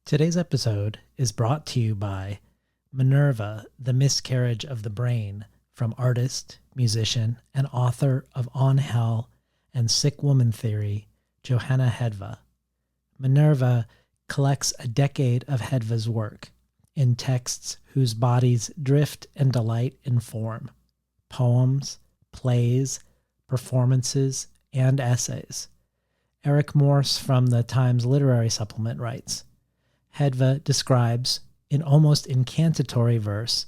Today's episode is brought to you by Minerva, the Miscarriage of the Brain, from artist, musician, and author of On Hell and Sick Woman Theory, Johanna Hedva. Minerva collects a decade of Hedva's work in texts whose bodies drift and delight in form, poems, plays, performances, and essays. Eric Morse from the Times Literary Supplement writes, Hedva describes, in almost incantatory verse,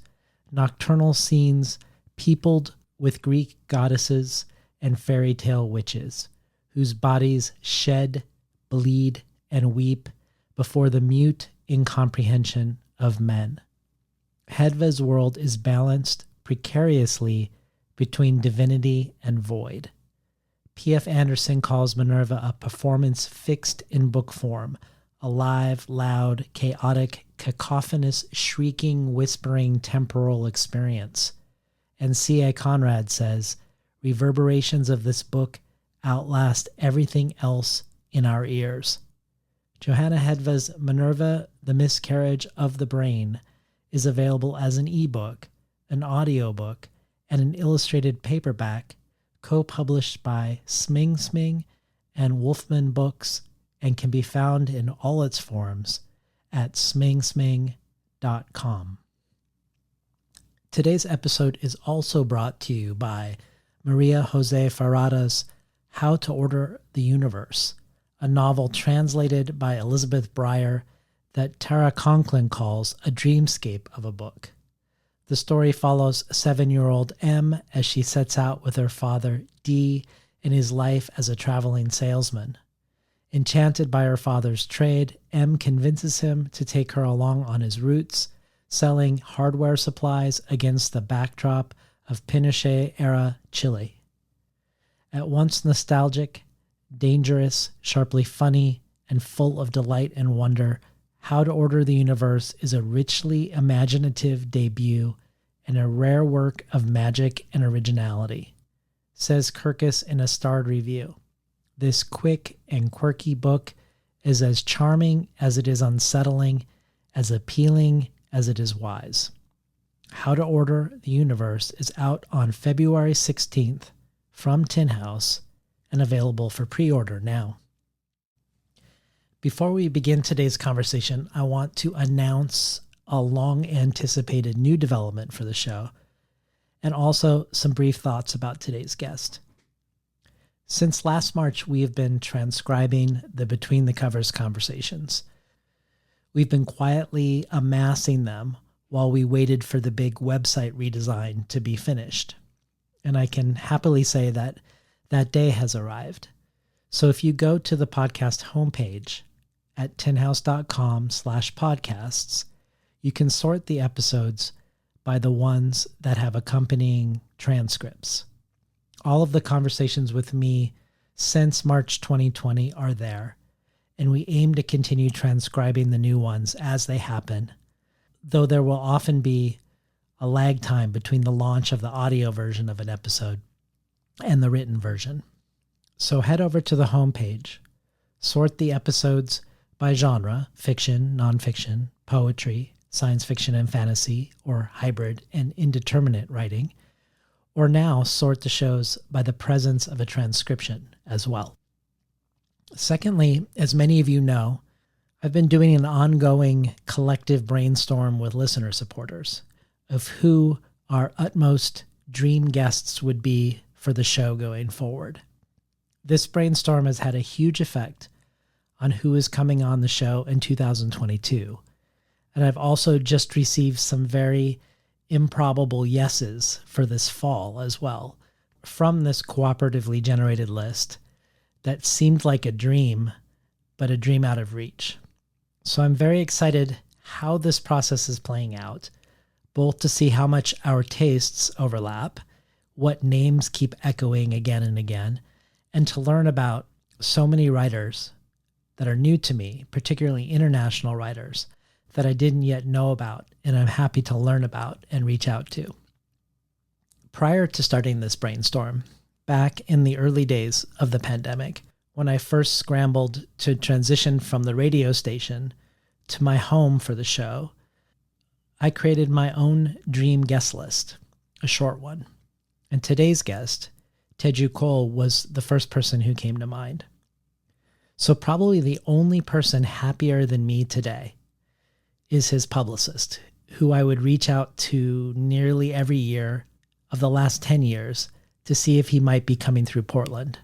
nocturnal scenes peopled with Greek goddesses and fairy tale witches, whose bodies shed, bleed, and weep before the mute incomprehension of men. Hedva's world is balanced precariously between divinity and void. P.F. Anderson calls Minerva a performance fixed in book form, a live, loud, chaotic, cacophonous, shrieking, whispering temporal experience. And C.A. Conrad says, reverberations of this book outlast everything else in our ears. Johanna Hedva's Minerva, the Miscarriage of the Brain is available as an ebook, an audiobook, and an illustrated paperback, co-published by Sming and Wolfman Books, and can be found in all its forms at smingsming.com. Today's episode is also brought to you by Maria Jose Ferrara's How to Order the Universe, a novel translated by Elizabeth Breyer that Tara Conklin calls a dreamscape of a book. The story follows 7-year-old M as she sets out with her father D in his life as a traveling salesman. Enchanted by her father's trade, M convinces him to take her along on his routes, selling hardware supplies against the backdrop of Pinochet-era Chile. At once nostalgic, dangerous, sharply funny, and full of delight and wonder, How to Order the Universe is a richly imaginative debut and a rare work of magic and originality, says Kirkus in a starred review. This quick and quirky book is as charming as it is unsettling, as appealing as it is wise. How to Order the Universe is out on February 16th from Tin House and available for pre-order now. Before we begin today's conversation, I want to announce a long-anticipated new development for the show, and also some brief thoughts about today's guest. Since last March, we have been transcribing the Between the Covers conversations. We've been quietly amassing them while we waited for the big website redesign to be finished. And I can happily say that that day has arrived. So if you go to the podcast homepage at tinhouse.com/podcasts, you can sort the episodes by the ones that have accompanying transcripts. All of the conversations with me since March 2020 are there, and we aim to continue transcribing the new ones as they happen, though there will often be a lag time between the launch of the audio version of an episode and the written version. So head over to the homepage, sort the episodes by genre, fiction, nonfiction, poetry, science fiction and fantasy, or hybrid and indeterminate writing, or now sort the shows by the presence of a transcription as well. Secondly, as many of you know, I've been doing an ongoing collective brainstorm with listener supporters of who our utmost dream guests would be for the show going forward. This brainstorm has had a huge effect on who is coming on the show in 2022, and I've also just received some very improbable yeses for this fall as well from this cooperatively generated list that seemed like a dream, but a dream out of reach. So I'm very excited how this process is playing out, both to see how much our tastes overlap, what names keep echoing again and again, and to learn about so many writers that are new to me, particularly international writers, that I didn't yet know about and I'm happy to learn about and reach out to. Prior to starting this brainstorm, back in the early days of the pandemic, when I first scrambled to transition from the radio station to my home for the show, I created my own dream guest list, a short one. And today's guest, Teju Cole, was the first person who came to mind. So probably the only person happier than me today is his publicist, who I would reach out to nearly every year of the last 10 years to see if he might be coming through Portland,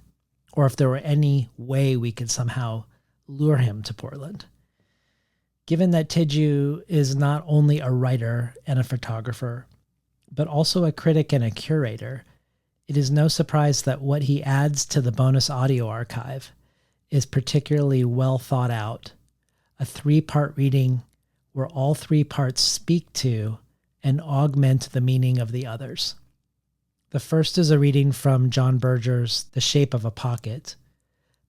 or if there were any way we could somehow lure him to Portland. Given that Teju is not only a writer and a photographer, but also a critic and a curator, it is no surprise that what he adds to the bonus audio archive is particularly well thought out, a 3-part reading where all 3 parts speak to and augment the meaning of the others. The first is a reading from John Berger's The Shape of a Pocket.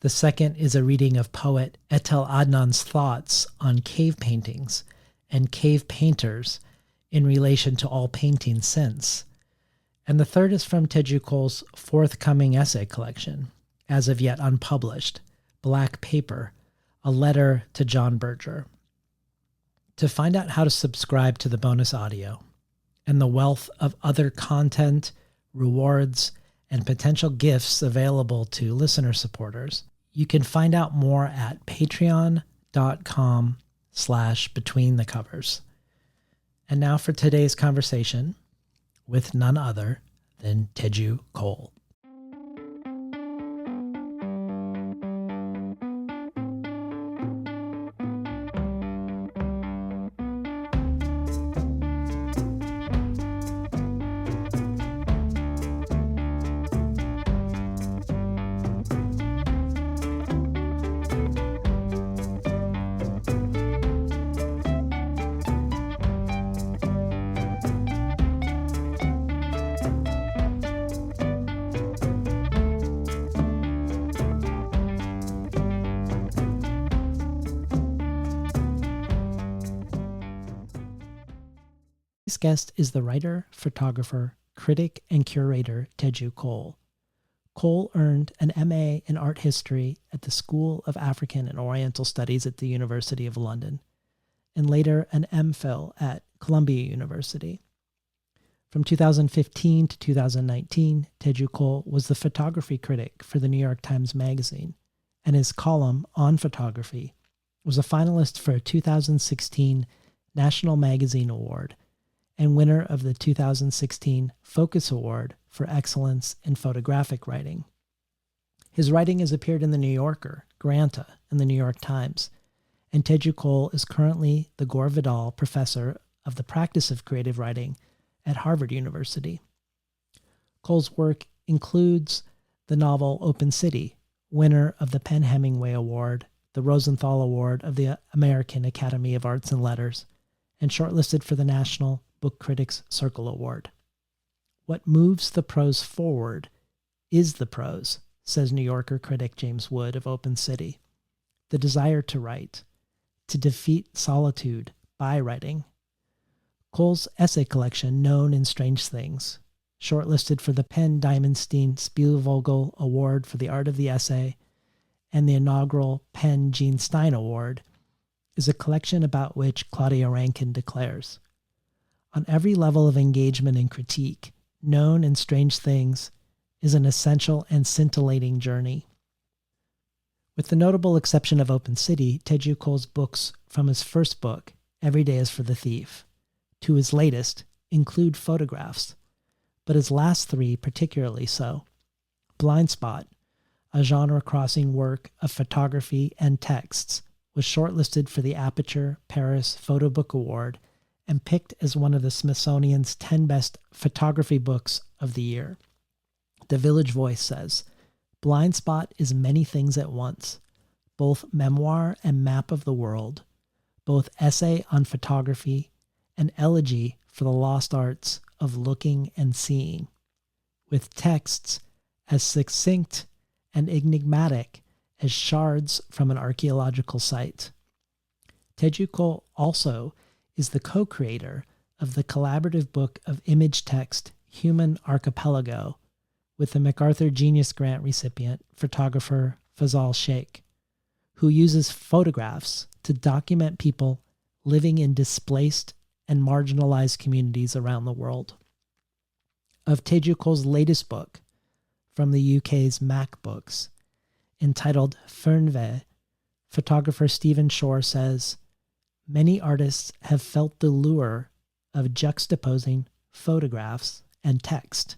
The second is a reading of poet Etel Adnan's thoughts on cave paintings and cave painters in relation to all painting since. And the third is from Teju Cole's forthcoming essay collection, as of yet unpublished, Black Paper, a letter to John Berger. To find out how to subscribe to the bonus audio and the wealth of other content, rewards, and potential gifts available to listener supporters, you can find out more at patreon.com/betweenthecovers. And now for today's conversation with none other than Teju Cole. Today's guest is the writer, photographer, critic, and curator Teju Cole. Cole earned an MA in art history at the School of African and Oriental Studies at the University of London, and later an MPhil at Columbia University. From 2015 to 2019, Teju Cole was the photography critic for the New York Times Magazine, and his column on photography was a finalist for a 2016 National Magazine Award and winner of the 2016 Focus Award for Excellence in Photographic Writing. His writing has appeared in The New Yorker, Granta, and The New York Times, and Teju Cole is currently the Gore Vidal Professor of the Practice of Creative Writing at Harvard University. Cole's work includes the novel Open City, winner of the PEN/Hemingway Award, the Rosenthal Award of the American Academy of Arts and Letters, and shortlisted for the National Book Critics Circle Award. What moves the prose forward is the prose, says New Yorker critic James Wood of Open City. The desire to write, to defeat solitude by writing. Cole's essay collection, Known and Strange Things, shortlisted for the PEN Diamonstein Spielvogel Award for the Art of the Essay and the inaugural PEN Gene Stein Award, is a collection about which Claudia Rankine declares, "On every level of engagement and critique, Known and Strange Things is an essential and scintillating journey." With the notable exception of Open City, Teju Cole's books from his first book, Every Day is for the Thief, to his latest include photographs, but his last 3 particularly so. Blind Spot, a genre-crossing work of photography and texts, was shortlisted for the Aperture Paris Photo Book Award and picked as one of the Smithsonian's 10 best photography books of the year. The Village Voice says, "Blind Spot is many things at once, both memoir and map of the world, both essay on photography and elegy for the lost arts of looking and seeing, with texts as succinct and enigmatic as shards from an archaeological site." Teju Cole also is the co-creator of the collaborative book of image text Human Archipelago with the MacArthur Genius Grant recipient, photographer Fazal Sheikh, who uses photographs to document people living in displaced and marginalized communities around the world. Of Teju Cole's latest book, from the UK's Mac Books, entitled Fernweh, photographer Stephen Shore says, "Many artists have felt the lure of juxtaposing photographs and text,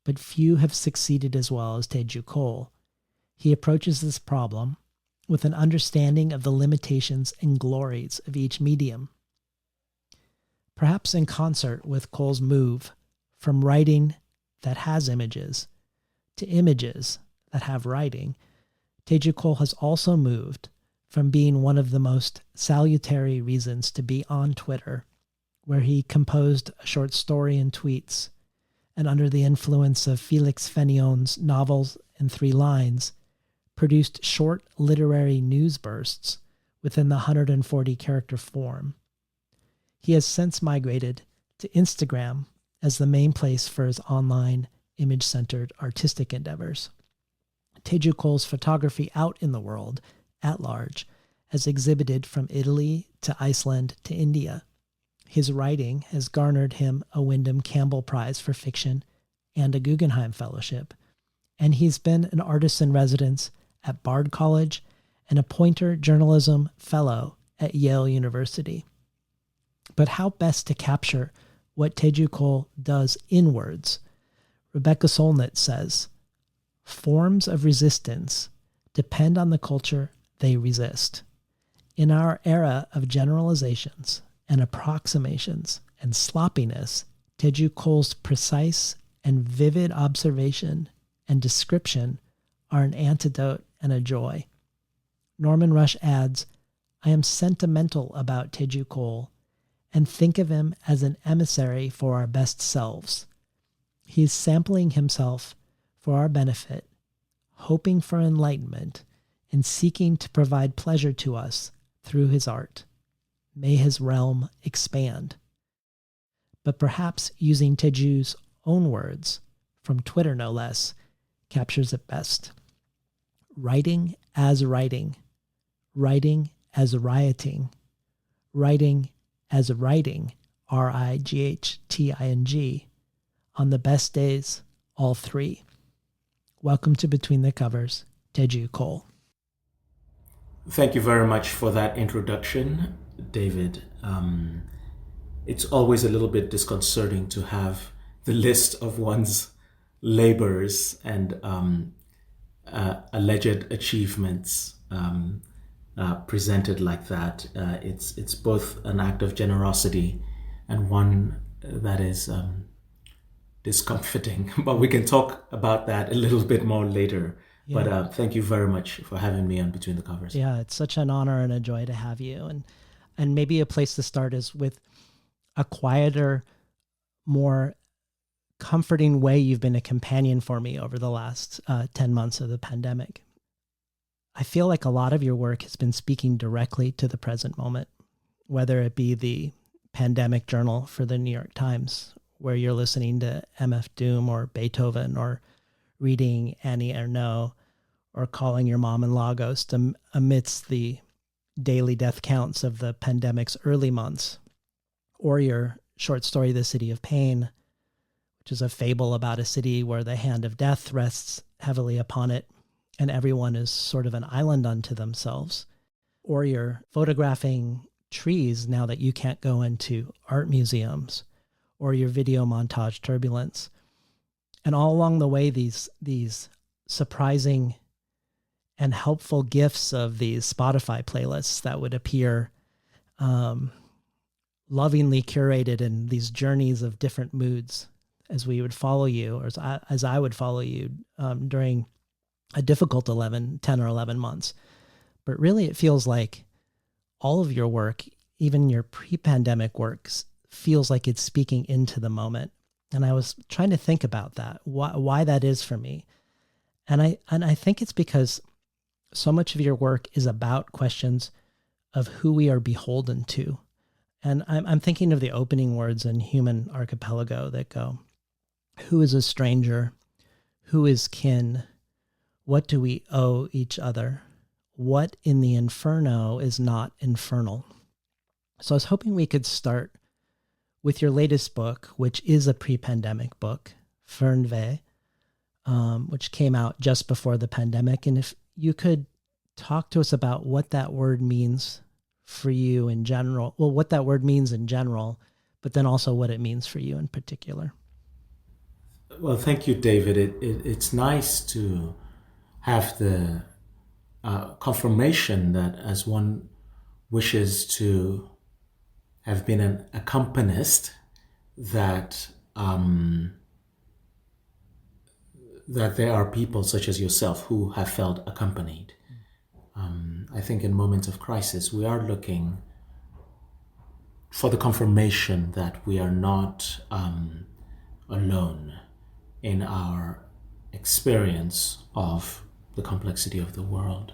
but few have succeeded as well as Teju Cole. He approaches this problem with an understanding of the limitations and glories of each medium." Perhaps in concert with Cole's move from writing that has images to images that have writing, Teju Cole has also moved from being one of the most salutary reasons to be on Twitter, where he composed a short story and tweets, and under the influence of Felix Fenion's novels in 3 lines, produced short literary news bursts within the 140-character form. He has since migrated to Instagram as the main place for his online, image-centered artistic endeavors. Teju Cole's photography out in the world, at large, has exhibited from Italy to Iceland to India. His writing has garnered him a Wyndham Campbell Prize for Fiction and a Guggenheim Fellowship, and he's been an artist in residence at Bard College and a Poynter Journalism Fellow at Yale University. But how best to capture what Teju Cole does in words? Rebecca Solnit says, "Forms of resistance depend on the culture they resist. In our era of generalizations and approximations and sloppiness, Teju Cole's precise and vivid observation and description are an antidote and a joy." Norman Rush adds, "I am sentimental about Teju Cole and think of him as an emissary for our best selves. He's sampling himself for our benefit, hoping for enlightenment, and seeking to provide pleasure to us through his art. May his realm expand." But perhaps using Teju's own words, from Twitter no less, captures it best. "Writing as writing, writing as rioting, writing as writing, RIGHTING, on the best days, all 3. Welcome to Between the Covers, Teju Cole." Thank you very much for that introduction, David. It's always a little bit disconcerting to have the list of one's labors and alleged achievements presented like that. It's both an act of generosity and one that is discomforting, but we can talk about that a little bit more later. Yeah. But thank you very much for having me on Between the Covers. Yeah, it's such an honor and a joy to have you. And maybe a place to start is with a quieter, more comforting way you've been a companion for me over the last 10 months of the pandemic. I feel like a lot of your work has been speaking directly to the present moment, whether it be the pandemic journal for the New York Times, where you're listening to MF Doom or Beethoven, or reading Annie Ernaux, or calling your mom in Lagos amidst the daily death counts of the pandemic's early months, or your short story, The City of Pain, which is a fable about a city where the hand of death rests heavily upon it, and everyone is sort of an island unto themselves. Or you're photographing trees now that you can't go into art museums, or your video montage Turbulence. And all along the way, these surprising and helpful gifts of these Spotify playlists that would appear lovingly curated in these journeys of different moods as we would follow you, or as I would follow you during a difficult 10 or 11 months. But really, it feels like all of your work, even your pre-pandemic works, feels like it's speaking into the moment. And I was trying to think about that, why that is for me. And I think it's because so much of your work is about questions of who we are beholden to. And I'm thinking of the opening words in Human Archipelago that go, "Who is a stranger? Who is kin? What do we owe each other? What in the inferno is not infernal?" So I was hoping we could start with your latest book, which is a pre-pandemic book, Fernweh, which came out just before the pandemic. And if you could talk to us about what that word means for you in general, well, what that word means in general, but then also what it means for you in particular. Well, thank you, David. It's nice to have the confirmation that as one wishes to have been an accompanist, that that there are people such as yourself who have felt accompanied. I think in moments of crisis, we are looking for the confirmation that we are not alone in our experience of the complexity of the world.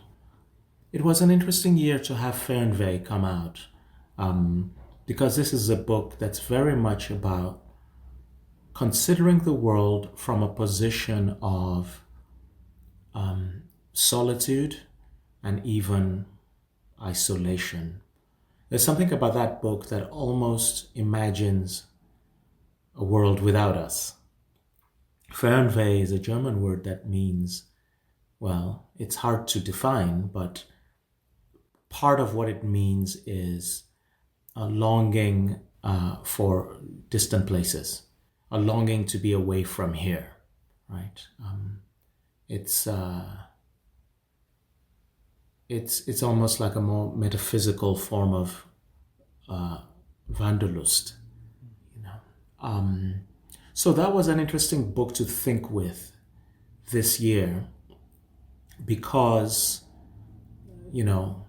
It was an interesting year to have Fernweh come out, because this is a book that's very much about considering the world from a position of solitude and even isolation. There's something about that book that almost imagines a world without us. Fernweh is a German word that means, well, it's hard to define, but part of what it means is a longing for distant places, a longing to be away from here, right? It's it's almost like a more metaphysical form of Wanderlust, you know. So that was an interesting book to think with this year because, you know,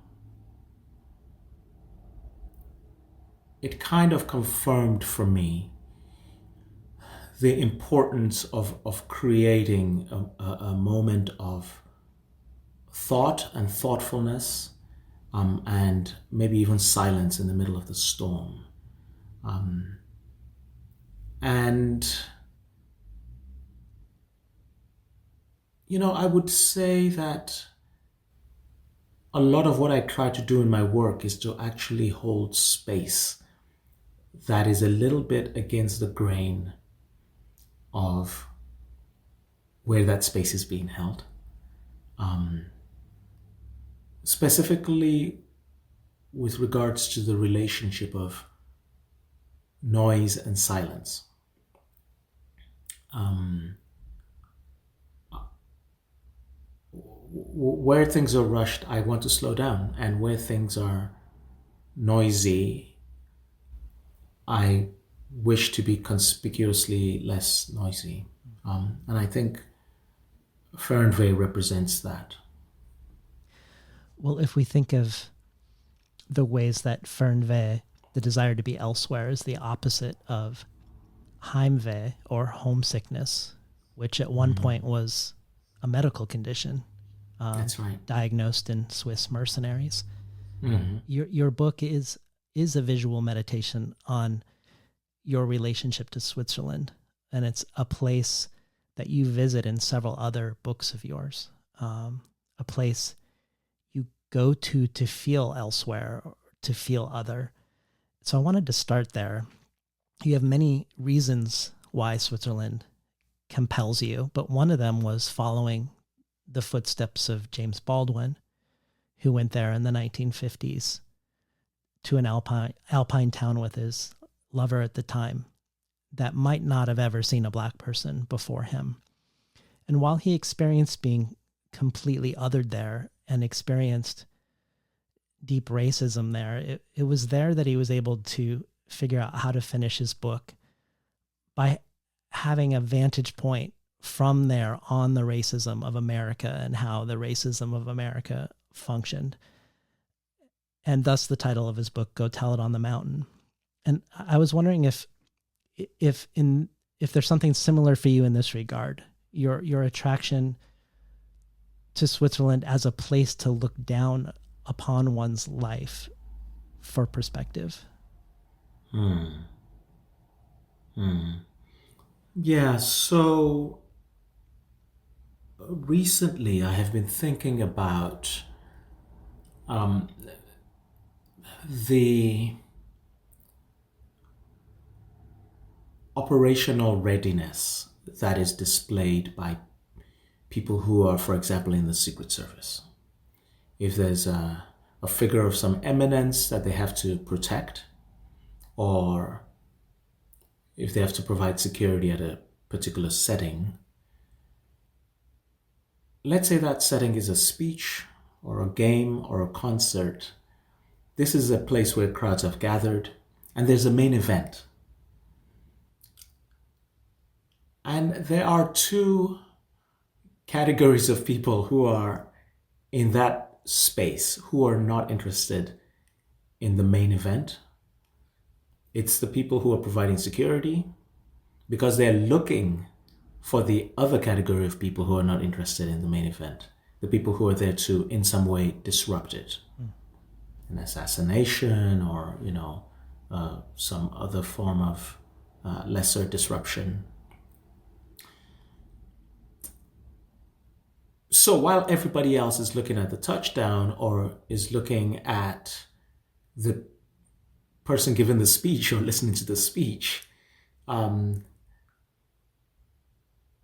it kind of confirmed for me the importance of creating a moment of thought and thoughtfulness, and maybe even silence in the middle of the storm. And, you know, I would say that a lot of what I try to do in my work is to actually hold space that is a little bit against the grain of where that space is being held. Specifically with regards to the relationship of noise and silence. Where things are rushed, I want to slow down, and where things are noisy, I wish to be conspicuously less noisy. And I think Fernweh represents that. Well, if we think of the ways that Fernweh, the desire to be elsewhere, is the opposite of Heimweh or homesickness, which at one point was a medical condition. That's right. Diagnosed in Swiss mercenaries. Your book is a visual meditation on your relationship to Switzerland, and it's a place that you visit in several other books of yours, a place you go to feel elsewhere, or to feel other. So I wanted to start there. You have many reasons why Switzerland compels you, but one of them was following the footsteps of James Baldwin, who went there in the 1950s to an alpine town with his lover at the time that might not have ever seen a black person before him. And while he experienced being completely othered there and experienced deep racism there, it was there that he was able to figure out how to finish his book by having a vantage point from there on the racism of America and how the racism of America functioned. And thus the title of his book, Go Tell It on the Mountain. And I was wondering if there's something similar for you in this regard, your attraction to Switzerland as a place to look down upon one's life for perspective. Yeah, so recently I have been thinking about the operational readiness that is displayed by people who are, for example, in the Secret Service. If there's a figure of some eminence that they have to protect, or if they have to provide security at a particular setting, let's say that setting is a speech or a game or a concert. This is a place where crowds have gathered, and there's a main event. And there are two categories of people who are in that space who are not interested in the main event. It's the people who are providing security, because they're looking for the other category of people who are not interested in the main event, the people who are there to in some way disrupt it. An assassination, or some other form of lesser disruption. So while everybody else is looking at the touchdown or is looking at the person giving the speech or listening to the speech,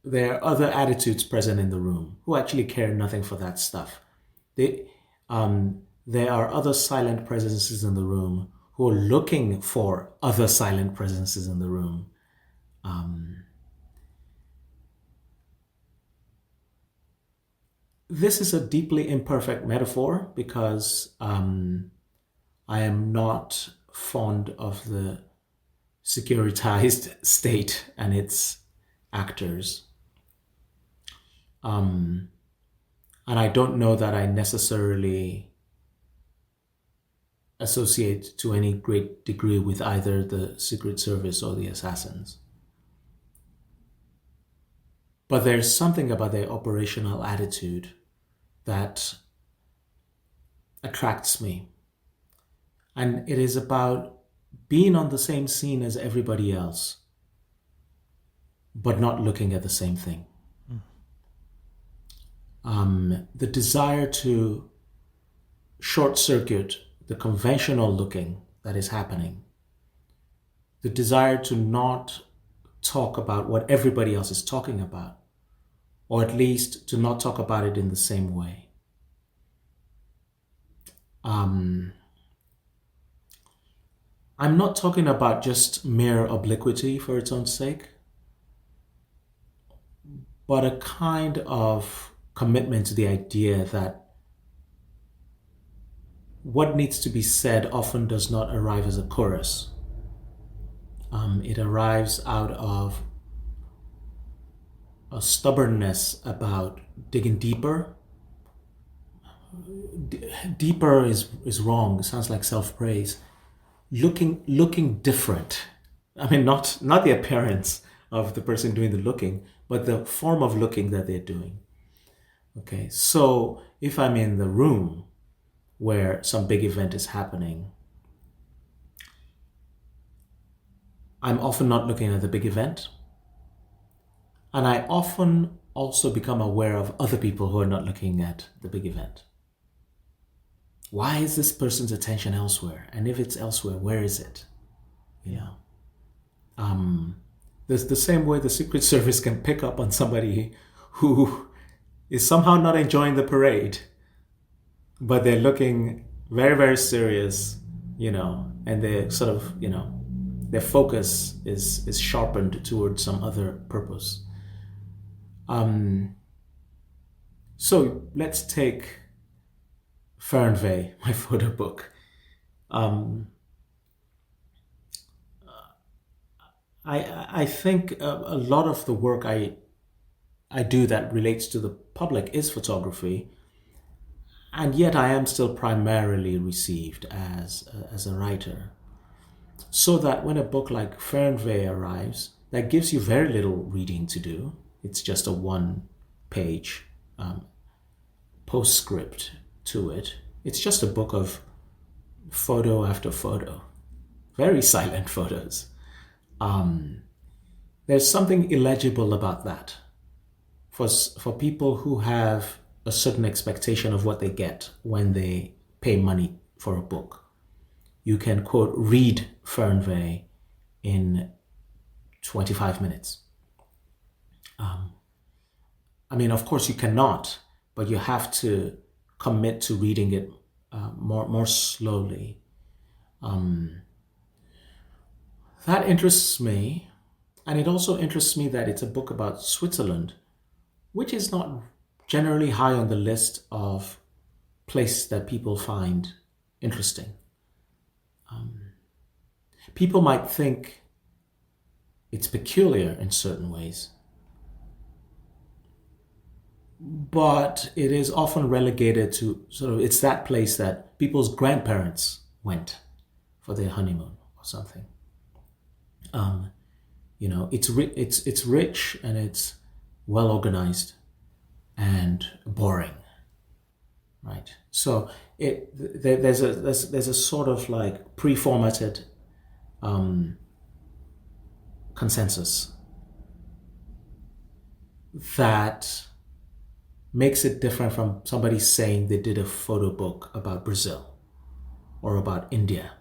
there are other attitudes present in the room who actually care nothing for that stuff. There are other silent presences in the room who are looking for other silent presences in the room. This is a deeply imperfect metaphor, because I am not fond of the securitized state and its actors. And I don't know that I necessarily associate to any great degree with either the Secret Service or the assassins. But there's something about their operational attitude that attracts me. And it is about being on the same scene as everybody else, but not looking at the same thing. The desire to short circuit the conventional looking that is happening, the desire to not talk about what everybody else is talking about, or at least to not talk about it in the same way. I'm not talking about just mere obliquity for its own sake, but a kind of commitment to the idea that what needs to be said often does not arrive as a chorus. It arrives out of a stubbornness about digging deeper. Deeper is wrong. It sounds like self-praise. Looking different. I mean, not the appearance of the person doing the looking, but the form of looking that they're doing. Okay, so if I'm in the room where some big event is happening, I'm often not looking at the big event. And I often also become aware of other people who are not looking at the big event. Why is this person's attention elsewhere? And if it's elsewhere, where is it? There's the same way the Secret Service can pick up on somebody who is somehow not enjoying the parade, but they're looking very, very serious, and they're sort of, their focus is sharpened towards some other purpose. So let's take Fernweh, my photo book. I think a lot of the work I do that relates to the public is photography, and yet I am still primarily received as a writer. So that when a book like Fernweh arrives, that gives you very little reading to do. It's just a one-page postscript to it. It's just a book of photo after photo, very silent photos. There's something illegible about that for people who have a certain expectation of what they get when they pay money for a book. You can, quote, read Fernweh in 25 minutes. I mean, of course, you cannot, but you have to commit to reading it more slowly. That interests me, and it also interests me that it's a book about Switzerland, which is not generally high on the list of places that people find interesting. People might think it's peculiar in certain ways, but it is often relegated to sort of, it's that place that people's grandparents went for their honeymoon or something. It's rich and it's well organized and boring, right? So there's a sort of like pre-formatted consensus that makes it different from somebody saying they did a photo book about Brazil or about India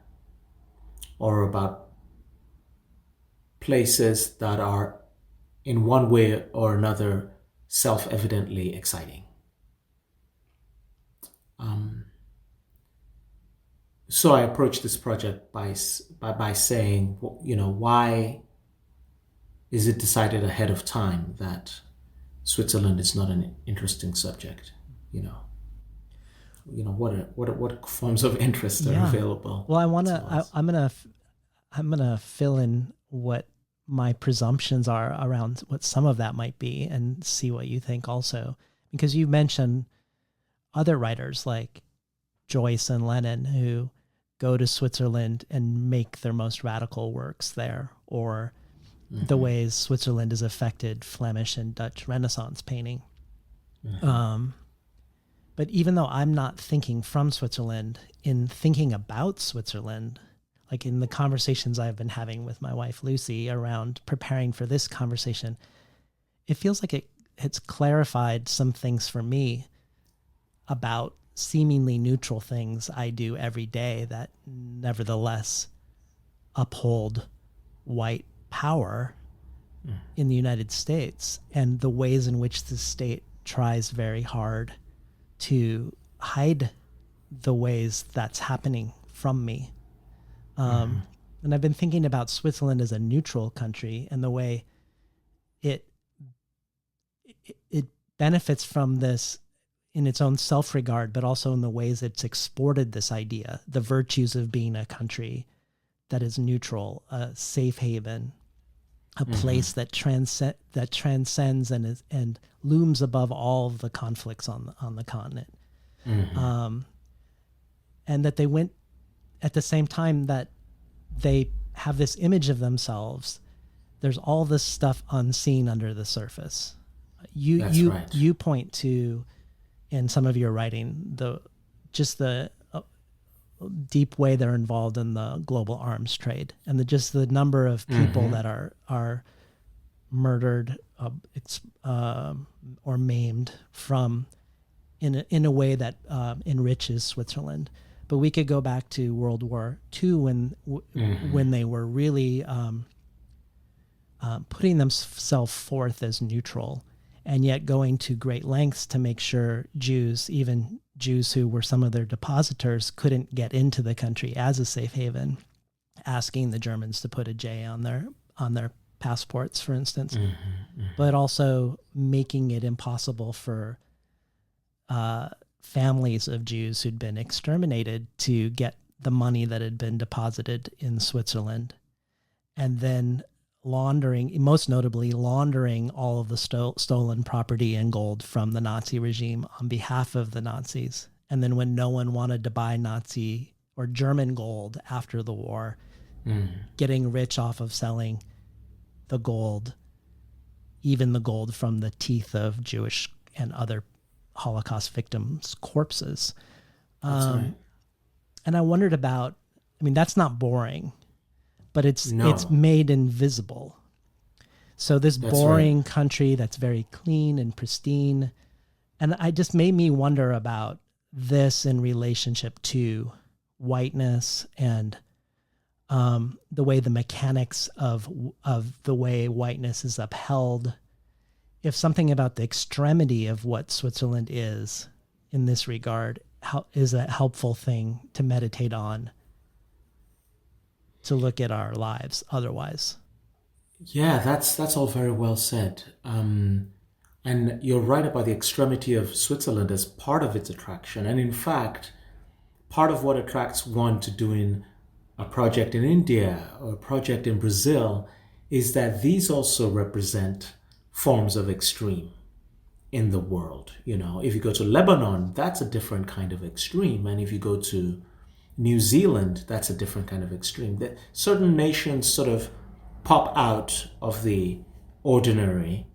or about places that are in one way or another self-evidently exciting. So I approached this project by saying, why is it decided ahead of time that Switzerland is not an interesting subject? What forms of interest are available? Well, I'm gonna fill in what my presumptions are around what some of that might be, and see what you think also, because you mentioned other writers like Joyce and Lennon who go to Switzerland and make their most radical works there, or the ways Switzerland has affected Flemish and Dutch Renaissance painting. But even though I'm not thinking from Switzerland, in thinking about Switzerland, like in the conversations I've been having with my wife, Lucy, around preparing for this conversation, it feels like it's clarified some things for me about seemingly neutral things I do every day that nevertheless uphold white power in the United States, and the ways in which the state tries very hard to hide the ways that's happening from me. And I've been thinking about Switzerland as a neutral country and the way it benefits from this in its own self-regard, but also in the ways it's exported this idea, the virtues of being a country that is neutral, a safe haven, a place that transcends and looms above all the conflicts on the continent. And that they went at the same time that they have this image of themselves. There's all this stuff unseen under the surface. You point to, in some of your writing, the deep way they're involved in the global arms trade, and the number of people that are murdered or maimed from in a way that enriches Switzerland. But we could go back to World War II when they were really putting themselves forth as neutral, and yet going to great lengths to make sure Jews, even Jews who were some of their depositors, couldn't get into the country as a safe haven, asking the Germans to put a J on their passports, for instance, but also making it impossible for families of Jews who'd been exterminated to get the money that had been deposited in Switzerland, and then most notably laundering all of the stolen property and gold from the Nazi regime on behalf of the Nazis. And then when no one wanted to buy Nazi or German gold after the war, getting rich off of selling the gold, even the gold from the teeth of Jewish and other Holocaust victims' corpses. That's right. And I wondered about, that's not boring, but it's made invisible. So this boring country that's very clean and pristine, and I just made me wonder about this in relationship to whiteness and the way the mechanics of the way whiteness is upheld, if something about the extremity of what Switzerland is in this regard is a helpful thing to meditate on, to look at our lives otherwise. Yeah, that's all very well said. And you're right about the extremity of Switzerland as part of its attraction. And in fact, part of what attracts one to doing a project in India or a project in Brazil is that these also represent forms of extreme in the world. You know, if you go to Lebanon, that's a different kind of extreme. And if you go to New Zealand, that's a different kind of extreme. That certain nations sort of pop out of the ordinary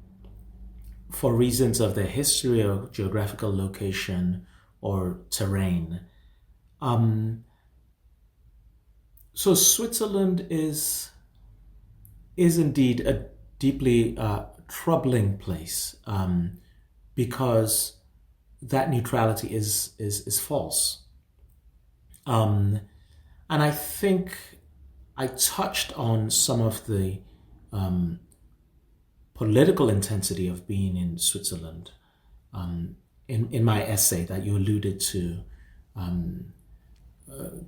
for reasons of their history or geographical location or terrain. So Switzerland is indeed a deeply troubling place, because that neutrality is false. And I think I touched on some of the political intensity of being in Switzerland in my essay that you alluded to, an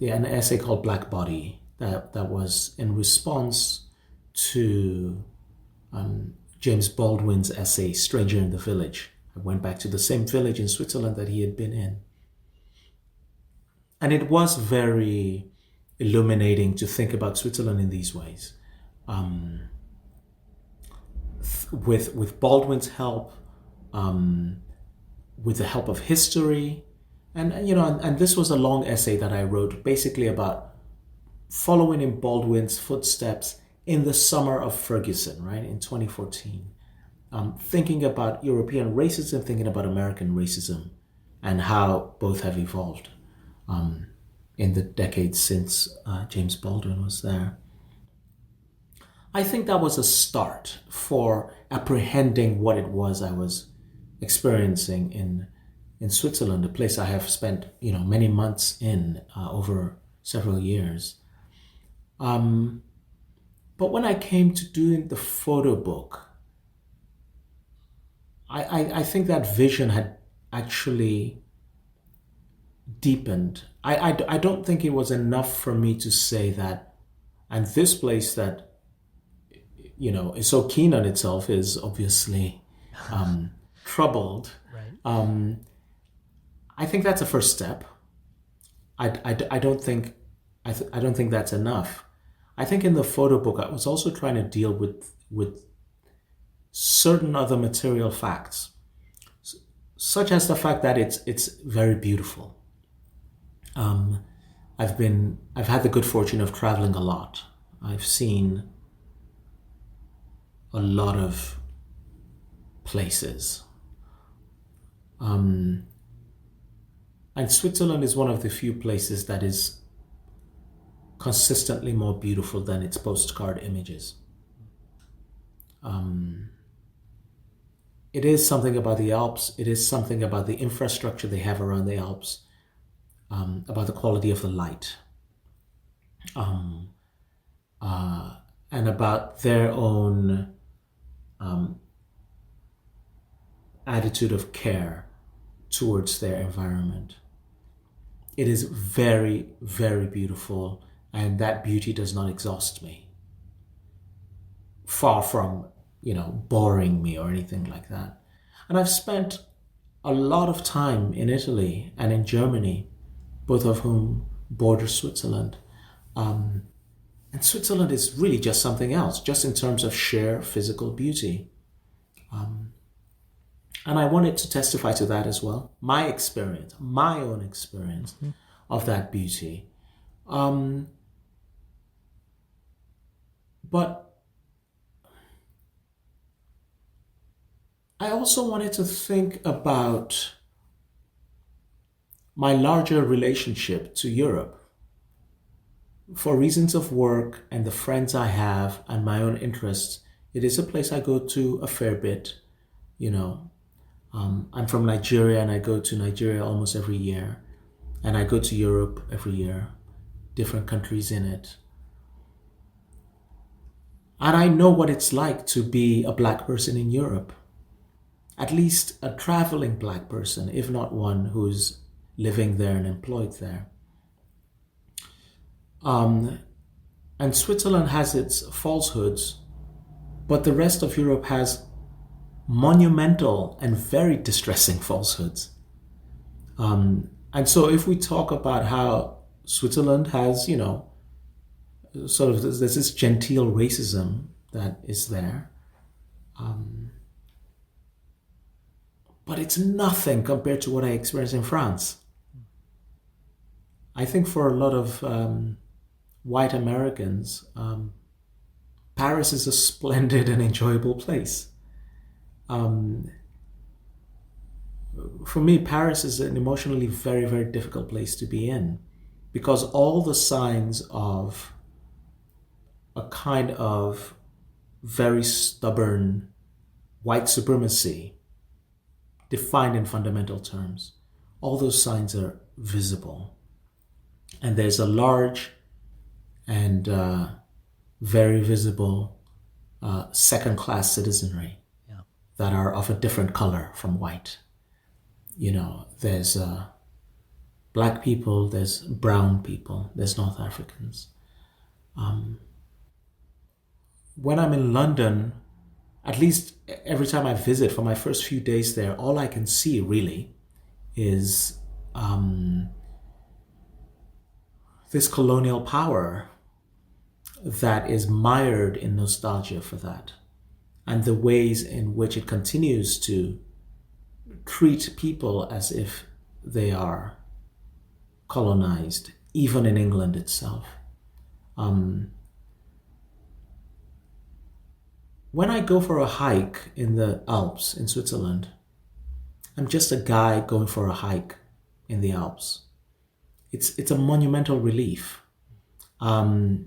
essay called Black Body that was in response to James Baldwin's essay Stranger in the Village. I went back to the same village in Switzerland that he had been in. And it was very illuminating to think about Switzerland in these ways. With Baldwin's help, with the help of history, and this was a long essay that I wrote basically about following in Baldwin's footsteps in the summer of Ferguson, right, in 2014. Thinking about European racism, thinking about American racism, and how both have evolved in the decades since James Baldwin was there. I think that was a start for apprehending what it was I was experiencing in Switzerland, a place I have spent many months in over several years. But when I came to doing the photo book, I think that vision had actually deepened. I don't think it was enough for me to say that, and this place that is so keen on itself is obviously troubled. Right. I think that's a first step. I don't think that's enough. I think in the photo book I was also trying to deal with certain other material facts, such as the fact that it's very beautiful. I've had the good fortune of traveling a lot. I've seen a lot of places. And Switzerland is one of the few places that is consistently more beautiful than its postcard images. It is something about the Alps. It is something about the infrastructure they have around the Alps, about the quality of the light, and about their own attitude of care towards their environment. It is very, very beautiful, and that beauty does not exhaust me. Far from, boring me or anything like that. And I've spent a lot of time in Italy and in Germany, both of whom border Switzerland. And Switzerland is really just something else, just in terms of sheer physical beauty. And I wanted to testify to that as well. My own experience of that beauty. But I also wanted to think about my larger relationship to Europe. For reasons of work and the friends I have and my own interests, it is a place I go to a fair bit. I'm from Nigeria, and I go to Nigeria almost every year. And I go to Europe every year, different countries in it. And I know what it's like to be a black person in Europe, at least a traveling black person, if not one who's living there and employed there. And Switzerland has its falsehoods, but the rest of Europe has monumental and very distressing falsehoods. And so if we talk about how Switzerland has, sort of there's this genteel racism that is there, but it's nothing compared to what I experienced in France. I think for a lot of white Americans, Paris is a splendid and enjoyable place. For me, Paris is an emotionally very, very difficult place to be in, because all the signs of a kind of very stubborn white supremacy defined in fundamental terms, all those signs are visible. And there's a large and very visible second-class citizenry that are of a different color from white. There's black people, there's brown people, there's North Africans. When I'm in London, at least every time I visit for my first few days there, all I can see really is this colonial power that is mired in nostalgia for that, and the ways in which it continues to treat people as if they are colonized, even in England itself. When I go for a hike in the Alps in Switzerland, I'm just a guy going for a hike in the Alps. It's a monumental relief. And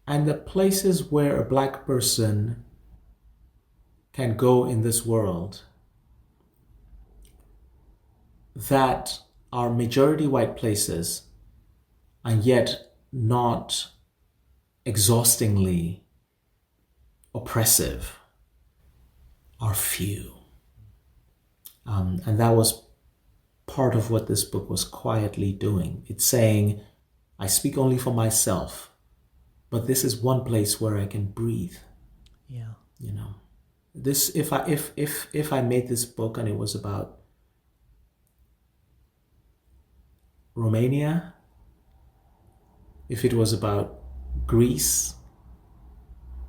the places where a black person can go in this world that are majority white places and yet not exhaustingly oppressive are few. And that was part of what this book was quietly doing. It's saying, I speak only for myself, but this is one place where I can breathe. Yeah. This, if I made this book and it was about Romania, if it was about Greece,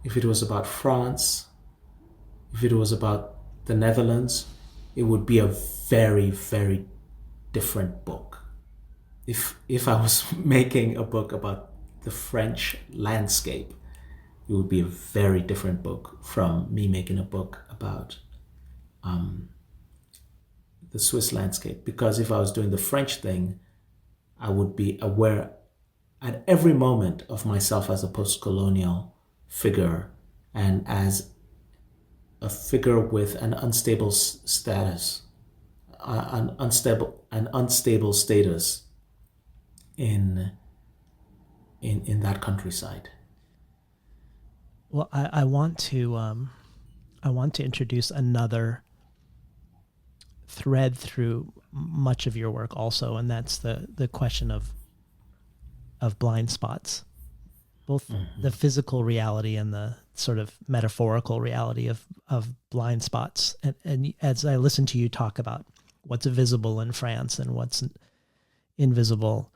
if it was about France, if it was about the Netherlands, it would be a very, very different book. If I was making a book about the French landscape, it would be a very different book from me making a book about the Swiss landscape. Because if I was doing the French thing, I would be aware at every moment of myself as a post-colonial figure and as a figure with an unstable status, an unstable status in that countryside. Well, I want to introduce another thread through much of your work also, and that's the question of blind spots, both the physical reality and the sort of metaphorical reality of blind spots. And as I listen to you talk about what's visible in France and what's invisible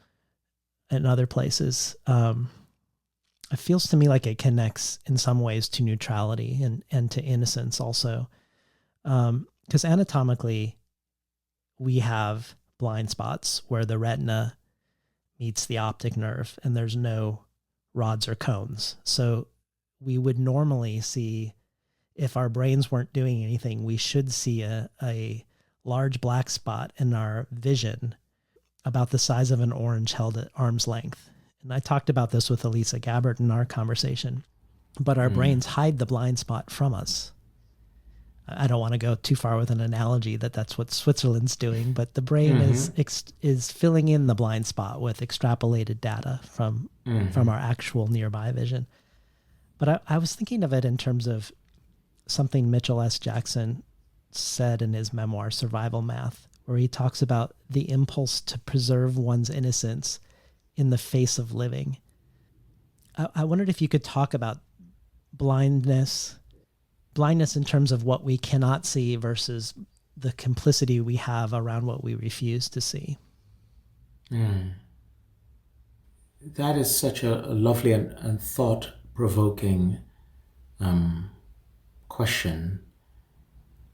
in other places, it feels to me like it connects in some ways to neutrality and to innocence also. Because anatomically, we have blind spots where the retina meets the optic nerve and there's no rods or cones. So we would normally see, if our brains weren't doing anything, we should see a large black spot in our vision about the size of an orange held at arm's length. And I talked about this with Elisa Gabbard in our conversation, but our brains hide the blind spot from us. I don't want to go too far with an analogy that's what Switzerland's doing, but the brain is filling in the blind spot with extrapolated data from our actual nearby vision. But I was thinking of it in terms of something Mitchell S. Jackson said in his memoir, Survival Math, where he talks about the impulse to preserve one's innocence in the face of living. I wondered if you could talk about blindness in terms of what we cannot see versus the complicity we have around what we refuse to see. That is such a lovely and thought-provoking question.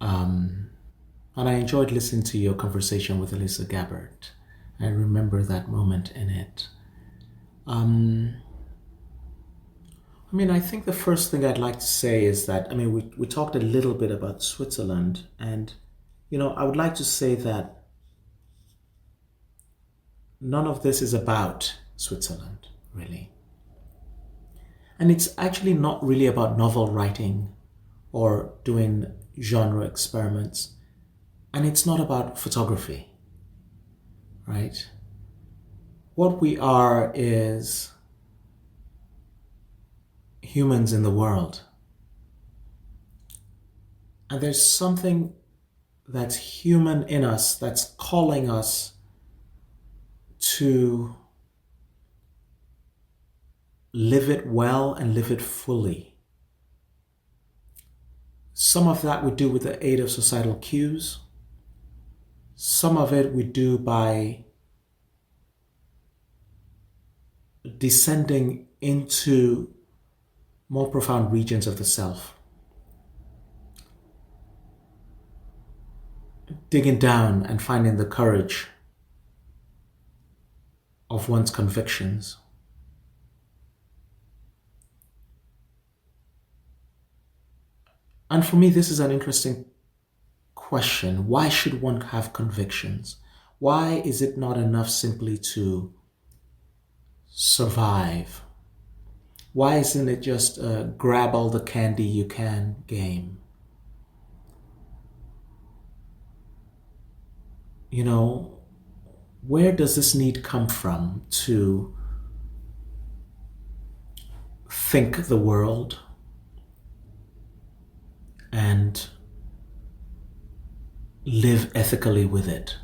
And I enjoyed listening to your conversation with Elisa Gabbard. I remember that moment in it. I think the first thing I'd like to say is that, we talked a little bit about Switzerland, and, I would like to say that none of this is about Switzerland, really. And it's actually not really about novel writing or doing genre experiments. And it's not about photography, right? What we are is humans in the world. And there's something that's human in us that's calling us to live it well and live it fully. Some of that we do with the aid of societal cues. Some of it we do by descending into more profound regions of the self. Digging down and finding the courage of one's convictions. And for me, this is an interesting question. Why should one have convictions? Why is it not enough simply to survive? Why isn't it just a grab all the candy you can game? Where does this need come from to think the world and live ethically with it?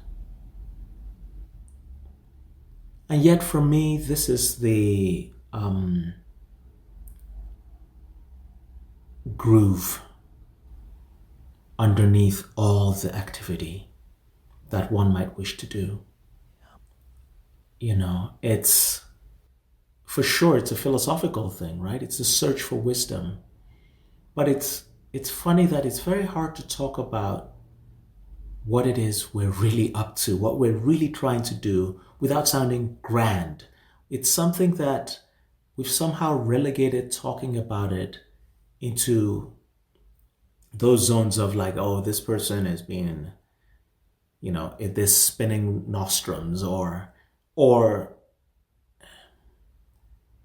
And yet for me, this is the groove underneath all the activity that one might wish to do. It's, for sure, it's a philosophical thing, right? It's a search for wisdom. But it's funny that it's very hard to talk about what it is we're really up to, what we're really trying to do without sounding grand. It's something that we've somehow relegated talking about it into those zones of like, oh, this person is being, this spinning nostrums, or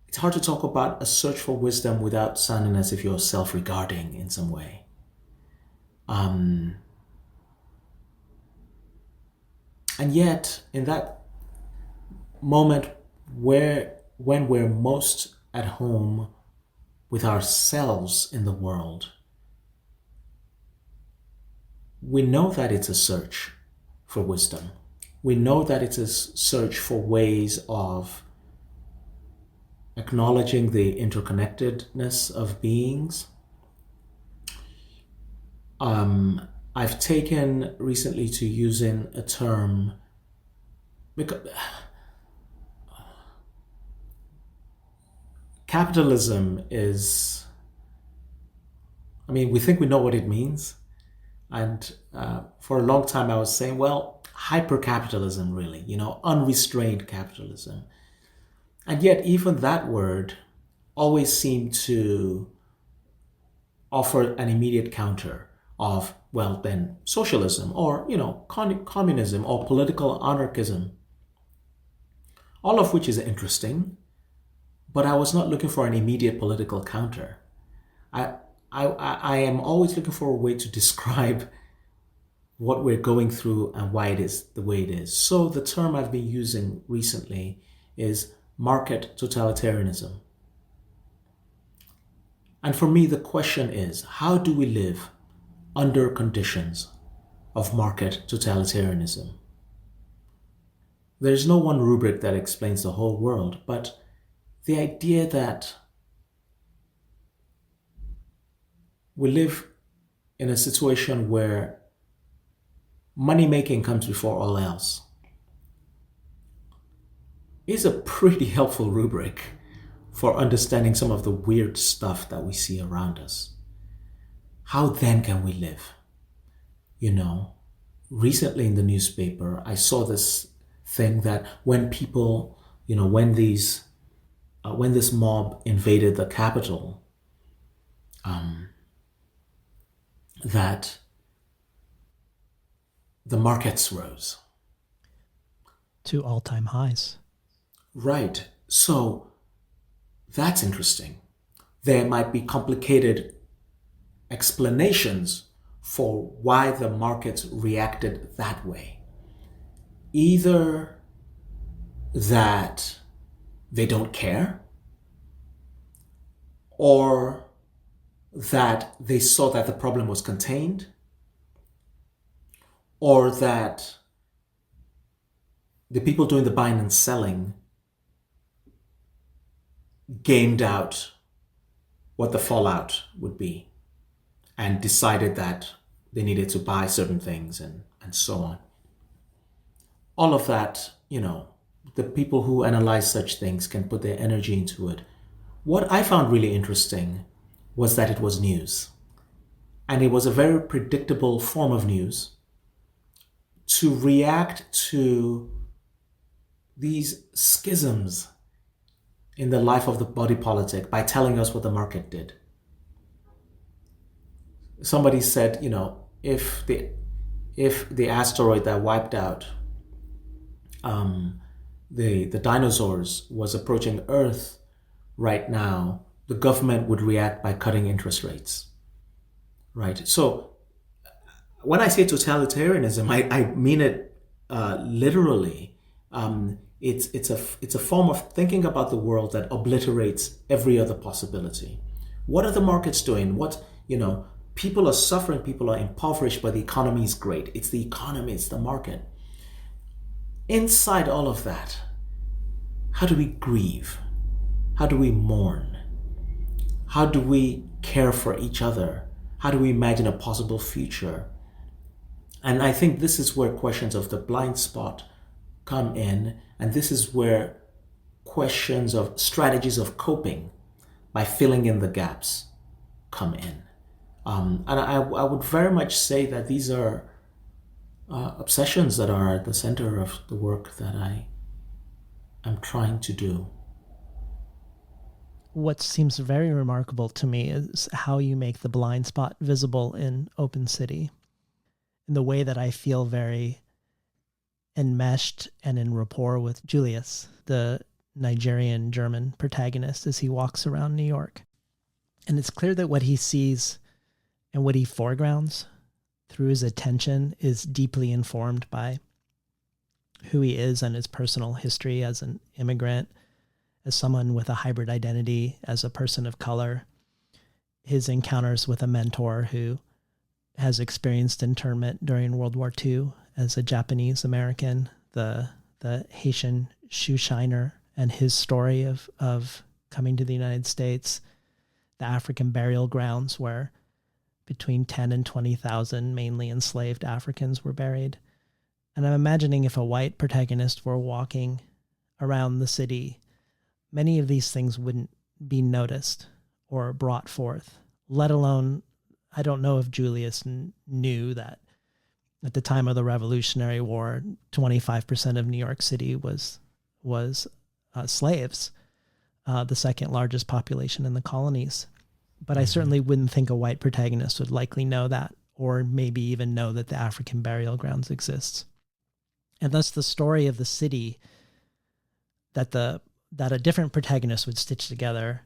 it's hard to talk about a search for wisdom without sounding as if you're self-regarding in some way. And yet, in that moment when we're most at home with ourselves in the world, we know that it's a search for wisdom. We know that it's a search for ways of acknowledging the interconnectedness of beings. I've taken recently to using a term because capitalism is, we think we know what it means. And for a long time I was saying, well, hyper-capitalism really, unrestrained capitalism. And yet even that word always seemed to offer an immediate counter of, well, then socialism or, communism or political anarchism. All of which is interesting, but I was not looking for an immediate political counter. I am always looking for a way to describe what we're going through and why it is the way it is. So the term I've been using recently is market totalitarianism. And for me, the question is, how do we live under conditions of market totalitarianism? There's no one rubric that explains the whole world, but the idea that we live in a situation where money making comes before all else is a pretty helpful rubric for understanding some of the weird stuff that we see around us. How then can we live? You know, recently in the newspaper, I saw this thing that when people, when this mob invaded the Capitol, that the markets rose. To all-time highs. Right. So that's interesting. There might be complicated explanations for why the markets reacted that way. Either that they don't care, or that they saw that the problem was contained, or that the people doing the buying and selling gamed out what the fallout would be and decided that they needed to buy certain things and so on. All of that, the people who analyze such things can put their energy into it. What I found really interesting was that it was news. And it was a very predictable form of news to react to these schisms in the life of the body politic by telling us what the market did. Somebody said, if the asteroid that wiped out the dinosaurs was approaching Earth right now, the government would react by cutting interest rates. Right? So when I say totalitarianism, I mean it literally. It's a form of thinking about the world that obliterates every other possibility. What are the markets doing? People are suffering, people are impoverished, but the economy is great. It's the economy, it's the market. Inside all of that, how do we grieve? How do we mourn? How do we care for each other? How do we imagine a possible future? And I think this is where questions of the blind spot come in, and this is where questions of strategies of coping by filling in the gaps come in. And I would very much say that these are obsessions that are at the center of the work that I am trying to do. What seems very remarkable to me is how you make the blind spot visible in Open City, in the way that I feel very enmeshed and in rapport with Julius, the Nigerian German protagonist, as he walks around New York. And it's clear that what he sees and what he foregrounds through his attention is deeply informed by who he is and his personal history as an immigrant, as someone with a hybrid identity, as a person of color, his encounters with a mentor who has experienced internment during World War II as a Japanese American, the Haitian shoe shiner and his story of coming to the United States, the African burial grounds where between 10 and 20,000 mainly enslaved Africans were buried. And I'm imagining if a white protagonist were walking around the city, many of these things wouldn't be noticed or brought forth, let alone, I don't know if Julius knew that at the time of the Revolutionary War, 25% of New York City was slaves, the second largest population in the colonies. But I certainly wouldn't think a white protagonist would likely know that, or maybe even know that the African burial grounds exists. And thus the story of the city that a different protagonist would stitch together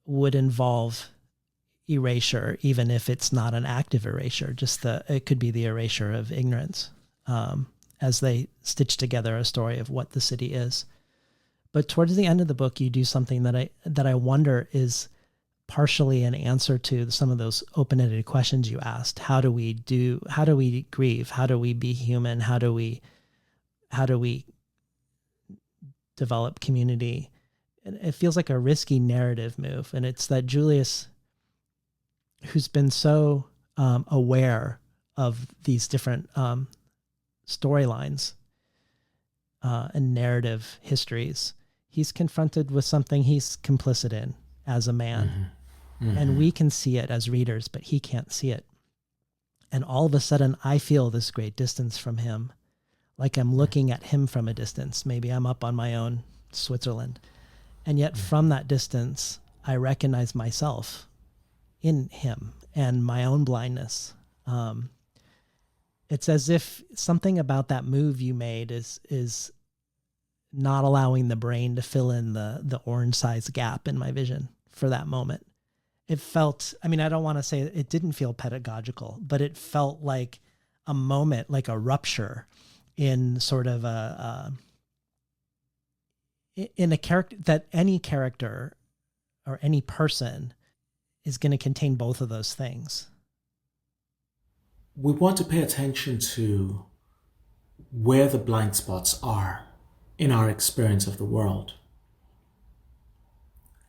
would involve erasure, even if it's not an active erasure, it could be the erasure of ignorance, as they stitch together a story of what the city is. But towards the end of the book, you do something that I wonder is partially an answer to some of those open-ended questions you asked. How do we grieve? How do we be human? How do we develop community? And it feels like a risky narrative move. And it's that Julius, who's been so aware of these different storylines and narrative histories, he's confronted with something he's complicit in as a man. Mm-hmm. Mm-hmm. And we can see it as readers, but he can't see it. And all of a sudden, I feel this great distance from him, like I'm looking at him from a distance. Maybe I'm up on my own Switzerland. And yet from that distance, I recognize myself in him and my own blindness. It's as if something about that move you made is not allowing the brain to fill in the orange-sized gap in my vision for that moment. It felt, I mean, I don't want to say it didn't feel pedagogical, but it felt like a moment, like a rupture in sort of in a character, that any character or any person is going to contain both of those things. We want to pay attention to where the blind spots are in our experience of the world.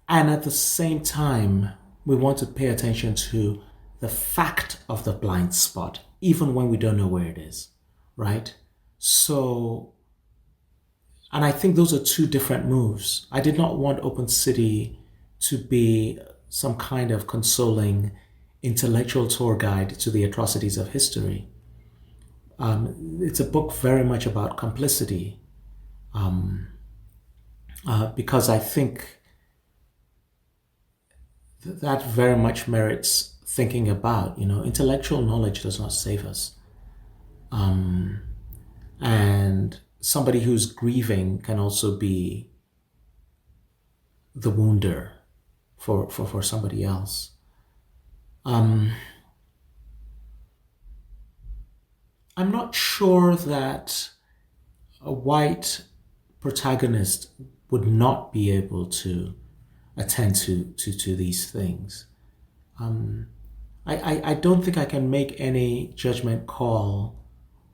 And at the same time, we want to pay attention to the fact of the blind spot, even when we don't know where it is, right? So, and I think those are two different moves. I did not want Open City to be some kind of consoling intellectual tour guide to the atrocities of history. It's a book very much about complicity, because I think that very much merits thinking about. Intellectual knowledge does not save us. And somebody who's grieving can also be the wounder for somebody else. I'm not sure that a white protagonist would not be able to attend to these things. I don't think I can make any judgment call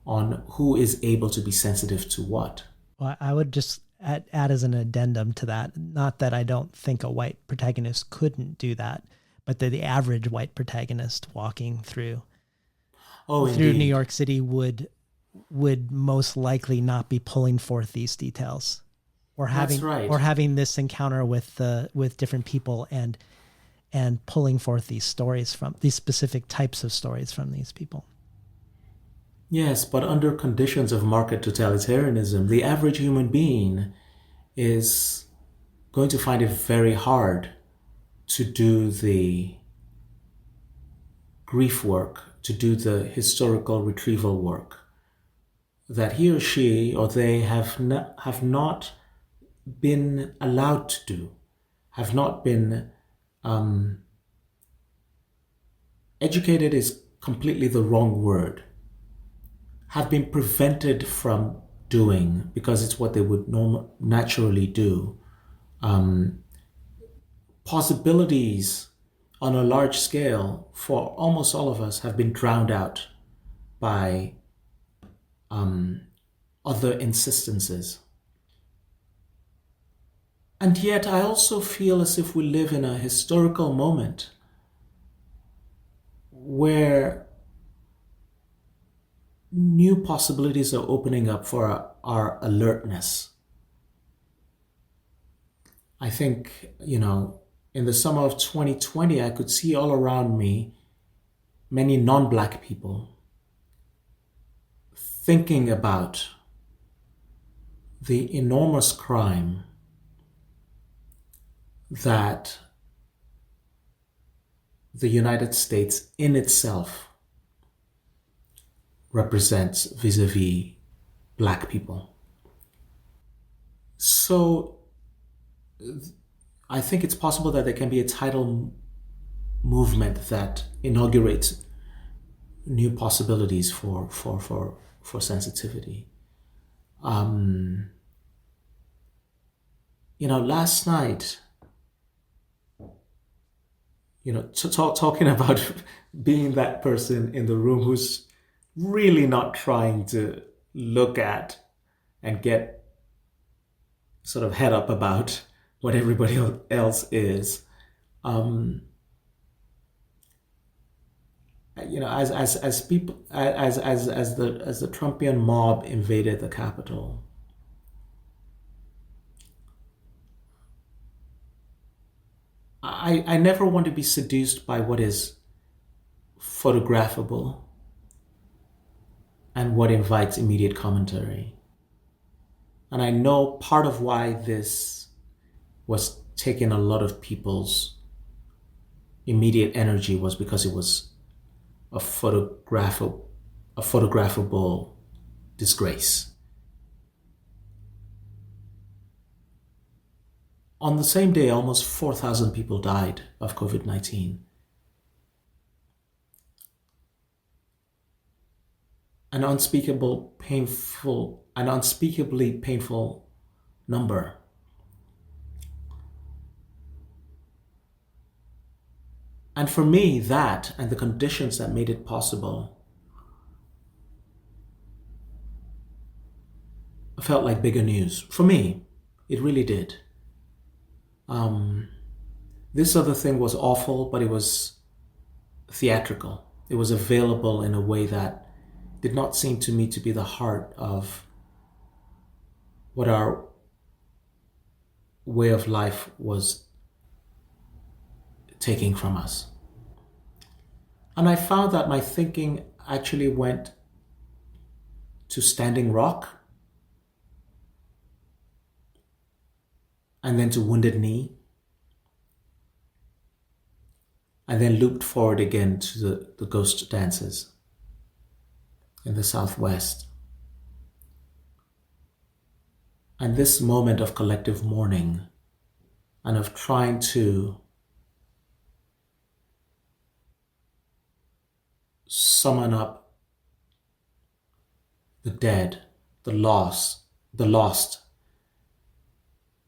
on who is able to be sensitive to what. Well, I would just add as an addendum to that, not that I don't think a white protagonist couldn't do that, but that the average white protagonist walking through New York City would most likely not be pulling forth these details, or having this encounter with different people and pulling forth these stories from these specific types of stories from these people. Yes, but under conditions of market totalitarianism, the average human being is going to find it very hard to do the grief work, to do the historical retrieval work that he or she or they have not been allowed to do, have not been educated is completely the wrong word, have been prevented from doing because it's what they would naturally do. Possibilities on a large scale for almost all of us have been drowned out by other insistences. And yet I also feel as if we live in a historical moment where new possibilities are opening up for our alertness. I think, in the summer of 2020, I could see all around me many non-Black people thinking about the enormous crime that the United States in itself represents vis-a-vis Black people. So I think it's possible that there can be a tidal movement that inaugurates new possibilities for sensitivity. Last night talking about being that person in the room who's really not trying to look at and get sort of head up about what everybody else is. Um, as people as the Trumpian mob invaded the Capitol, I never want to be seduced by what is photographable and what invites immediate commentary. And I know part of why this was taking a lot of people's immediate energy was because it was a photographable disgrace. On the same day, almost 4,000 people died of COVID-19. An unspeakably painful number. And for me, that and the conditions that made it possible felt like bigger news. For me, it really did. This other thing was awful, but it was theatrical. It was available in a way that did not seem to me to be the heart of what our way of life was taking from us. And I found that my thinking actually went to Standing Rock and then to Wounded Knee and then looped forward again to the ghost dances in the Southwest. And this moment of collective mourning and of trying to summon up the dead, the lost,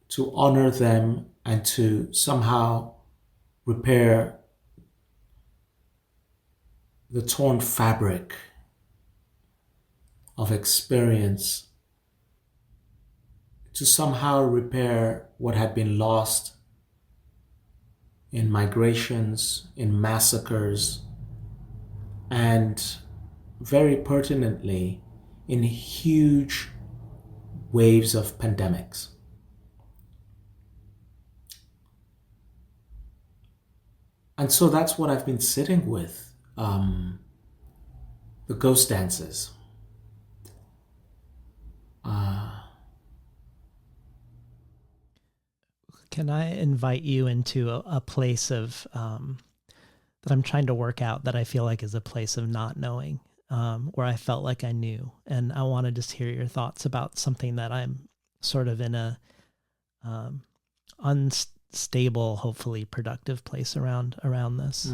to honor them and to somehow repair the torn fabric of experience, to somehow repair what had been lost in migrations, in massacres, and very pertinently, in huge waves of pandemics. And so that's what I've been sitting with, the ghost dances. Can I invite you into a place of that I'm trying to work out that I feel like is a place of not knowing, where I felt like I knew. And I want to just hear your thoughts about something that I'm sort of in a unstable, hopefully productive place around this.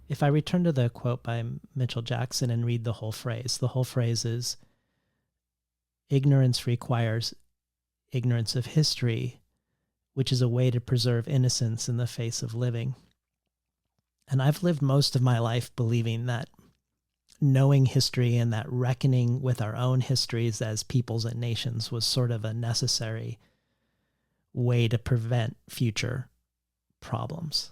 If I return to the quote by Mitchell Jackson and read the whole phrase is, ignorance requires ignorance of history, which is a way to preserve innocence in the face of living. And I've lived most of my life believing that knowing history and that reckoning with our own histories as peoples and nations was sort of a necessary way to prevent future problems.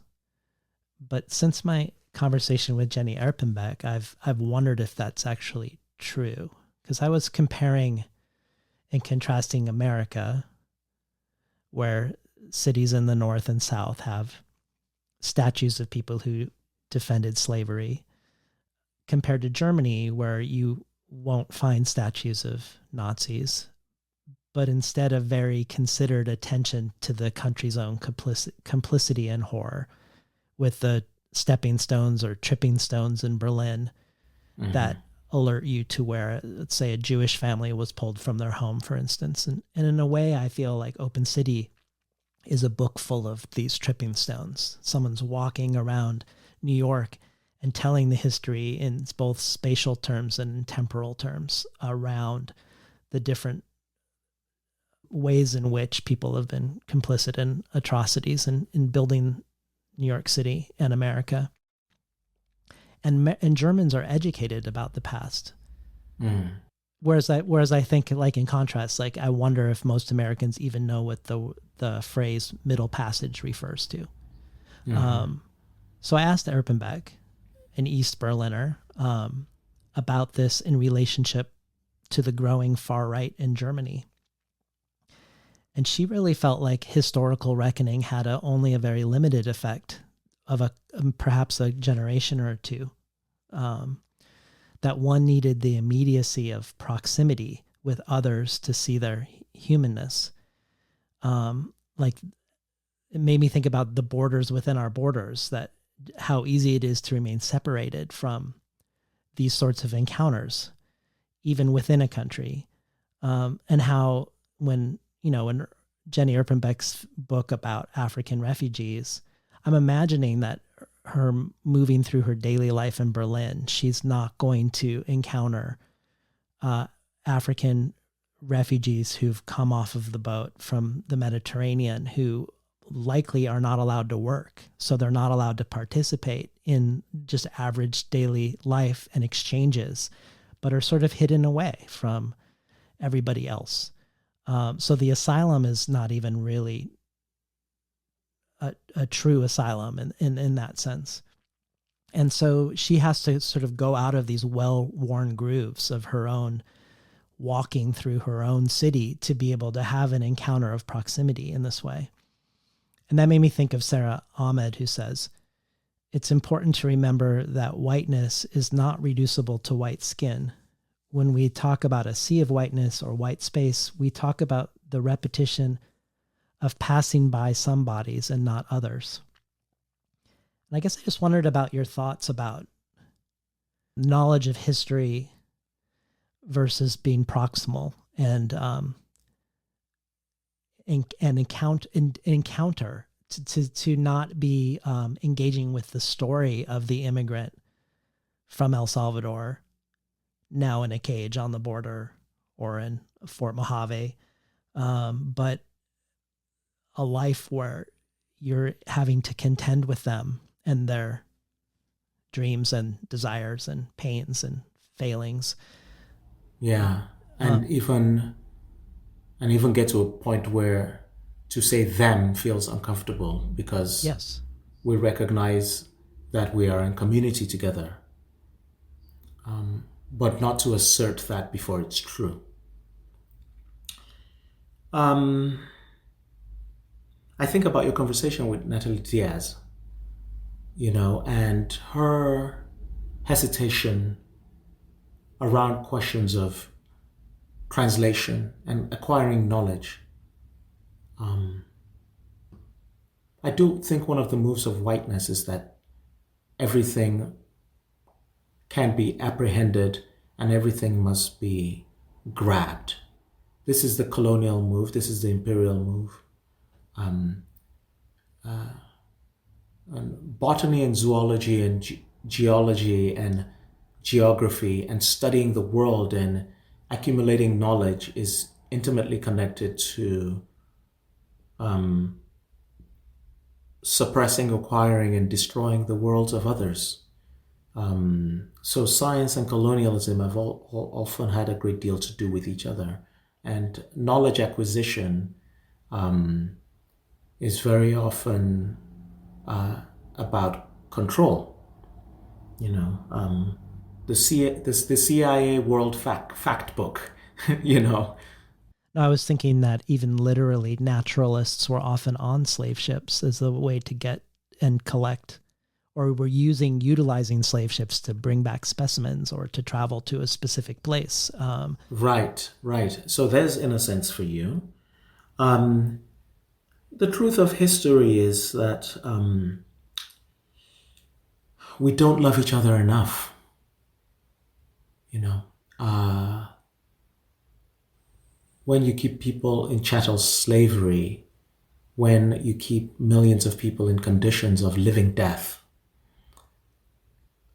But since my conversation with Jenny Erpenbeck, I've wondered if that's actually true, because I was comparing and contrasting America, where cities in the North and South have statues of people who defended slavery, compared to Germany, where you won't find statues of Nazis, but instead a very considered attention to the country's own complicity and horror, with the stepping stones or tripping stones in Berlin that alert you to where, let's say, a Jewish family was pulled from their home, for instance. And in a way, I feel like Open City is a book full of these tripping stones. Someone's walking around New York and telling the history in both spatial terms and temporal terms around the different ways in which people have been complicit in atrocities and in building New York City and America. And Germans are educated about the past. Mm. Whereas I think, like, in contrast, like, I wonder if most Americans even know what the phrase Middle Passage refers to. Mm-hmm. So I asked Erpenbeck, an East Berliner, about this in relationship to the growing far right in Germany. And she really felt like historical reckoning had only a very limited effect of perhaps a generation or two. That one needed the immediacy of proximity with others to see their humanness. Like, it made me think about the borders within our borders, that how easy it is to remain separated from these sorts of encounters, even within a country. And how when Jenny Erpenbeck's book about African refugees, I'm imagining that her moving through her daily life in Berlin, she's not going to encounter African refugees who've come off of the boat from the Mediterranean, who likely are not allowed to work. So they're not allowed to participate in just average daily life and exchanges, but are sort of hidden away from everybody else. So the asylum is not even really a true asylum in that sense. And so she has to sort of go out of these well-worn grooves of her own walking through her own city to be able to have an encounter of proximity in this way. And that made me think of Sarah Ahmed, who says, "It's important to remember that whiteness is not reducible to white skin. When we talk about a sea of whiteness or white space, we talk about the repetition of passing by some bodies and not others." And I guess I just wondered about your thoughts about knowledge of history versus being proximal, and encounter to not be engaging with the story of the immigrant from El Salvador, now in a cage on the border or in Fort Mojave, but a life where you're having to contend with them and their dreams and desires and pains and failings. Yeah, and even get to a point where to say them feels uncomfortable because Yes. we recognize that we are in community together, but not to assert that before it's true. Um, I think about your conversation with Natalie Diaz, and her hesitation around questions of translation and acquiring knowledge. I do think one of the moves of whiteness is that everything can be apprehended and everything must be grabbed. This is the colonial move, this is the imperial move. And botany and zoology and geology and geography and studying the world and accumulating knowledge is intimately connected to suppressing, acquiring, and destroying the worlds of others. So science and colonialism have often had a great deal to do with each other. And knowledge acquisition is very often about control. The CIA World Fact Book. I was thinking that even literally naturalists were often on slave ships as a way to get and collect, or were utilizing slave ships to bring back specimens or to travel to a specific place. Right. So there's innocence for you. The truth of history is that we don't love each other enough. When you keep people in chattel slavery, when you keep millions of people in conditions of living death,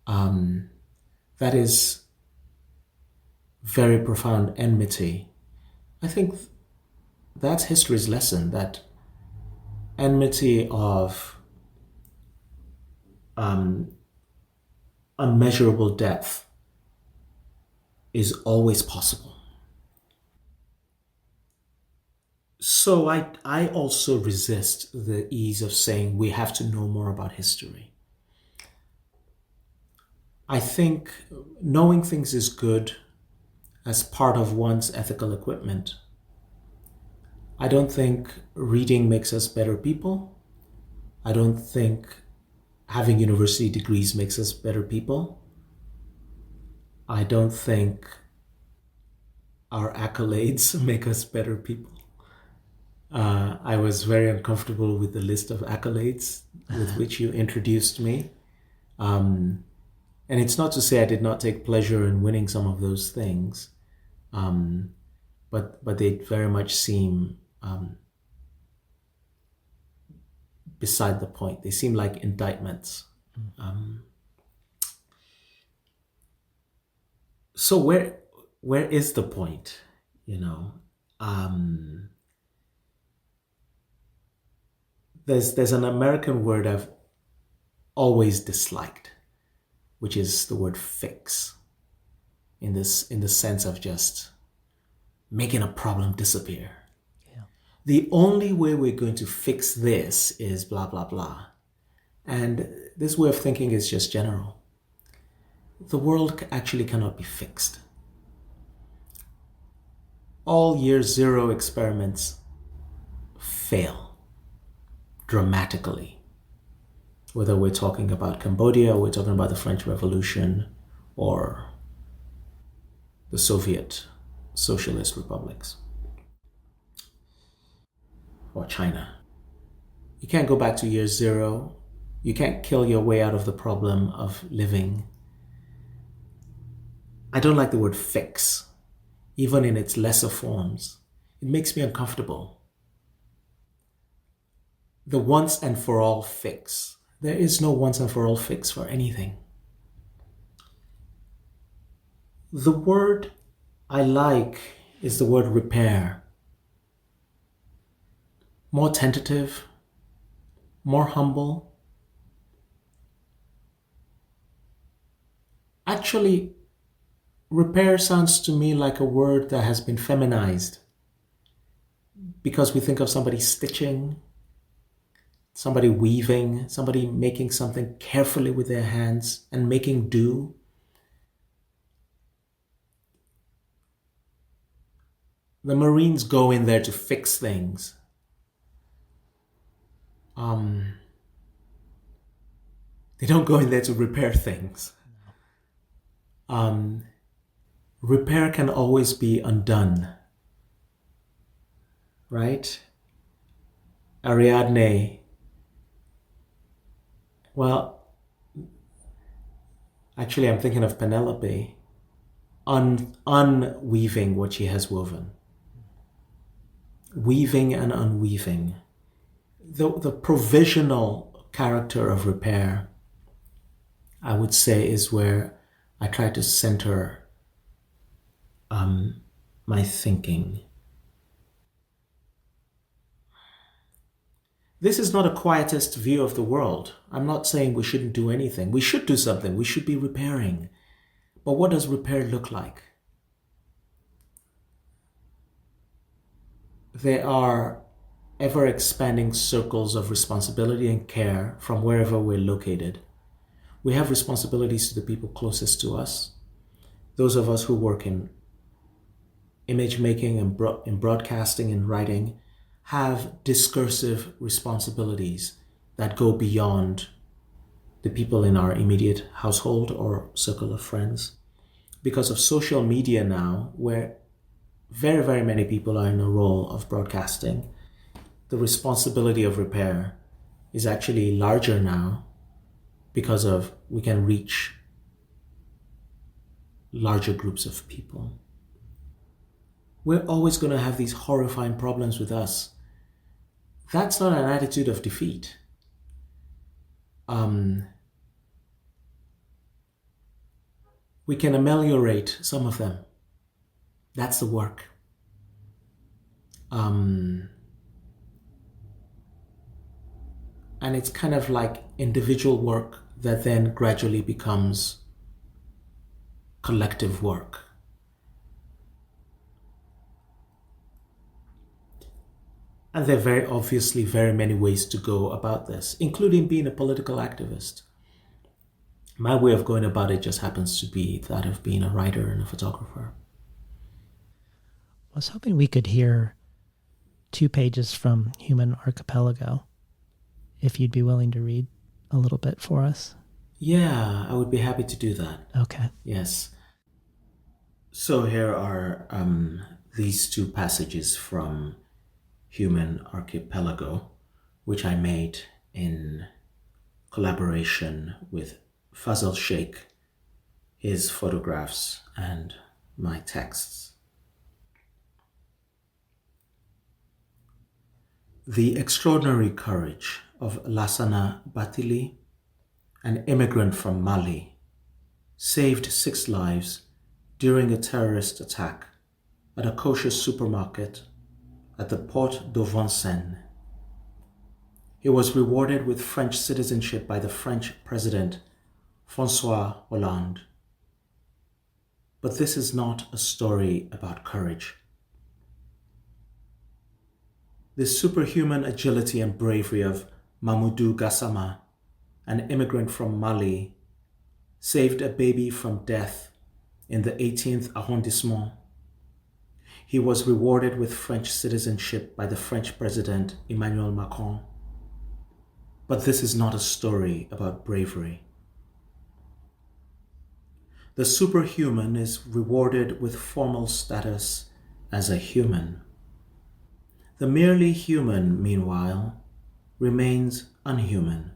that is very profound enmity. I think that's history's lesson, that enmity of unmeasurable depth is always possible. So I also resist the ease of saying we have to know more about history. I think knowing things is good as part of one's ethical equipment. I don't think reading makes us better people. I don't think having university degrees makes us better people. I don't think our accolades make us better people. I was very uncomfortable with the list of accolades with which you introduced me. And it's not to say I did not take pleasure in winning some of those things, but they very much seem beside the point. They seem like indictments. So where is the point? There's an American word I've always disliked, which is the word fix, in the sense of just making a problem disappear. Yeah. The only way we're going to fix this is blah, blah, blah. And this way of thinking is just general. The world actually cannot be fixed. All year zero experiments fail dramatically. Whether we're talking about Cambodia, or we're talking about the French Revolution, or the Soviet socialist republics, or China. You can't go back to year zero. You can't kill your way out of the problem of living. I don't like the word fix, even in its lesser forms. It makes me uncomfortable. The once and for all fix. There is no once and for all fix for anything. The word I like is the word repair. More tentative, more humble. Actually, repair sounds to me like a word that has been feminized, because we think of somebody stitching, somebody weaving, somebody making something carefully with their hands and making do. The Marines go in there to fix things. They don't go in there to repair things. Repair can always be undone, right? Ariadne, well, actually I'm thinking of Penelope, unweaving what she has woven. Weaving and unweaving. The provisional character of repair, I would say, is where I try to center my thinking. This is not a quietist view of the world. I'm not saying we shouldn't do anything. We should do something. We should be repairing. But what does repair look like? There are ever-expanding circles of responsibility and care from wherever we're located. We have responsibilities to the people closest to us. Those of us who work in image making and in broadcasting and writing have discursive responsibilities that go beyond the people in our immediate household or circle of friends. Because of social media now, where very, very many people are in a role of broadcasting, the responsibility of repair is actually larger now, because of we can reach larger groups of people. We're always going to have these horrifying problems with us. That's not an attitude of defeat. We can ameliorate some of them. That's the work. And it's kind of like individual work that then gradually becomes collective work. And there are very obviously very many ways to go about this, including being a political activist. My way of going about it just happens to be that of being a writer and a photographer. I was hoping we could hear 2 pages from Human Archipelago, if you'd be willing to read a little bit for us. Yeah, I would be happy to do that. Okay. Yes. So here are these 2 passages from Human Archipelago, which I made in collaboration with Fazal Sheikh, his photographs and my texts. The extraordinary courage of Lassana Batili, an immigrant from Mali, saved 6 lives during a terrorist attack at a kosher supermarket at the Porte de Vincennes. He was rewarded with French citizenship by the French President François Hollande. But this is not a story about courage. The superhuman agility and bravery of Mamoudou Gassama, an immigrant from Mali, saved a baby from death in the 18th arrondissement. He was rewarded with French citizenship by the French President Emmanuel Macron. But this is not a story about bravery. The superhuman is rewarded with formal status as a human. The merely human, meanwhile, remains unhuman,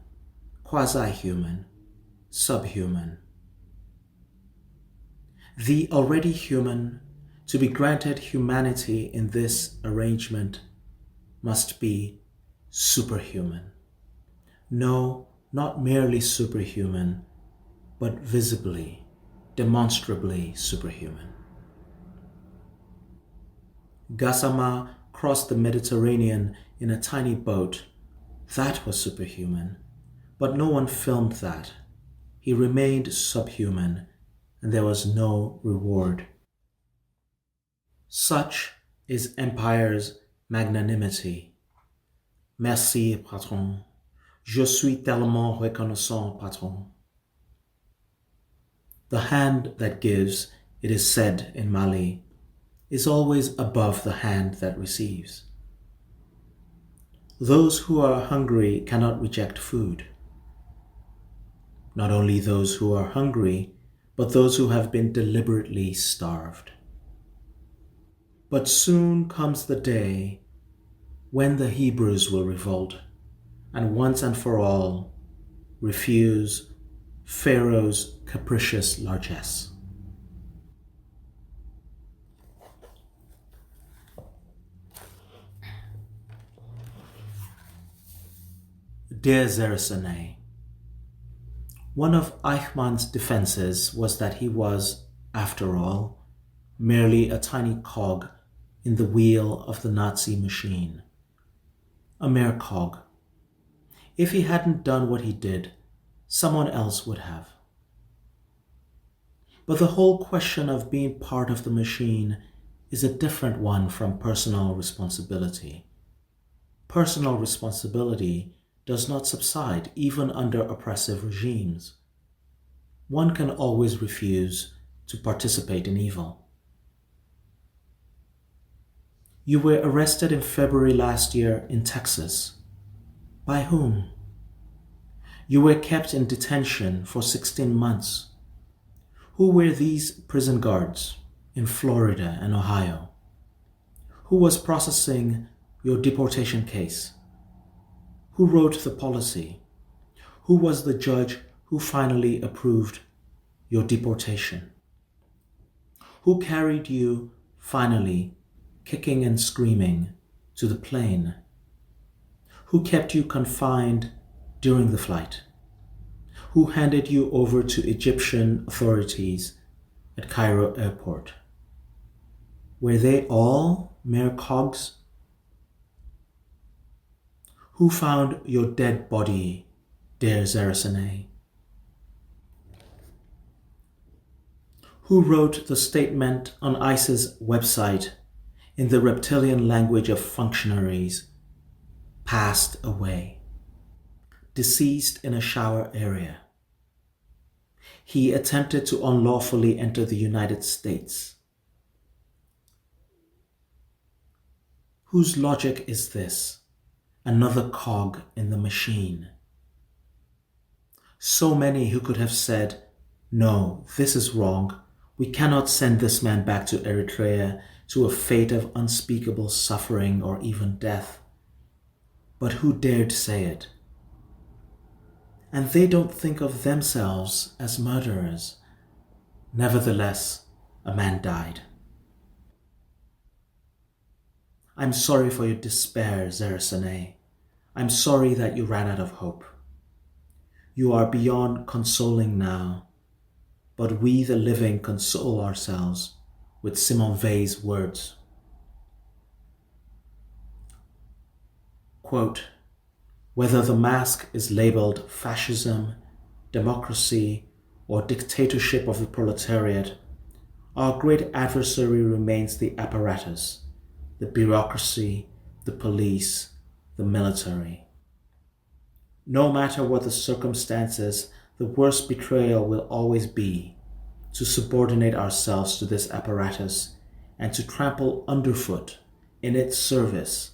quasi-human, subhuman. The already human, to be granted humanity in this arrangement, must be superhuman. No, not merely superhuman, but visibly, demonstrably superhuman. Gassama crossed the Mediterranean in a tiny boat. That was superhuman, but no one filmed that. He remained subhuman, and there was no reward. Such is empire's magnanimity. Merci, patron. Je suis tellement reconnaissant, patron. The hand that gives, it is said in Mali, is always above the hand that receives. Those who are hungry cannot reject food. Not only those who are hungry, but those who have been deliberately starved. But soon comes the day when the Hebrews will revolt and once and for all refuse Pharaoh's capricious largesse. Dear Zeresane, one of Eichmann's defenses was that he was, after all, merely a tiny cog in the wheel of the Nazi machine. A mere cog. If he hadn't done what he did, someone else would have. But the whole question of being part of the machine is a different one from personal responsibility. Personal responsibility does not subside even under oppressive regimes. One can always refuse to participate in evil. You were arrested in February last year in Texas. By whom? You were kept in detention for 16 months. Who were these prison guards in Florida and Ohio? Who was processing your deportation case? Who wrote the policy? Who was the judge who finally approved your deportation? Who carried you, finally, kicking and screaming, to the plane? Who kept you confined during the flight? Who handed you over to Egyptian authorities at Cairo airport? Were they all mere cogs? Who found your dead body, dear Zeresane? who wrote the statement on ICE's website in the reptilian language of functionaries, passed away, deceased in a shower area. He attempted to unlawfully enter the United States. Whose logic is this? Another cog in the machine. So many who could have said, "No, this is wrong. We cannot send this man back to Eritrea to a fate of unspeakable suffering or even death." But who dared say it? And they don't think of themselves as murderers. Nevertheless, a man died. I'm sorry for your despair, Zeresane. I'm sorry that you ran out of hope. You are beyond consoling now, but we the living console ourselves with Simone Weil's words. Quote, "Whether the mask is labeled fascism, democracy, or dictatorship of the proletariat, our great adversary remains the apparatus, the bureaucracy, the police, the military. No matter what the circumstances, the worst betrayal will always be to subordinate ourselves to this apparatus and to trample underfoot in its service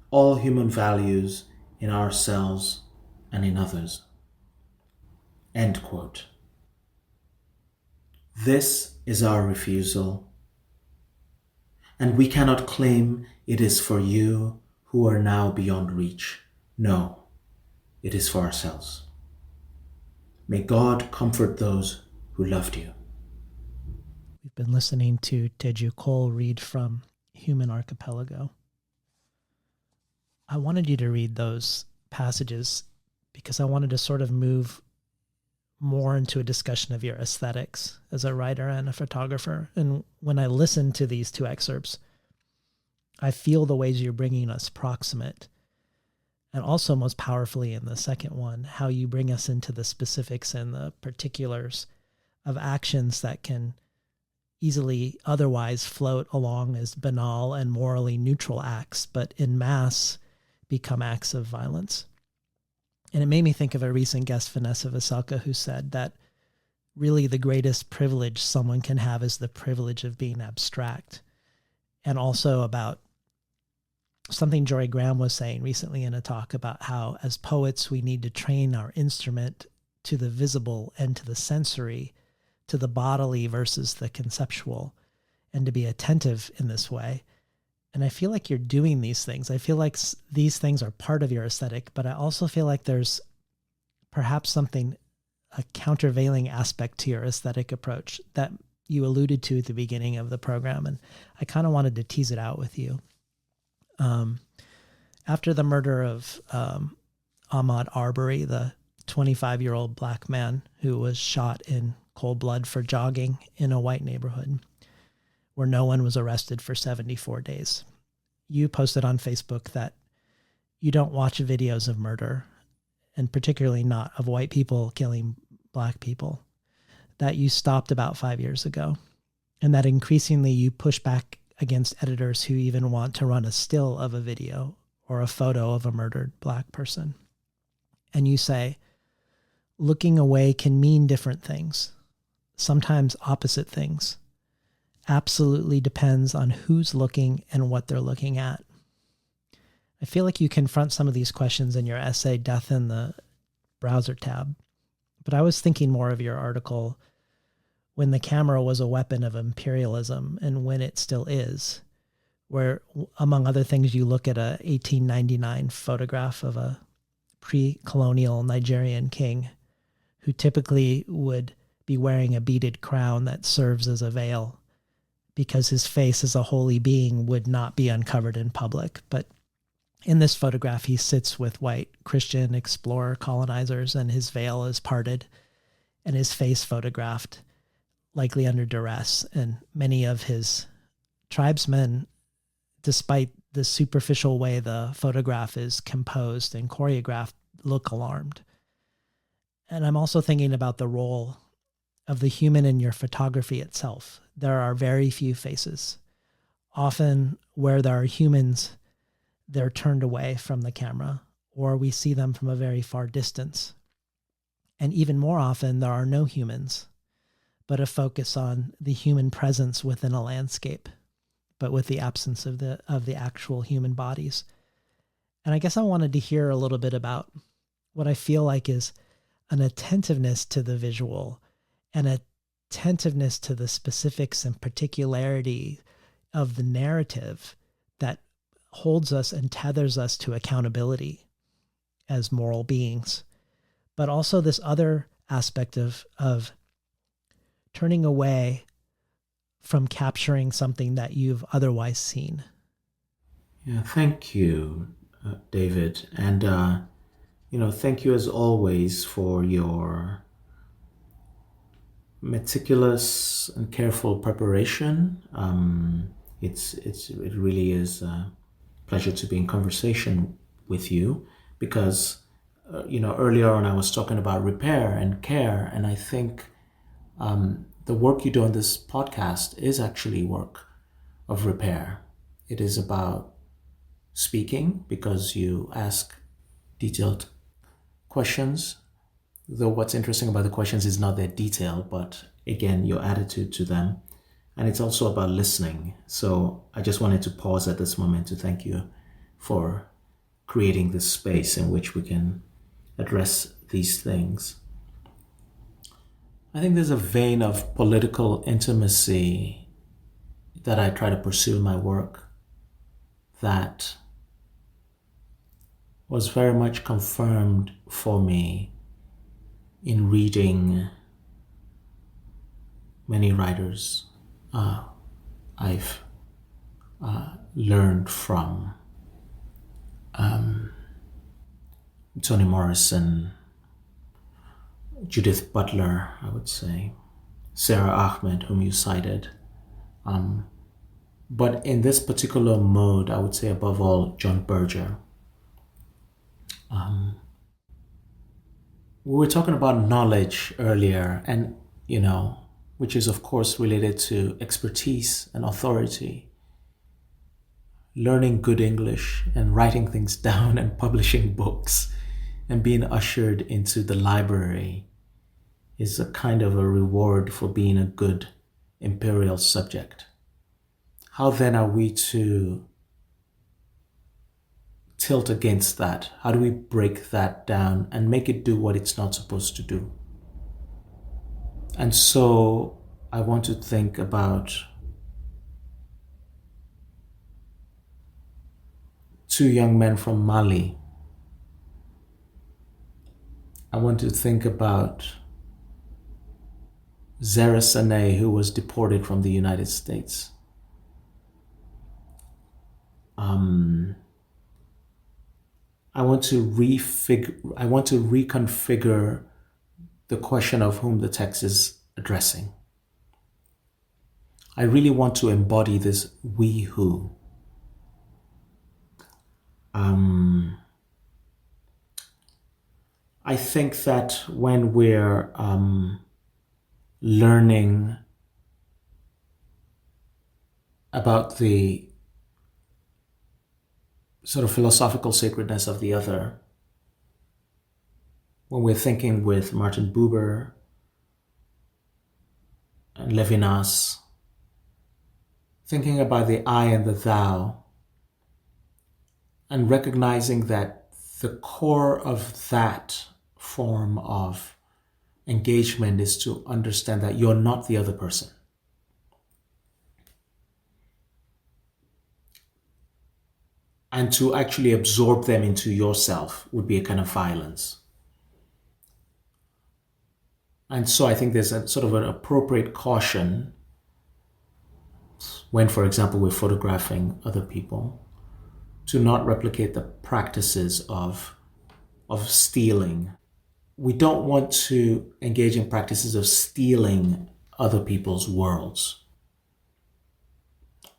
all human values in ourselves and in others." End quote. This is our refusal, and we cannot claim it is for you who are now beyond reach. No, it is for ourselves. May God comfort those who loved you. We've been listening to Teju Cole read from Human Archipelago. I wanted you to read those passages because I wanted to sort of move more into a discussion of your aesthetics as a writer and a photographer. And when I listen to these two excerpts, I feel the ways you're bringing us proximate. And also most powerfully in the second one, how you bring us into the specifics and the particulars of actions that can easily otherwise float along as banal and morally neutral acts, but in mass become acts of violence. And it made me think of a recent guest, Vanessa Vaselka, who said that really the greatest privilege someone can have is the privilege of being abstract. And also about something Jory Graham was saying recently in a talk about how as poets we need to train our instrument to the visible and to the sensory, to the bodily versus the conceptual, and to be attentive in this way. And I feel like you're doing these things. I feel like these things are part of your aesthetic, but I also feel like there's perhaps a countervailing aspect to your aesthetic approach that you alluded to at the beginning of the program. And I kind of wanted to tease it out with you. After the murder of Ahmaud Arbery, the 25-year-old black man who was shot in cold blood for jogging in a white neighborhood where no one was arrested for 74 days. You posted on Facebook that you don't watch videos of murder, and particularly not of white people killing black people, that you stopped about 5 years ago, and that increasingly you push back against editors who even want to run a still of a video or a photo of a murdered black person. And you say, looking away can mean different things, sometimes opposite things. Absolutely depends on who's looking and what they're looking at. I feel like you confront some of these questions in your essay, Death in the Browser tab. But I was thinking more of your article, When the Camera Was a Weapon of Imperialism and When It Still Is, where, among other things, you look at a 1899 photograph of a pre-colonial Nigerian king who typically would be wearing a beaded crown that serves as a veil, because his face as a holy being would not be uncovered in public. But in this photograph, he sits with white Christian explorer colonizers, and his veil is parted and his face photographed, likely under duress. And many of his tribesmen, despite the superficial way the photograph is composed and choreographed, look alarmed. And I'm also thinking about the role of the human in your photography itself. There are very few faces. Often where there are humans, they're turned away from the camera, or we see them from a very far distance. And even more often, there are no humans, but a focus on the human presence within a landscape, but with the absence of the actual human bodies. And I guess I wanted to hear a little bit about what I feel like is an attentiveness to the visual, an attentiveness to the specifics and particularity of the narrative that holds us and tethers us to accountability as moral beings. But also this other aspect of turning away from capturing something that you've otherwise seen. Yeah, thank you, David. And, thank you as always for your meticulous and careful preparation. It really is a pleasure to be in conversation with you because, earlier on I was talking about repair and care, and I think the work you do on this podcast is actually work of repair. It is about speaking because you ask detailed questions, though what's interesting about the questions is not their detail, but again, your attitude to them. And it's also about listening. So I just wanted to pause at this moment to thank you for creating this space in which we can address these things. I think there's a vein of political intimacy that I try to pursue in my work that was very much confirmed for me in reading many writers I've learned from. Toni Morrison, Judith Butler, I would say, Sarah Ahmed, whom you cited. But in this particular mode, I would say above all, John Berger. We were talking about knowledge earlier, and, which is of course related to expertise and authority. Learning good English and writing things down and publishing books and being ushered into the library is a kind of a reward for being a good imperial subject. How then are we to tilt against that? How do we break that down and make it do what it's not supposed to do? And so I want to think about two young men from Mali. I want to think about Zara Saneh, who was deported from the United States. I want to reconfigure the question of whom the text is addressing. I really want to embody this we who. I think that when we're learning about the sort of philosophical sacredness of the other, when we're thinking with Martin Buber and Levinas, thinking about the I and the thou, and recognizing that the core of that form of engagement is to understand that you're not the other person. And to actually absorb them into yourself would be a kind of violence. And so I think there's a sort of an appropriate caution when, for example, we're photographing other people, to not replicate the practices of stealing. We don't want to engage in practices of stealing other people's worlds.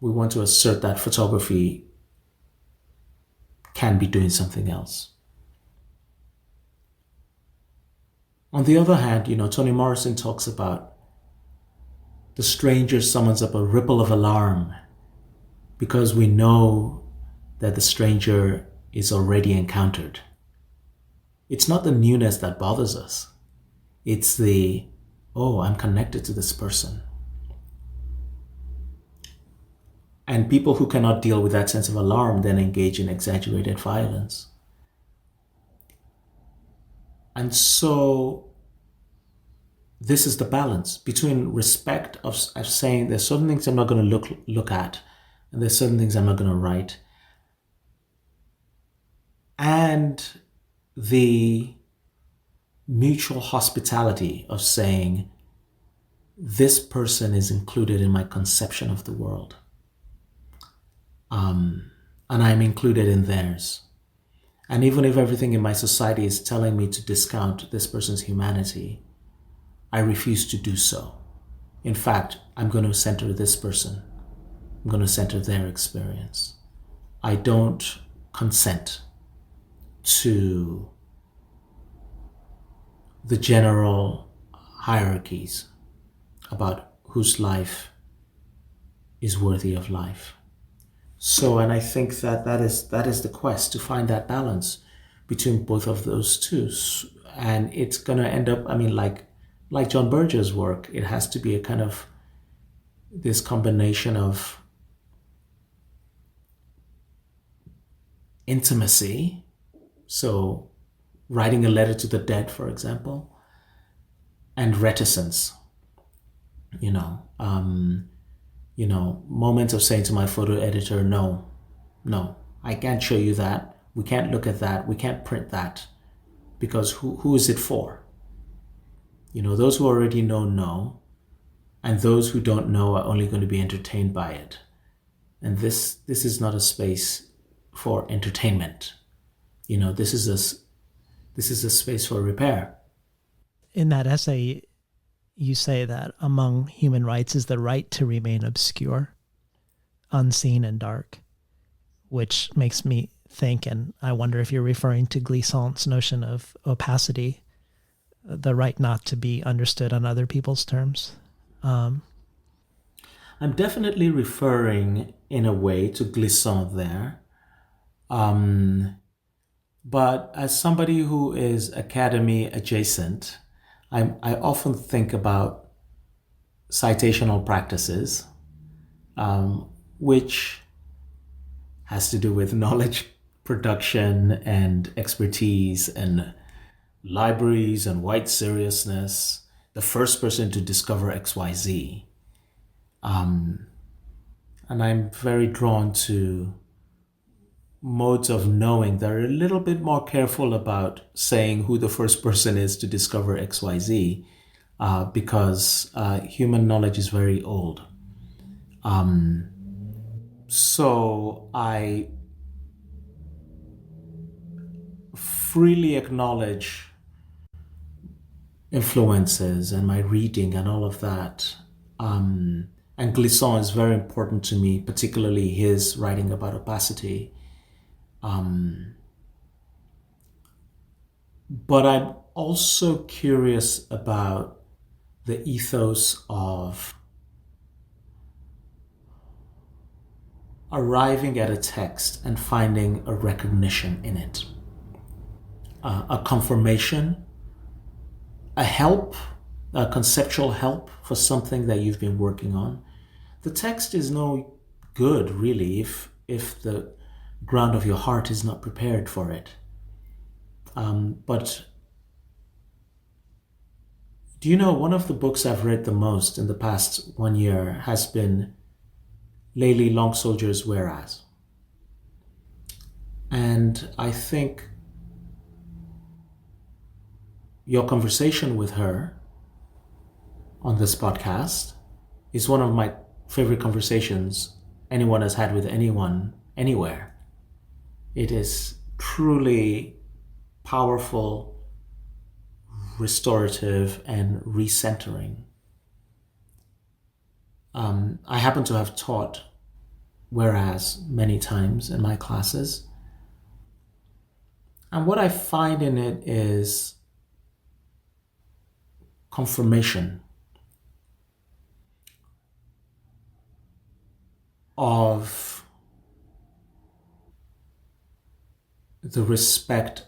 We want to assert that photography can be doing something else. On the other hand, Toni Morrison talks about the stranger summons up a ripple of alarm because we know that the stranger is already encountered. It's not the newness that bothers us. It's the, oh, I'm connected to this person. And people who cannot deal with that sense of alarm then engage in exaggerated violence. And so this is the balance between respect of saying there's certain things I'm not going to look at, and there's certain things I'm not going to write, and the mutual hospitality of saying this person is included in my conception of the world, and I'm included in theirs. And even if everything in my society is telling me to discount this person's humanity, I refuse to do so. In fact, I'm going to center this person. I'm going to center their experience. I don't consent to the general hierarchies about whose life is worthy of life. So, and I think that is the quest, to find that balance between both of those two. And it's going to end up, I mean, like John Berger's work, it has to be a kind of this combination of intimacy. So writing a letter to the dead, for example, and reticence, moments of saying to my photo editor, no, I can't show you that. We can't look at that. We can't print that, because who is it for? Those who already know, and those who don't know are only going to be entertained by it. And this is not a space for entertainment. This is a space for repair. In that essay, you say that among human rights is the right to remain obscure, unseen, and dark, which makes me think, and I wonder if you're referring to Glissant's notion of opacity, the right not to be understood on other people's terms. I'm definitely referring in a way to Glissant there. But as somebody who is academy adjacent, I often think about citational practices, which has to do with knowledge production and expertise and libraries and white seriousness, the first person to discover XYZ. And I'm very drawn to modes of knowing that are a little bit more careful about saying who the first person is to discover XYZ, because human knowledge is very old. So I freely acknowledge influences and my reading and all of that. And Glissant is very important to me, particularly his writing about opacity. But I'm also curious about the ethos of arriving at a text and finding a recognition in it, a confirmation, a help, a conceptual help for something that you've been working on. The text is no good, really, if the ground of your heart is not prepared for it. But do you know, one of the books I've read the most in the past 1 year has been Layli Long Soldier's Whereas. And I think your conversation with her on this podcast is one of my favorite conversations anyone has had with anyone, anywhere. It is truly powerful, restorative, and recentering. I happen to have taught Whereas many times in my classes. And what I find in it is confirmation of the respect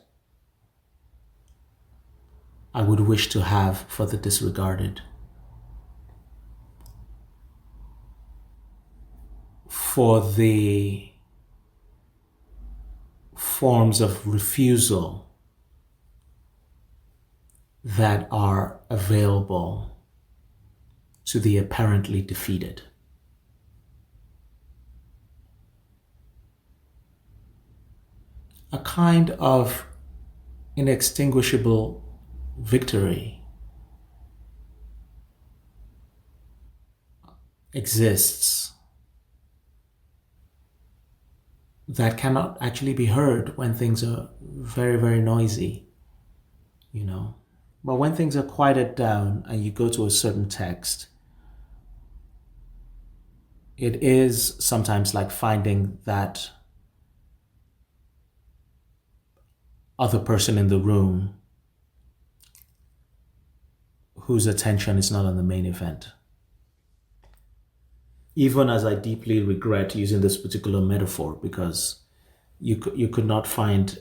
I would wish to have for the disregarded, for the forms of refusal that are available to the apparently defeated. A kind of inextinguishable victory exists that cannot actually be heard when things are very, very noisy, you know. But when things are quieted down and you go to a certain text, it is sometimes like finding that other person in the room whose attention is not on the main event. Even as I deeply regret using this particular metaphor, because you could not find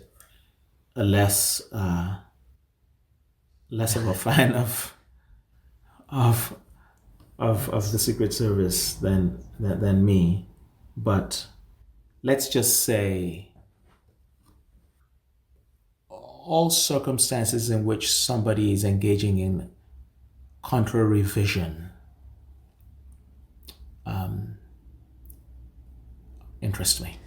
a less of a fan of the Secret Service than me. But let's just say all circumstances in which somebody is engaging in contrary vision interest me.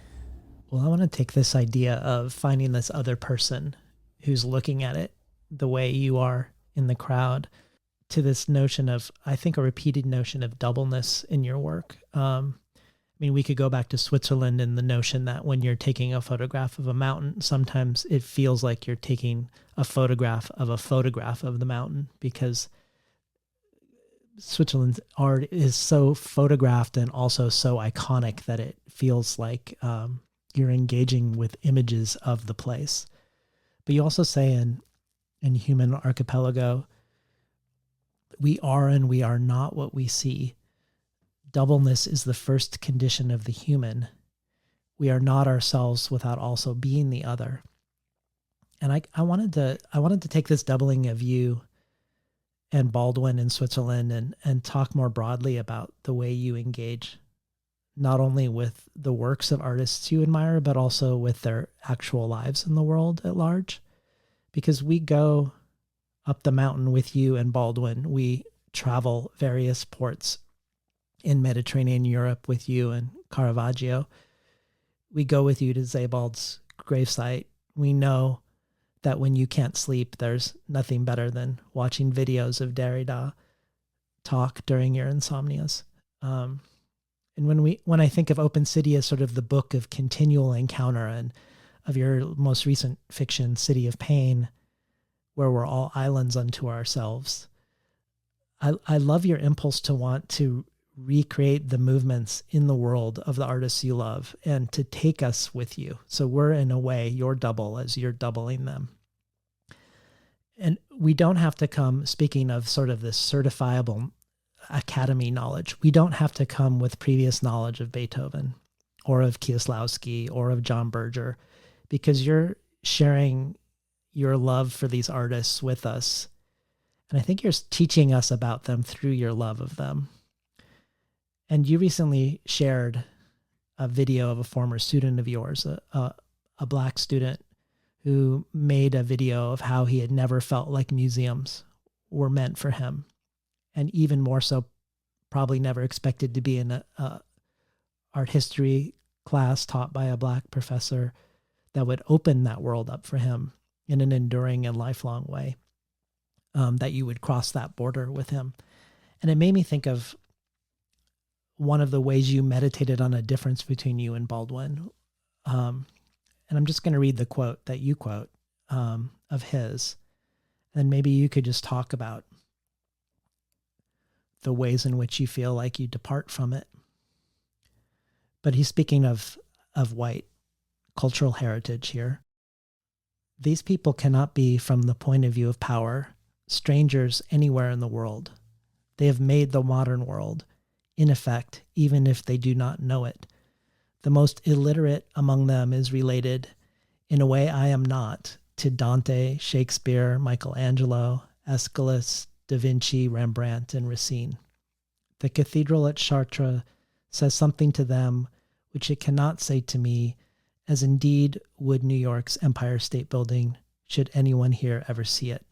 Well, I want to take this idea of finding this other person who's looking at it the way you are in the crowd to this notion of, I think, a repeated notion of doubleness in your work. I mean, we could go back to Switzerland and the notion that when you're taking a photograph of a mountain, sometimes it feels like you're taking a photograph of the mountain, because Switzerland's art is so photographed and also so iconic that it feels like you're engaging with images of the place. But you also say in Human Archipelago, we are and we are not what we see. Doubleness is the first condition of the human. We are not ourselves without also being the other. And I wanted to take this doubling of you and Baldwin in Switzerland and talk more broadly about the way you engage, not only with the works of artists you admire, but also with their actual lives in the world at large. Because we go up the mountain with you and Baldwin. We travel various ports in Mediterranean Europe with you and Caravaggio. We go with you to Sebald's gravesite. We know that when you can't sleep, there's nothing better than watching videos of Derrida talk during your insomnias. And when I think of Open City as sort of the book of continual encounter, and of your most recent fiction, City of Pain, where we're all islands unto ourselves, I love your impulse to want to recreate the movements in the world of the artists you love and to take us with you. So we're, in a way, your double as you're doubling them. And we don't have to come, speaking of sort of this certifiable academy knowledge, we don't have to come with previous knowledge of Beethoven or of Kieslowski or of John Berger, because you're sharing your love for these artists with us. And I think you're teaching us about them through your love of them. And you recently shared a video of a former student of yours, a Black student, who made a video of how he had never felt like museums were meant for him. And even more so, probably never expected to be in a art history class taught by a Black professor that would open that world up for him in an enduring and lifelong way, that you would cross that border with him. And it made me think of one of the ways you meditated on a difference between you and Baldwin. And I'm just going to read the quote that you quote of his. And maybe you could just talk about the ways in which you feel like you depart from it. But he's speaking of white cultural heritage here. These people cannot be, from the point of view of power, strangers anywhere in the world. They have made the modern world, in effect, even if they do not know it, The most illiterate among them is related, in a way I am not, to Dante, Shakespeare, Michelangelo, Aeschylus, Da Vinci, Rembrandt, and Racine. The cathedral at Chartres says something to them which it cannot say to me, as indeed would New York's Empire State Building, should anyone here ever see it.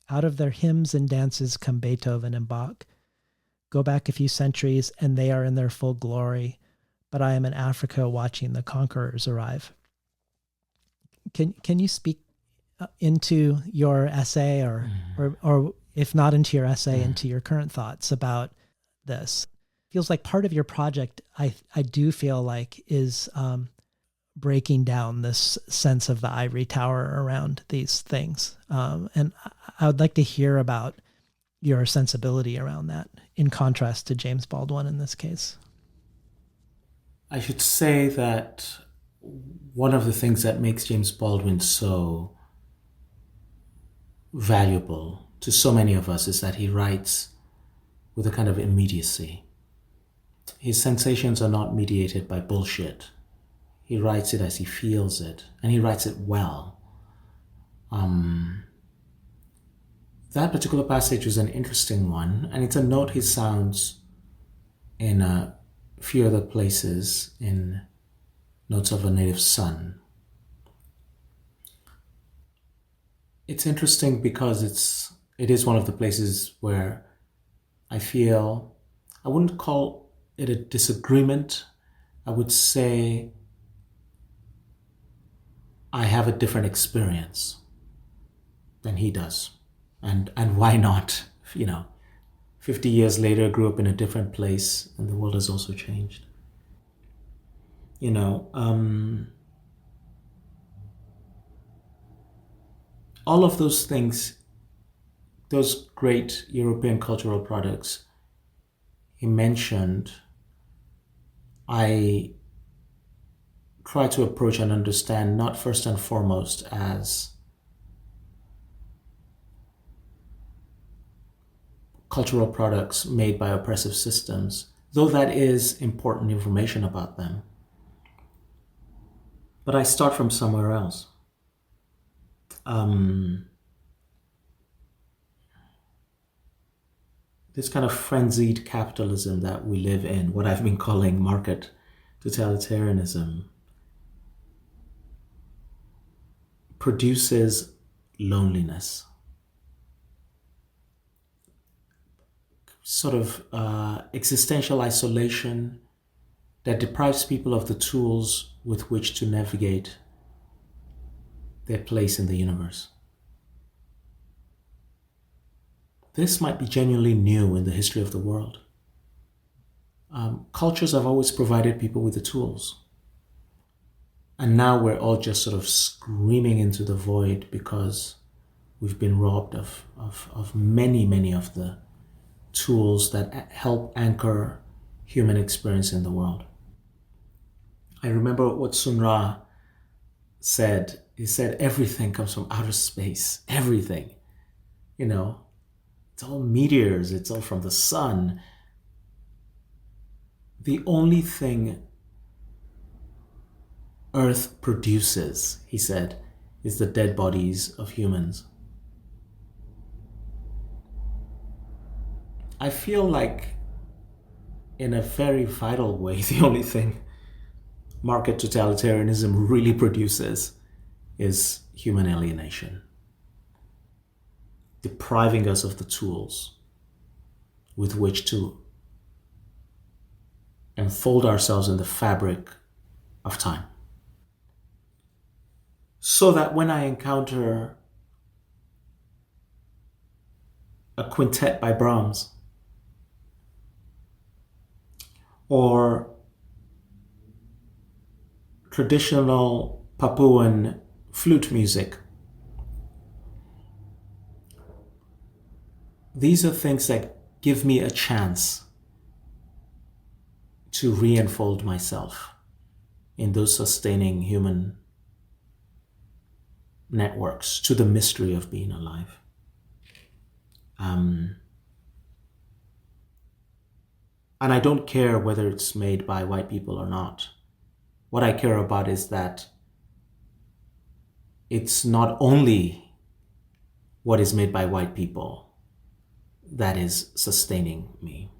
Out of their hymns and dances come Beethoven and Bach. Go back a few centuries and they are in their full glory, but I am in Africa watching the conquerors arrive. Can you speak into your essay, or if not into your essay, into your current thoughts about this? Feels like part of your project, I do feel like, is breaking down this sense of the ivory tower around these things. And I would like to hear about your sensibility around that in contrast to James Baldwin in this case. I should say that one of the things that makes James Baldwin so valuable to so many of us is that he writes with a kind of immediacy. His sensations are not mediated by bullshit. He writes it as he feels it, and he writes it well. That particular passage is an interesting one, and it's a note he sounds in a few other places in Notes of a Native Son. It's interesting because it is one of the places where I feel, I wouldn't call it a disagreement. I would say I have a different experience than he does. And why not? 50 years later, grew up in a different place, and the world has also changed. All of those things, those great European cultural products he mentioned, I try to approach and understand not first and foremost as cultural products made by oppressive systems, though that is important information about them. But I start from somewhere else. This kind of frenzied capitalism that we live in, what I've been calling market totalitarianism, produces loneliness. Sort of existential isolation that deprives people of the tools with which to navigate their place in the universe. This might be genuinely new in the history of the world. Cultures have always provided people with the tools. And now we're all just sort of screaming into the void because we've been robbed of many of the tools that help anchor human experience in the world. I remember what Sun Ra said. He said, everything comes from outer space. Everything. It's all meteors. It's all from the sun. The only thing Earth produces, he said, is the dead bodies of humans. I feel like, in a very vital way, the only thing market totalitarianism really produces is human alienation, depriving us of the tools with which to enfold ourselves in the fabric of time. So that when I encounter a quintet by Brahms, or traditional Papuan flute music, these are things that give me a chance to re-enfold myself in those sustaining human networks to the mystery of being alive. And I don't care whether it's made by white people or not. what I care about is that it's not only what is made by white people that is sustaining me.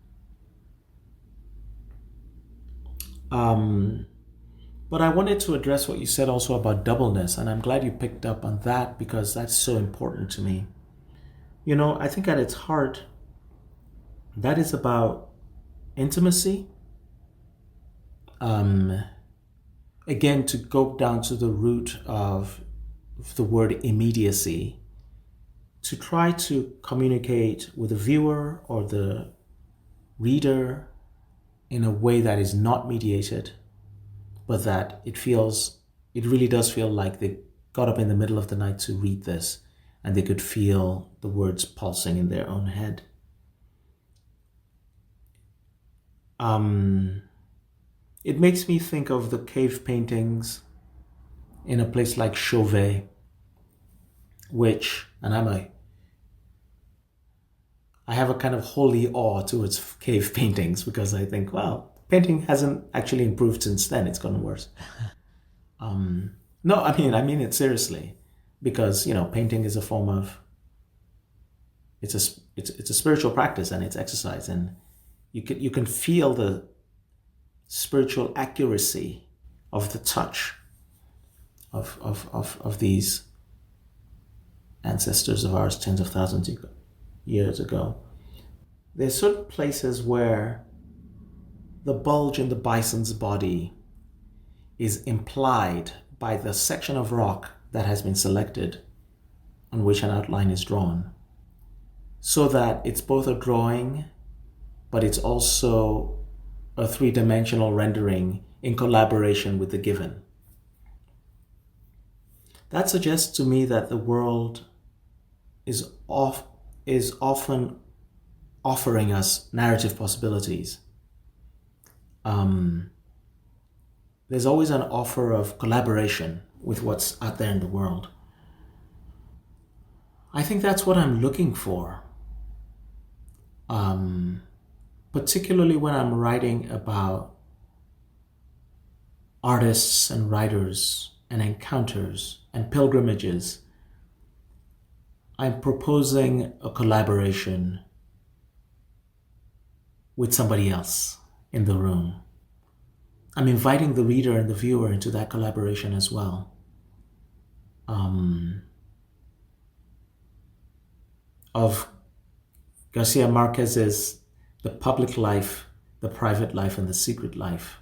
But I wanted to address what you said also about doubleness, and I'm glad you picked up on that because that's so important to me. I think at its heart, that is about intimacy. Again, to go down to the root of the word immediacy, to try to communicate with the viewer or the reader in a way that is not mediated, but that it really does feel like they got up in the middle of the night to read this and they could feel the words pulsing in their own head. It makes me think of the cave paintings in a place like Fernweh, which, and I have a kind of holy awe towards cave paintings because I think, well, painting hasn't actually improved since then. It's gotten worse. No, I mean it seriously, because painting is a form of it's a spiritual practice and it's exercise, and you can feel the spiritual accuracy of the touch of these ancestors of ours tens of thousands of years ago. There's certain places where the bulge in the bison's body is implied by the section of rock that has been selected on which an outline is drawn, so that it's both a drawing, but it's also a three-dimensional rendering in collaboration with the given. That suggests to me that the world is often offering us narrative possibilities. There's always an offer of collaboration with what's out there in the world. I think that's what I'm looking for, particularly when I'm writing about artists and writers and encounters and pilgrimages. I'm proposing a collaboration with somebody else in the room. I'm inviting the reader and the viewer into that collaboration as well. Of Garcia Marquez's The Public Life, the Private Life, and the Secret Life.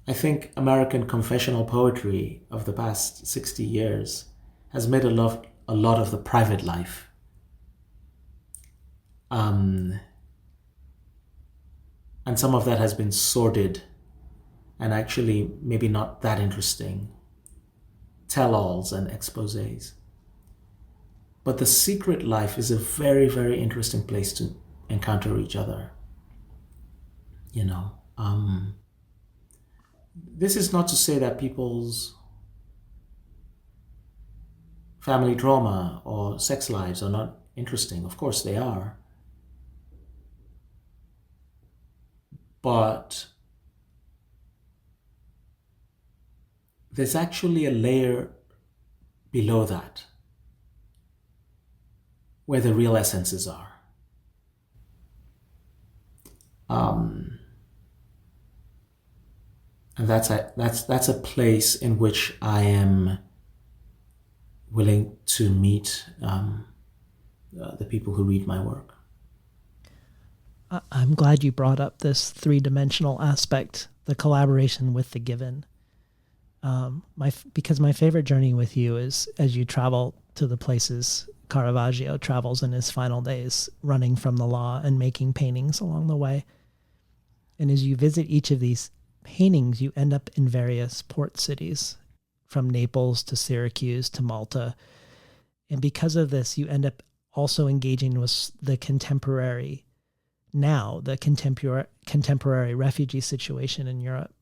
I think American confessional poetry of the past 60 years has made a lot of the private life. And some of that has been sordid and actually maybe not that interesting. Tell-alls and exposés. But the secret life is a very, very interesting place to encounter each other. This is not to say that people's family drama or sex lives are not interesting. Of course they are. But there's actually a layer below that where the real essences are. And that's a place in which I am willing to meet the people who read my work. I'm glad you brought up this three-dimensional aspect, the collaboration with the given. Because my favorite journey with you is as you travel to the places Caravaggio travels in his final days, running from the law and making paintings along the way. And as you visit each of these paintings, you end up in various port cities, from Naples to Syracuse to Malta. And because of this, you end up also engaging with the contemporary refugee situation in Europe,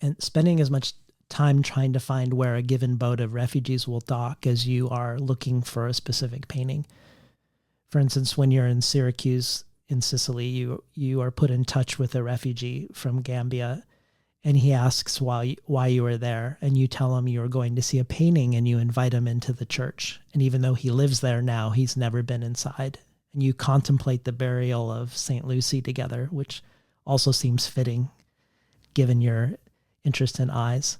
and spending as much time trying to find where a given boat of refugees will dock as you are looking for a specific painting. For instance, when you're in Syracuse in Sicily, you are put in touch with a refugee from Gambia, and he asks why you were there, and you tell him you were going to see a painting, and you invite him into the church. And even though he lives there now, he's never been inside. And you contemplate the burial of St. Lucy together, which also seems fitting given your interest in eyes,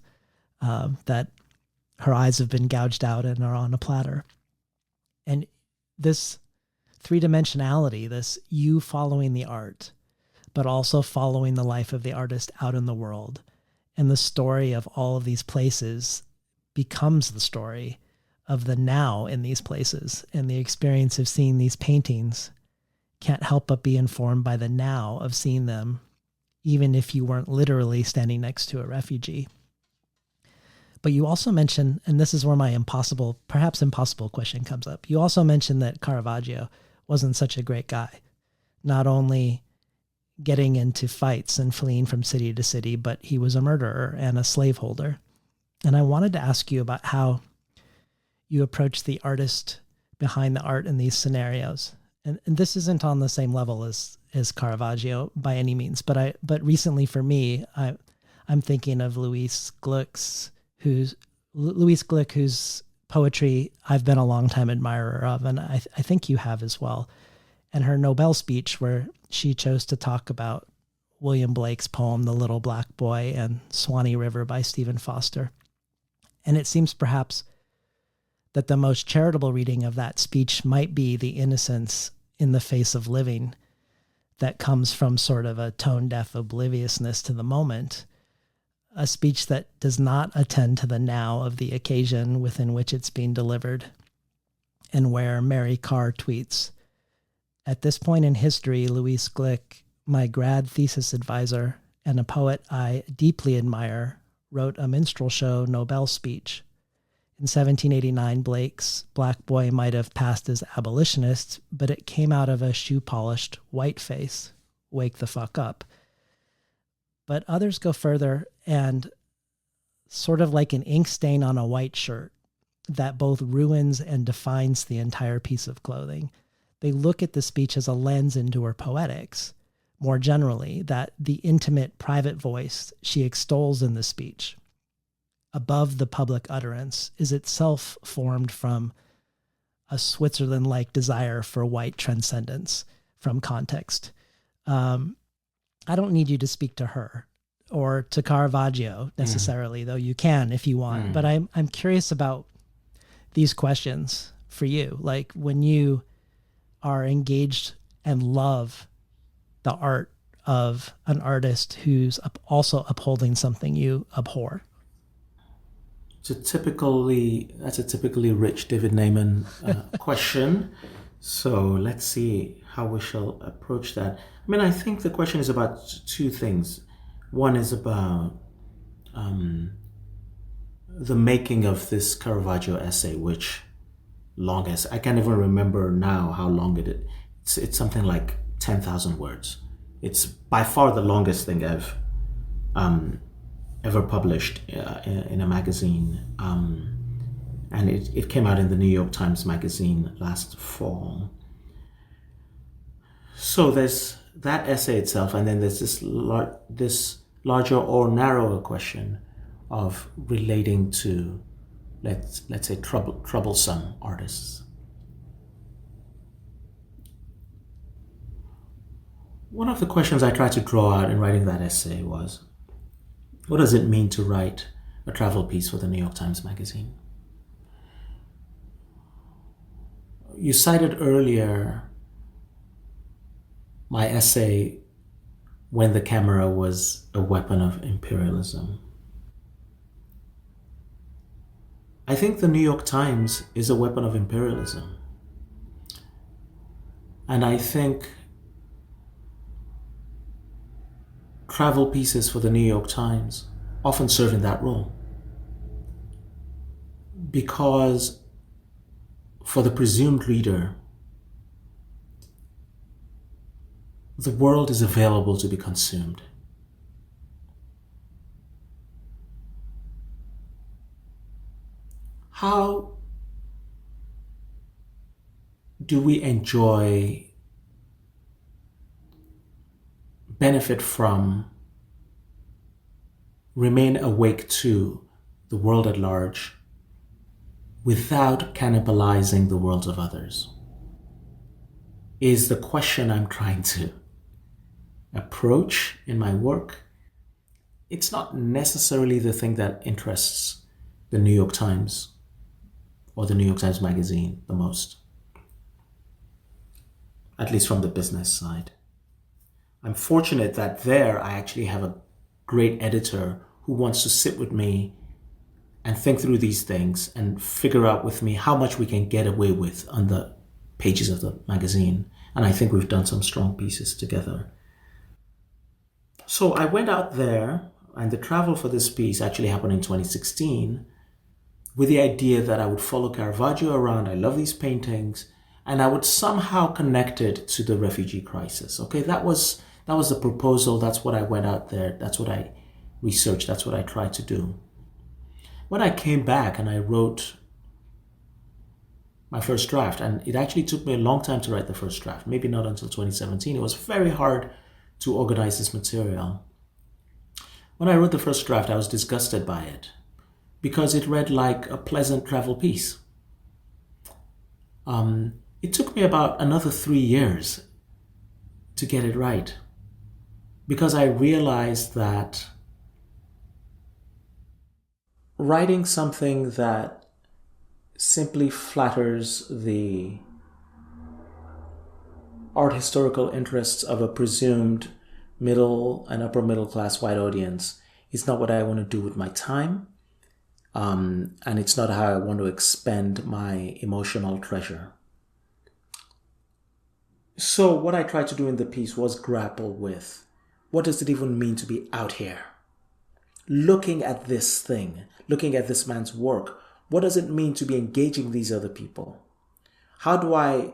that her eyes have been gouged out and are on a platter. And this three-dimensionality, this you following the art, but also following the life of the artist out in the world. And the story of all of these places becomes the story of the now in these places. And the experience of seeing these paintings can't help but be informed by the now of seeing them, even if you weren't literally standing next to a refugee. But you also mentioned, and this is where my perhaps impossible question comes up. You also mentioned that Caravaggio wasn't such a great guy, not only getting into fights and fleeing from city to city, but he was a murderer and a slaveholder. And I wanted to ask you about how you approach the artist behind the art in these scenarios. And this isn't on the same level as Caravaggio by any means, but recently for me, I'm thinking of Louise Gluck's whose poetry I've been a long time admirer of, and I think you have as well. And her Nobel speech, where she chose to talk about William Blake's poem, The Little Black Boy, and Swanee River by Stephen Foster. And it seems perhaps that the most charitable reading of that speech might be the innocence in the face of living that comes from sort of a tone-deaf obliviousness to the moment, a speech that does not attend to the now of the occasion within which it's being delivered, and where Mary Carr tweets, "At this point in history, Louise Gluck, my grad thesis advisor and a poet I deeply admire, wrote a minstrel show Nobel speech. In 1789, Blake's Black Boy might have passed as abolitionist, but it came out of a shoe-polished white face. Wake the fuck up." But others go further, and sort of like an ink stain on a white shirt that both ruins and defines the entire piece of clothing, they look at the speech as a lens into her poetics. More generally, that the intimate, private voice she extols in the speech, above the public utterance, is itself formed from a Switzerland-like desire for white transcendence from context. I don't need you to speak to her or to Caravaggio necessarily, though you can if you want. But I'm curious about these questions for you. Like, when you are engaged and love the art of an artist who's also upholding something you abhor. That's a typically rich David Naiman question. So let's see how we shall approach that. I mean, I think the question is about two things. One is about the making of this Caravaggio essay, which longest, I can't even remember now how long it is. It's something like 10,000 words. It's by far the longest thing I've ever published in a magazine. And it came out in the New York Times Magazine last fall. So there's that essay itself, and then there's this larger or narrower question of relating to, let's say, troublesome artists. One of the questions I tried to draw out in writing that essay was, what does it mean to write a travel piece for the New York Times Magazine? You cited earlier my essay, When the Camera Was a Weapon of Imperialism. I think the New York Times is a weapon of imperialism. And I think travel pieces for the New York Times often serve in that role. Because for the presumed reader, the world is available to be consumed. How do we benefit from remain awake to the world at large without cannibalizing the worlds of others is the question I'm trying to approach in my work. It's not necessarily the thing that interests the New York Times or the New York Times Magazine the most, at least from the business side. I'm fortunate that there I actually have a great editor who wants to sit with me and think through these things and figure out with me how much we can get away with on the pages of the magazine. And I think we've done some strong pieces together. So I went out there, and the travel for this piece actually happened in 2016, with the idea that I would follow Caravaggio around. I love these paintings, and I would somehow connect it to the refugee crisis. Okay, that was the proposal. That's what I went out there. That's what I researched. That's what I tried to do. When I came back and I wrote my first draft, and it actually took me a long time to write the first draft, maybe not until 2017. It was very hard to organize this material. When I wrote the first draft, I was disgusted by it because it read like a pleasant travel piece. It took me about another 3 years to get it right because I realized that writing something that simply flatters the art historical interests of a presumed middle and upper middle class white audience is not what I want to do with my time. And it's not how I want to expend my emotional treasure. So what I tried to do in the piece was grapple with, what does it even mean to be out here? Looking at this thing, looking at this man's work, what does it mean to be engaging these other people? How do I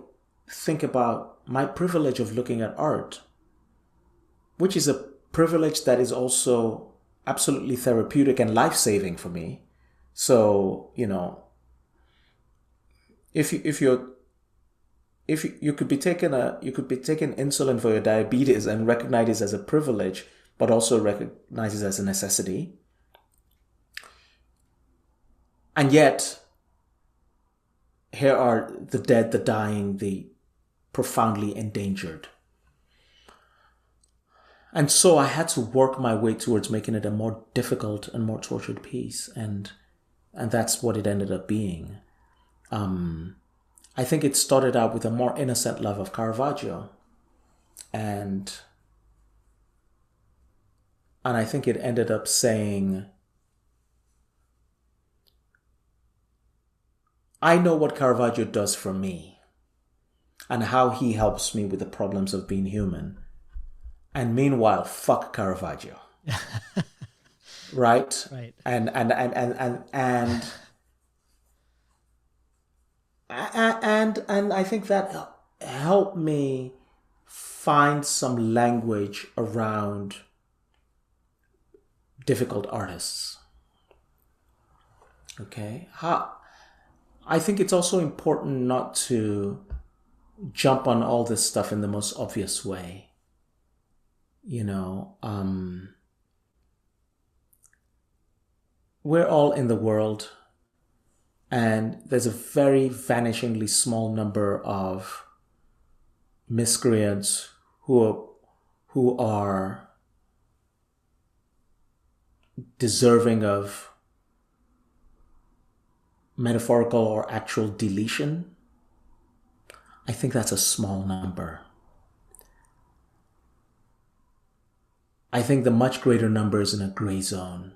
think about my privilege of looking at art, which is a privilege that is also absolutely therapeutic and life-saving for me. So, if you could be taking insulin for your diabetes and recognize it as a privilege, but also recognize it as a necessity. And yet, here are the dead, the dying, the profoundly endangered. And so I had to work my way towards making it a more difficult and more tortured piece. And that's what it ended up being. I think it started out with a more innocent love of Caravaggio. And I think it ended up saying, I know what Caravaggio does for me and how he helps me with the problems of being human. And meanwhile, fuck Caravaggio. Right? Right. And I think that helped me find some language around difficult artists. Okay? I think it's also important not to jump on all this stuff in the most obvious way. We're all in the world, and there's a very vanishingly small number of miscreants who are deserving of metaphorical or actual deletion. I think that's a small number. I think the much greater number is in a gray zone.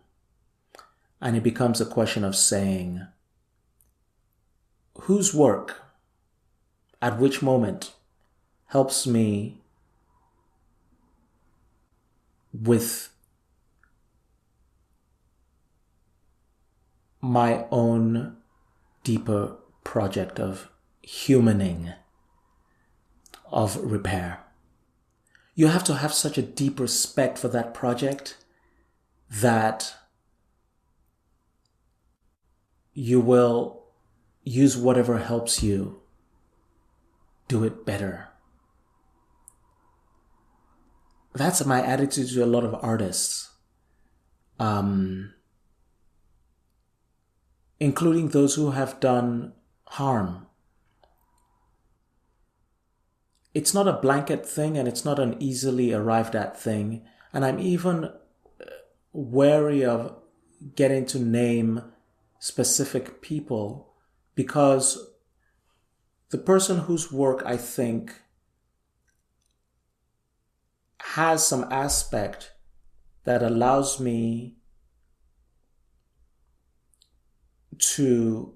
And it becomes a question of saying, whose work, at which moment, helps me with my own deeper project of humaning, of repair. You have to have such a deep respect for that project that you will use whatever helps you do it better. That's my attitude to a lot of artists. including those who have done harm. It's not a blanket thing, and it's not an easily arrived at thing. And I'm even wary of getting to name specific people, because the person whose work I think has some aspect that allows me to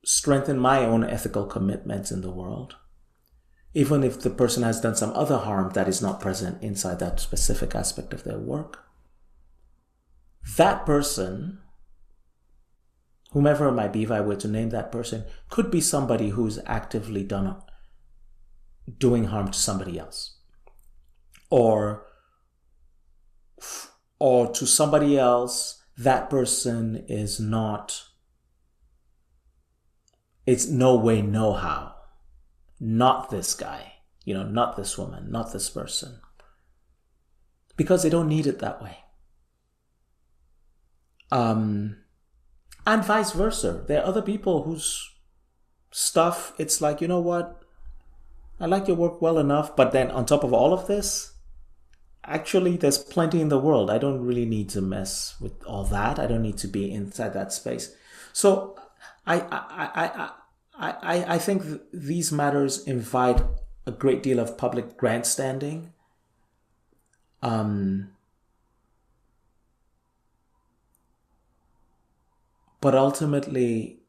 strengthen my own ethical commitments in the world, even if the person has done some other harm that is not present inside that specific aspect of their work. That person, whomever it might be, if I were to name that person, could be somebody who's actively doing harm to somebody else, or to somebody else. That person is not, it's no way, no how. Not this guy, not this woman, not this person. Because they don't need it that way. And vice versa. There are other people whose stuff, it's like, you know what? I like your work well enough, but then on top of all of this, actually, there's plenty in the world. I don't really need to mess with all that. I don't need to be inside that space. So I think these matters invite a great deal of public grandstanding. But ultimately,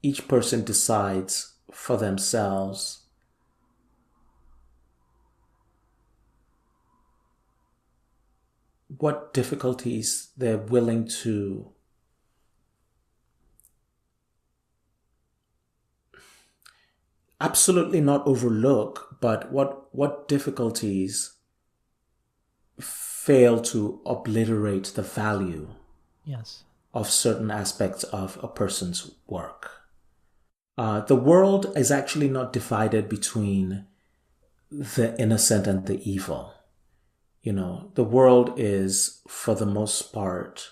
each person decides for themselves what difficulties they're willing to absolutely not overlook, but what difficulties fail to obliterate the value of certain aspects of a person's work. The world is actually not divided between the innocent and the evil. The world is, for the most part,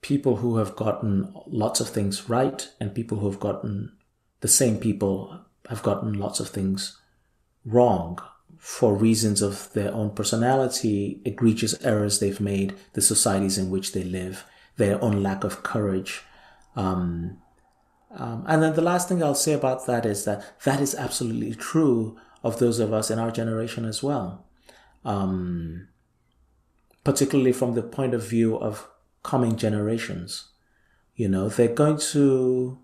people who have gotten lots of things right, and people who have gotten, the same people have gotten lots of things wrong for reasons of their own personality, egregious errors they've made, the societies in which they live, their own lack of courage. And then the last thing I'll say about that is that is absolutely true of those of us in our generation as well. Particularly from the point of view of coming generations. They're going to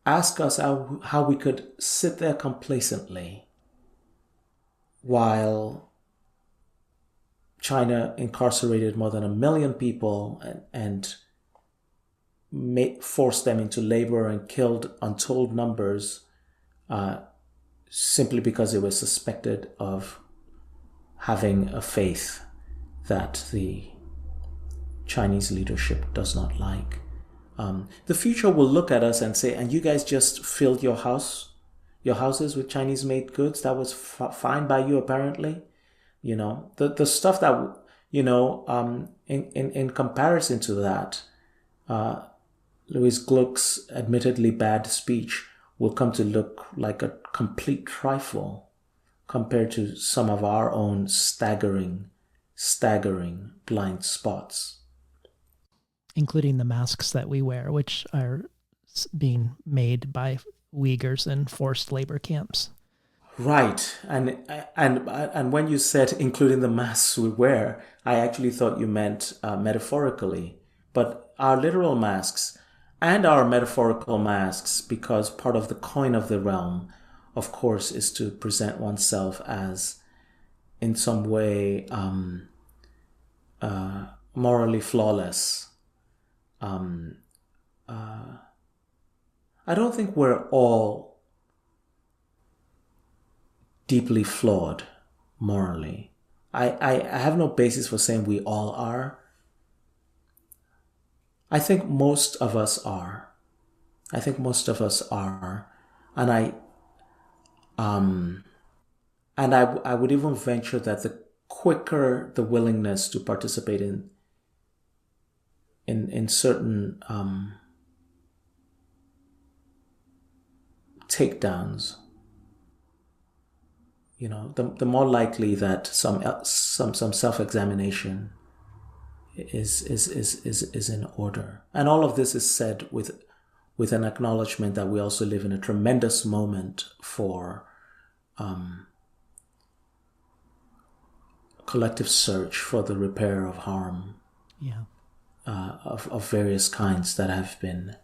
ask us how we could sit there complacently while China incarcerated more than 1 million people and forced them into labor and killed untold numbers simply because they were suspected of having a faith that the Chinese leadership does not like. The future will look at us and say, and you guys just filled your houses with Chinese-made goods. That was fine by you, apparently. The stuff that, in comparison to that, Louis Gluck's admittedly bad speech will come to look like a complete trifle compared to some of our own staggering blind spots. Including the masks that we wear, which are being made by Uyghurs in forced labor camps. Right. And when you said including the masks we wear, I actually thought you meant metaphorically. But our literal masks and our metaphorical masks, because part of the coin of the realm, of course, is to present oneself as in some way morally flawless. I don't think we're all deeply flawed morally. I have no basis for saying we all are. I think most of us are. And And I would even venture that the quicker the willingness to participate in certain takedowns, the more likely that some self-examination is in order. And all of this is said with an acknowledgement that we also live in a tremendous moment for collective search for the repair of harm, of various kinds that have been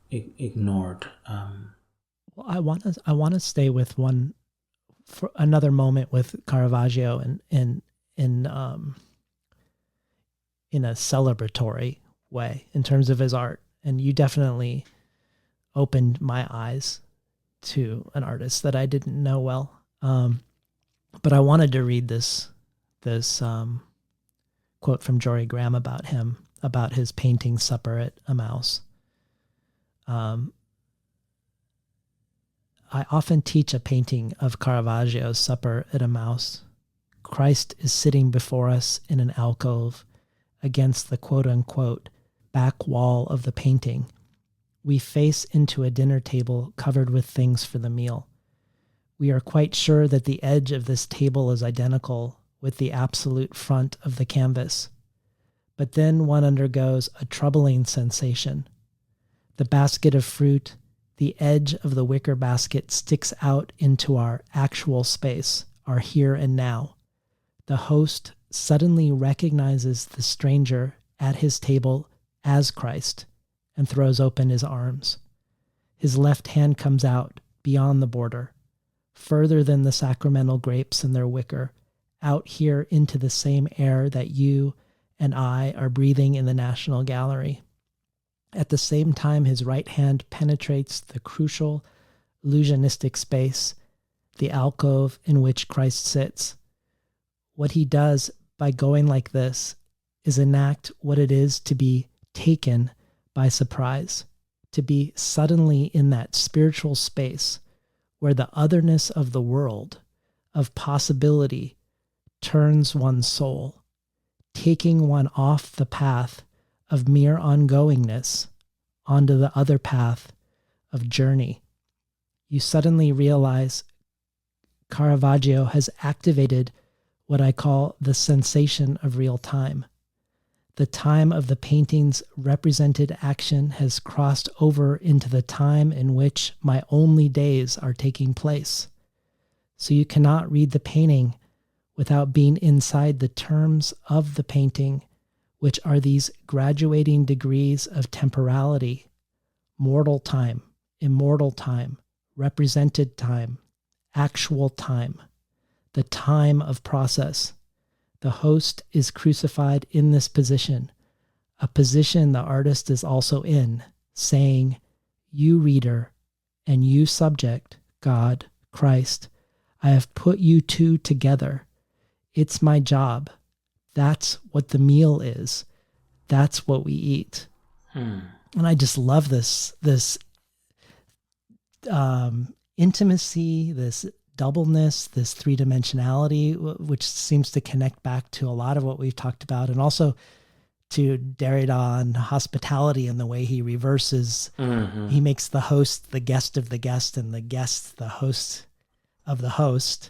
ignored. Well, I want to stay with one for another moment with Caravaggio and in a celebratory way in terms of his art. And you definitely opened my eyes to an artist that I didn't know well. But I wanted to read this quote from Jory Graham about him, about his painting Supper at Emmaus. I often teach a painting of Caravaggio's Supper at Emmaus. Christ is sitting before us in an alcove against the quote-unquote back wall of the painting. We face into a dinner table covered with things for the meal. We are quite sure that the edge of this table is identical with the absolute front of the canvas. But then one undergoes a troubling sensation. The basket of fruit, the edge of the wicker basket sticks out into our actual space, our here and now. The host suddenly recognizes the stranger at his table as Christ and throws open his arms. His left hand comes out beyond the border, further than the sacramental grapes and their wicker, out here into the same air that you and I are breathing in the National Gallery. At the same time, his right hand penetrates the crucial illusionistic space, the alcove in which Christ sits. What he does by going like this is enact what it is to be taken by surprise, to be suddenly in that spiritual space where the otherness of the world, of possibility, turns one's soul, taking one off the path of mere ongoingness onto the other path of journey. You suddenly realize Caravaggio has activated what I call the sensation of real time. The time of the painting's represented action has crossed over into the time in which my only days are taking place. So you cannot read the painting without being inside the terms of the painting, which are these graduating degrees of temporality: mortal time, immortal time, represented time, actual time, the time of process. The host is crucified in this position, a position the artist is also in, saying, "You reader, and you subject, God, Christ, I have put you two together. It's my job. That's what the meal is. That's what we eat." And I just love this intimacy, this doubleness, this three-dimensionality, which seems to connect back to a lot of what we've talked about, and also to Derrida and hospitality and the way he reverses. He makes the host the guest of the guest and the guest the host of the host.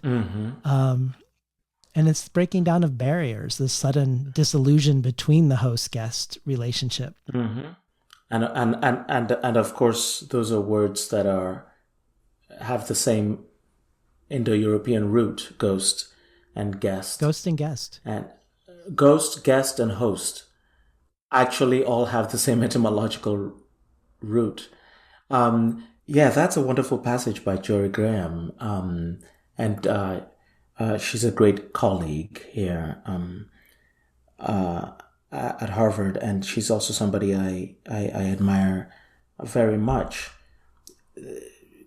And it's breaking down of barriers, the sudden disillusion between the host-guest relationship. And of course, those are words that have the same Indo-European root: ghost and guest. Ghost and guest. And ghost, guest, and host actually all have the same etymological root. That's a wonderful passage by Jory Graham. And she's a great colleague here at Harvard, and she's also somebody I admire very much.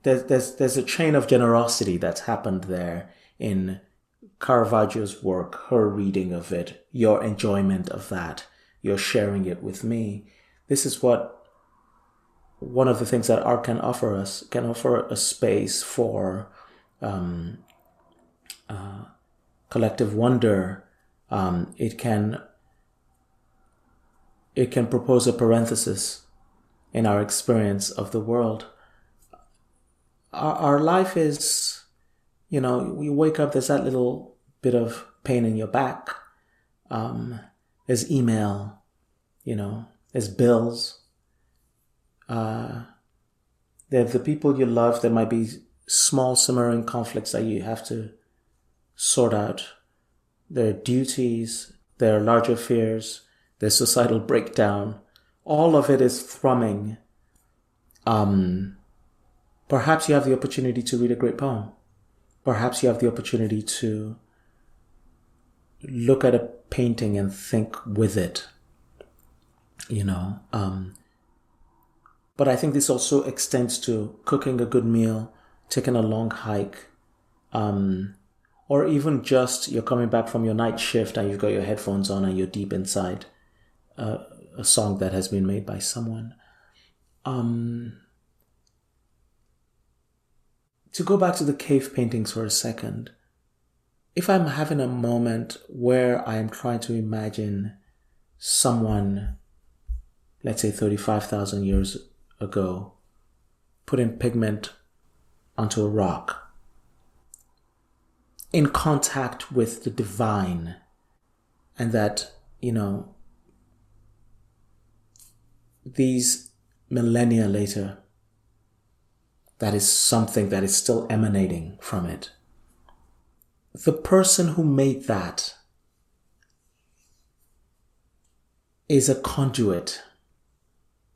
There's a chain of generosity that's happened there in Caravaggio's work, her reading of it, your enjoyment of that, your sharing it with me. This is one of the things that art can offer us, can offer a space for um, collective wonder. It can propose a parenthesis in our experience of the world. Our life is, you wake up, there's that little bit of pain in your back. There's email, there's bills. There's the people you love. There might be small simmering conflicts that you have to sort out. There are duties, there are larger fears, there's societal breakdown. All of it is thrumming. Perhaps you have the opportunity to read a great poem. Perhaps you have the opportunity to look at a painting and think with it, But I think this also extends to cooking a good meal, taking a long hike, or even just you're coming back from your night shift and you've got your headphones on and you're deep inside a song that has been made by someone. To go back to the cave paintings for a second, if I'm having a moment where I am trying to imagine someone, let's say 35,000 years ago, putting pigment onto a rock, in contact with the divine, and that, these millennia later, that is something that is still emanating from it. The person who made that is a conduit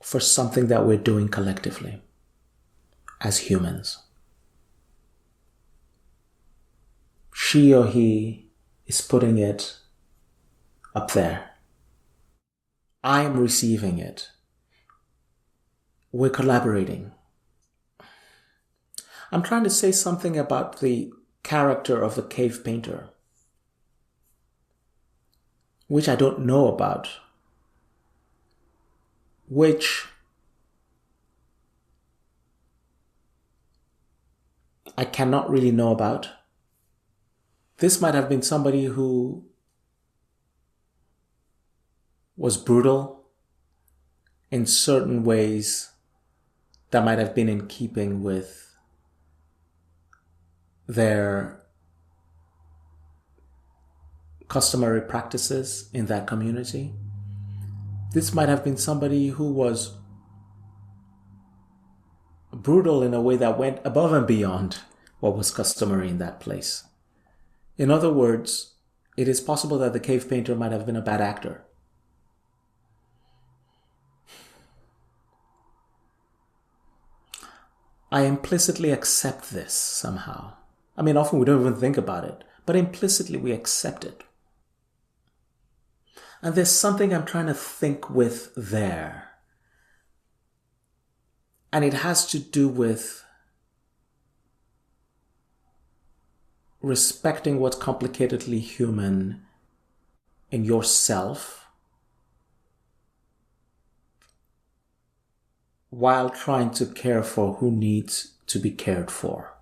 for something that we're doing collectively as humans. She or he is putting it up there. I am receiving it. We're collaborating. I'm trying to say something about the character of the cave painter, which I don't know about, which I cannot really know about. This might have been somebody who was brutal in certain ways that might have been in keeping with their customary practices in that community. This might have been somebody who was brutal in a way that went above and beyond what was customary in that place. In other words, it is possible that the cave painter might have been a bad actor. I implicitly accept this somehow. I mean, often we don't even think about it, but implicitly we accept it. And there's something I'm trying to think with there. And it has to do with respecting what's complicatedly human in yourself while trying to care for who needs to be cared for.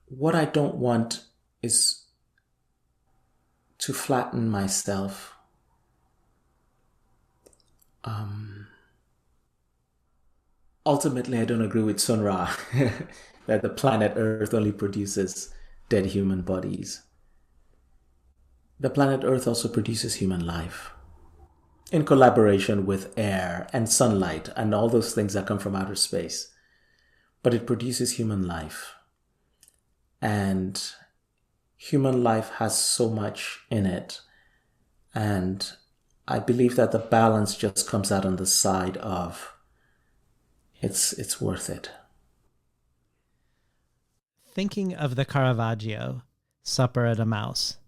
What I don't want is to flatten myself. Ultimately, I don't agree with Sun Ra that the planet Earth only produces dead human bodies. The planet Earth also produces human life in collaboration with air and sunlight and all those things that come from outer space. But it produces human life. And human life has so much in it. And I believe that the balance just comes out on the side of it's worth it. Thinking of the Caravaggio, Supper at Emmaus,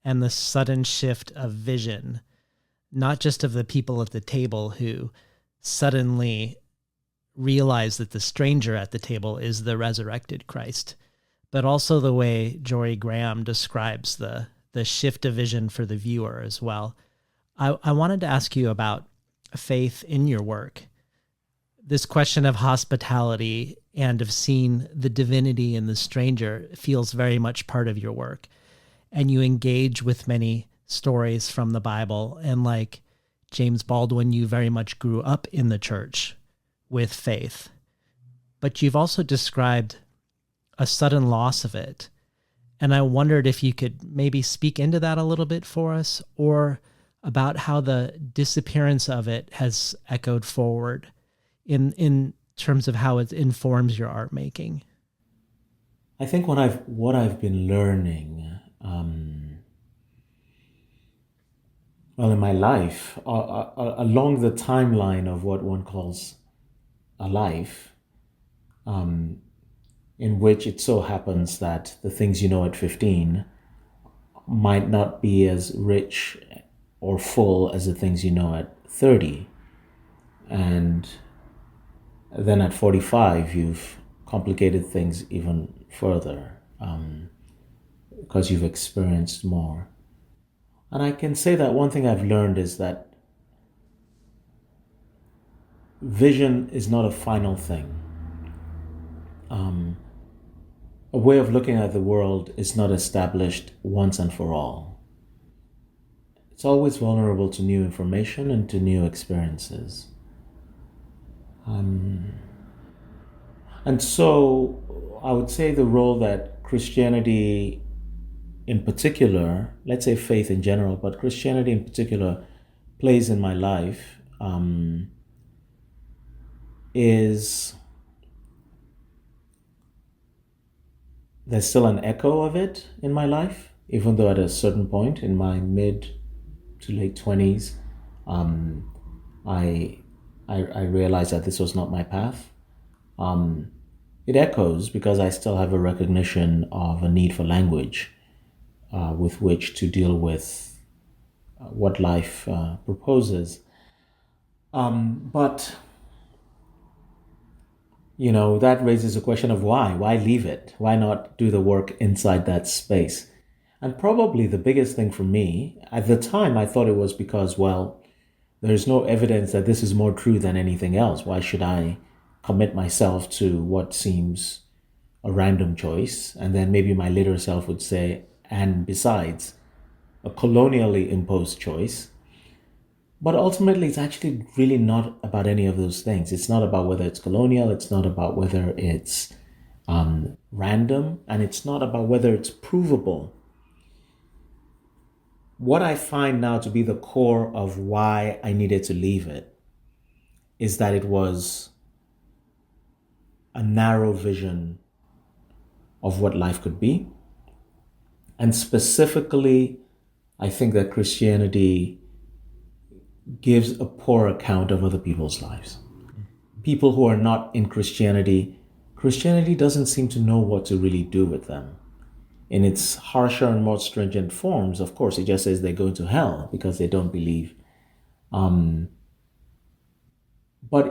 and the sudden shift of vision, not just of the people at the table who suddenly realize that the stranger at the table is the resurrected Christ, but also the way Jory Graham describes the shift of vision for the viewer as well. I wanted to ask you about faith in your work, this question of hospitality and of seeing the divinity in the stranger feels very much part of your work. And you engage with many stories from the Bible. And like James Baldwin, you very much grew up in the church with faith. But you've also described a sudden loss of it. And I wondered if you could maybe speak into that a little bit for us, or about how the disappearance of it has echoed forward in terms of how it informs your art making. I think what I've been learning, well, in my life, along the timeline of what one calls a life, in which it so happens that the things you know at 15 might not be as rich or full as the things you know at 30. And then at 45, you've complicated things even further, because you've experienced more. And I can say that one thing I've learned is that vision is not a final thing. A way of looking at the world is not established once and for all. It's always vulnerable to new information and to new experiences. And so I would say the role that Christianity in particular, let's say faith in general, but Christianity in particular plays in my life, is there's still an echo of it in my life, even though at a certain point in my mid to late 20s, I realized that this was not my path. It echoes because I still have a recognition of a need for language with which to deal with what life proposes. But that raises a question of why? Why leave it? Why not do the work inside that space? And probably the biggest thing for me, at the time, I thought it was because, well, there's no evidence that this is more true than anything else. Why should I commit myself to what seems a random choice? And then maybe my later self would say, and besides, a colonially imposed choice. But ultimately, it's actually really not about any of those things. It's not about whether it's colonial. It's not about whether it's random. And it's not about whether it's provable. What I find now to be the core of why I needed to leave it is that it was a narrow vision of what life could be. And specifically, I think that Christianity gives a poor account of other people's lives. People who are not in Christianity doesn't seem to know what to really do with them. In its harsher and more stringent forms, of course, it just says they go to hell because they don't believe. But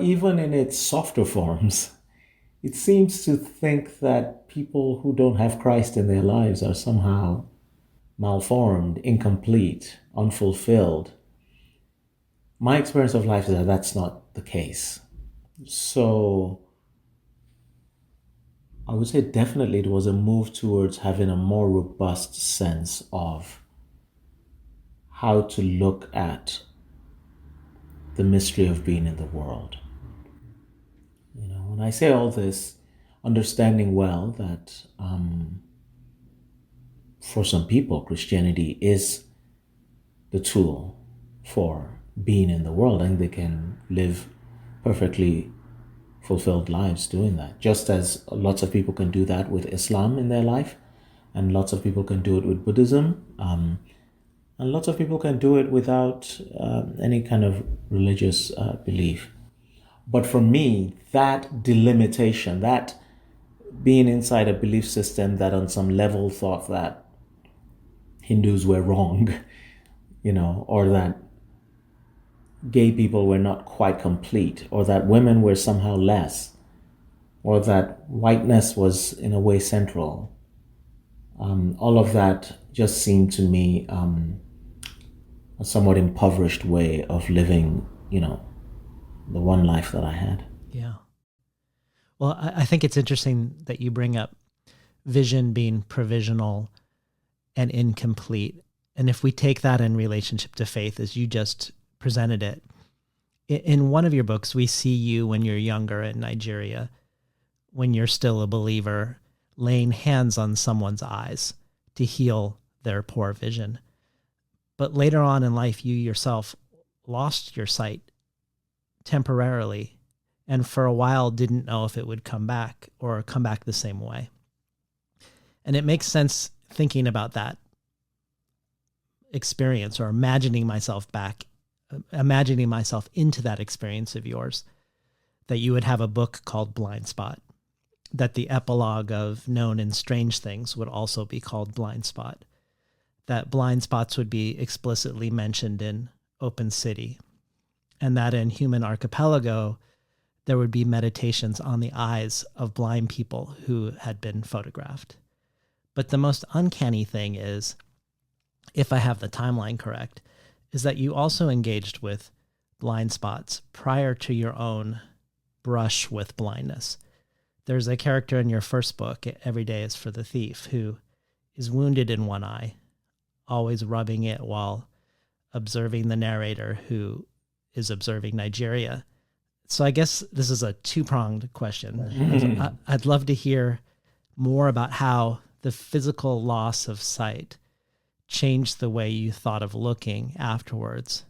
even in its softer forms, it seems to think that people who don't have Christ in their lives are somehow malformed, incomplete, unfulfilled. My experience of life is that that's not the case. So I would say definitely it was a move towards having a more robust sense of how to look at the mystery of being in the world. When I say all this, understanding well that for some people, Christianity is the tool for being in the world, and they can live perfectly fulfilled lives doing that. Just as lots of people can do that with Islam in their life, and lots of people can do it with Buddhism, and lots of people can do it without any kind of religious belief. But for me, that delimitation, that being inside a belief system that on some level thought that Hindus were wrong, or that gay people were not quite complete, or that women were somehow less, or that whiteness was in a way central. All of that just seemed to me a somewhat impoverished way of living, the one life that I had. Yeah. Well, I think it's interesting that you bring up vision being provisional and incomplete. And if we take that in relationship to faith, as you just presented it, in one of your books, we see you when you're younger in Nigeria, when you're still a believer, laying hands on someone's eyes to heal their poor vision. But later on in life, you yourself lost your sight temporarily, and for a while didn't know if it would come back or come back the same way. And it makes sense thinking about that experience, or imagining myself into that experience of yours, that you would have a book called Blind Spot, that the epilogue of Known and Strange Things would also be called Blind Spot, that blind spots would be explicitly mentioned in Open City, and that in Human Archipelago, there would be meditations on the eyes of blind people who had been photographed. But the most uncanny thing is, if I have the timeline correct, is that you also engaged with blind spots prior to your own brush with blindness. There's a character in your first book, Every Day is for the Thief, who is wounded in one eye, always rubbing it while observing the narrator, who is observing Nigeria. So I guess this is a two-pronged question. I'd love to hear more about how the physical loss of sight changed the way you thought of looking afterwards,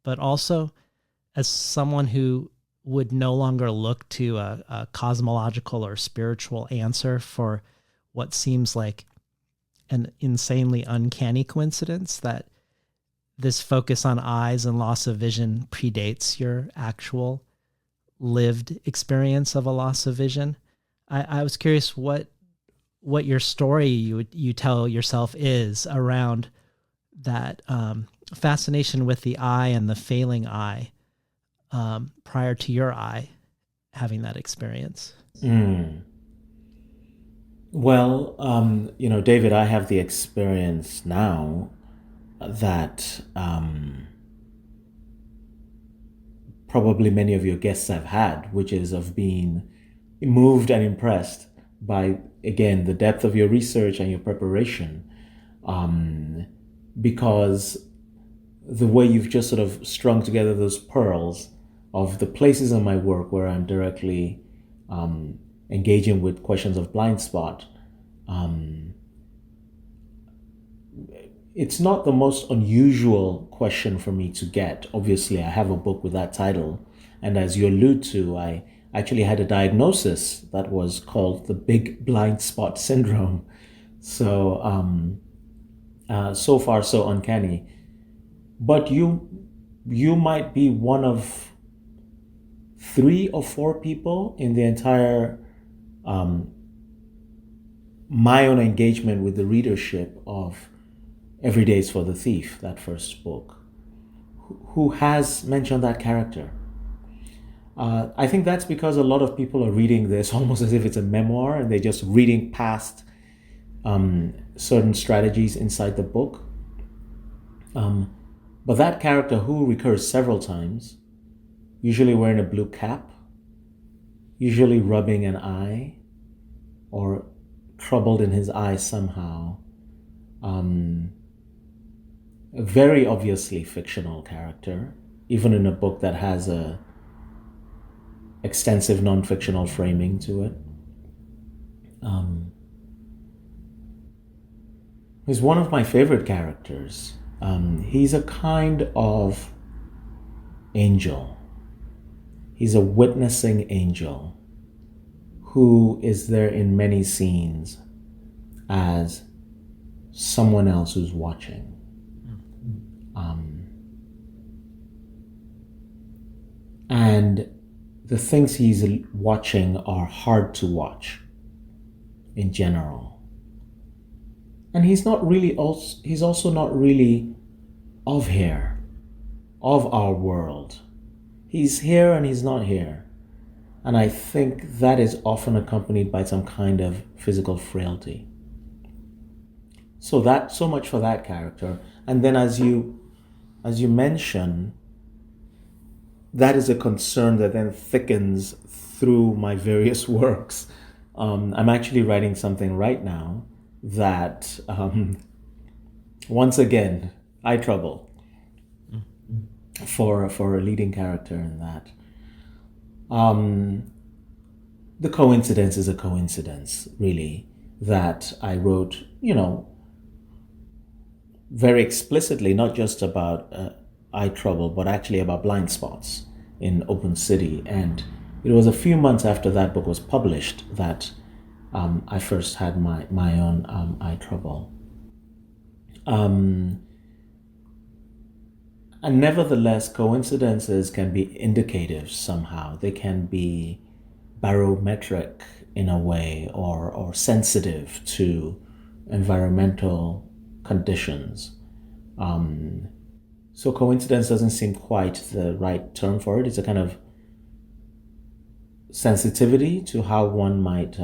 but also as someone who would no longer look to a cosmological or spiritual answer for what seems like an insanely uncanny coincidence, that this focus on eyes and loss of vision predates your actual lived experience of a loss of vision. I was curious what your story you tell yourself is around that fascination with the eye and the failing eye prior to your eye having that experience. Well, David, I have the experience now that probably many of your guests have had, which is of being moved and impressed by, again, the depth of your research and your preparation, because the way you've just sort of strung together those pearls of the places in my work where I'm directly engaging with questions of blind spot. It's not the most unusual question for me to get. Obviously, I have a book with that title. And as you allude to, I actually had a diagnosis that was called the Big Blind Spot Syndrome. So, so far, so uncanny. But you might be one of 3 or 4 people in the entire my own engagement with the readership of Every Day is for the Thief, that first book, who has mentioned that character. I think that's because a lot of people are reading this almost as if it's a memoir, and they're just reading past certain strategies inside the book. But that character, who recurs several times, usually wearing a blue cap, usually rubbing an eye or troubled in his eye somehow, a very obviously fictional character, even in a book that has a extensive non-fictional framing to it. He's one of my favorite characters. He's a kind of angel. He's a witnessing angel who is there in many scenes as someone else who's watching. And the things he's watching are hard to watch in general. And he's also not really of here, of our world. He's here and he's not here. And I think that is often accompanied by some kind of physical frailty. So much for that character. And then as you mention, that is a concern that then thickens through my various works. I'm actually writing something right now that, once again, eye trouble for a leading character in that. The coincidence is a coincidence, really, that I wrote, very explicitly, not just about eye trouble, but actually about blind spots in Open City. And it was a few months after that book was published that I first had my own eye trouble. And nevertheless, coincidences can be indicative somehow. They can be barometric in a way, or sensitive to environmental conditions. So coincidence doesn't seem quite the right term for it. It's a kind of sensitivity to how one might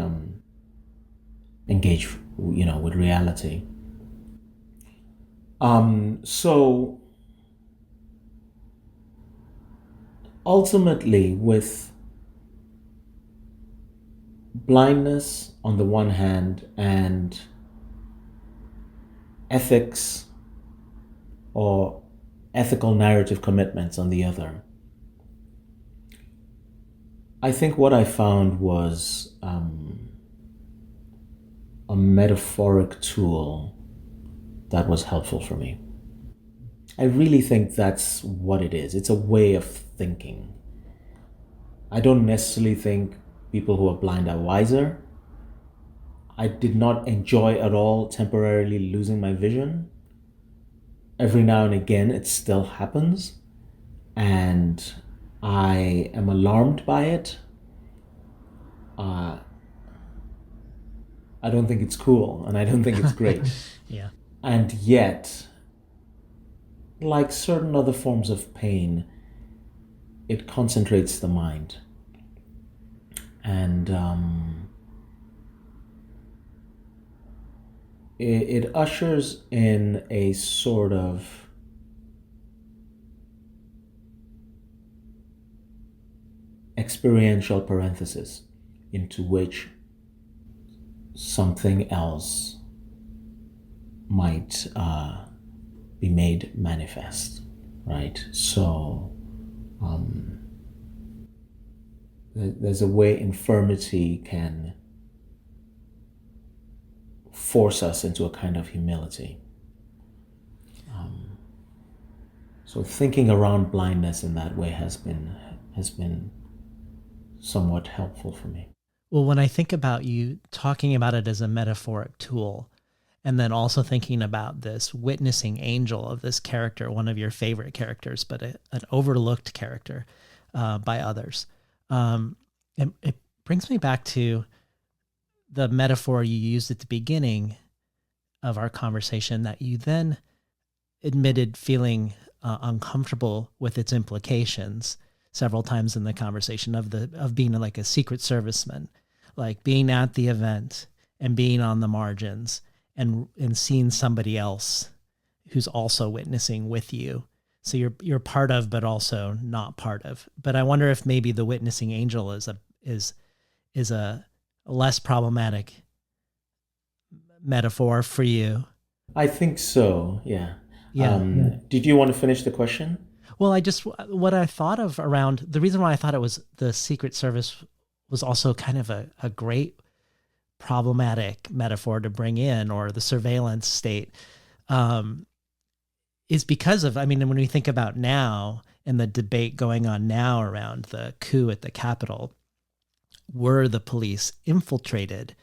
engage, with reality. So ultimately, with blindness on the one hand and ethics or ethical narrative commitments on the other, I think what I found was a metaphoric tool that was helpful for me. I really think that's what it is. It's a way of thinking. I don't necessarily think people who are blind are wiser. I did not enjoy at all temporarily losing my vision. Every now and again, it still happens, and I am alarmed by it. I don't think it's cool, and I don't think it's great. Yeah. And yet, like certain other forms of pain, it concentrates the mind. And it ushers in a sort of experiential parenthesis into which something else might be made manifest, right? So there's a way infirmity can force us into a kind of humility. So thinking around blindness in that way has been somewhat helpful for me. Well, when I think about you talking about it as a metaphoric tool, and then also thinking about this witnessing angel of this character, one of your favorite characters, but an overlooked character by others, it brings me back to the metaphor you used at the beginning of our conversation that you then admitted feeling uncomfortable with its implications several times in the conversation of being like a secret serviceman, like being at the event and being on the margins and seeing somebody else who's also witnessing with you. So you're part of, but also not part of. But I wonder if maybe the witnessing angel is a less problematic metaphor for you. I think so. Yeah. Yeah. Did you want to finish the question? Well, what I thought of around the reason why I thought it was the Secret Service was also kind of a great problematic metaphor to bring in, or the surveillance state, is because of, when we think about now and the debate going on now around the coup at the Capitol, were the police infiltrated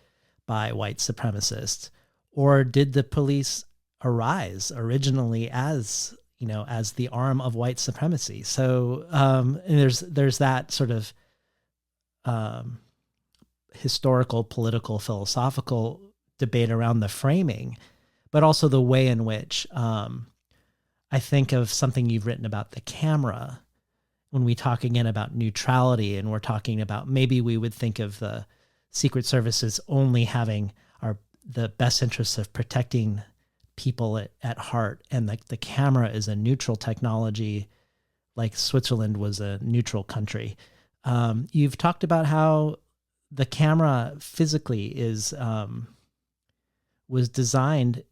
by white supremacists, or did the police arise originally as the arm of white supremacy? So and there's that sort of historical, political, philosophical debate around the framing, but also the way in which I think of something you've written about the camera when we talk again about neutrality, and we're talking about maybe we would think of the Secret Service as only having the best interests of protecting people at heart, and the camera is a neutral technology like Switzerland was a neutral country. You've talked about how the camera physically was designed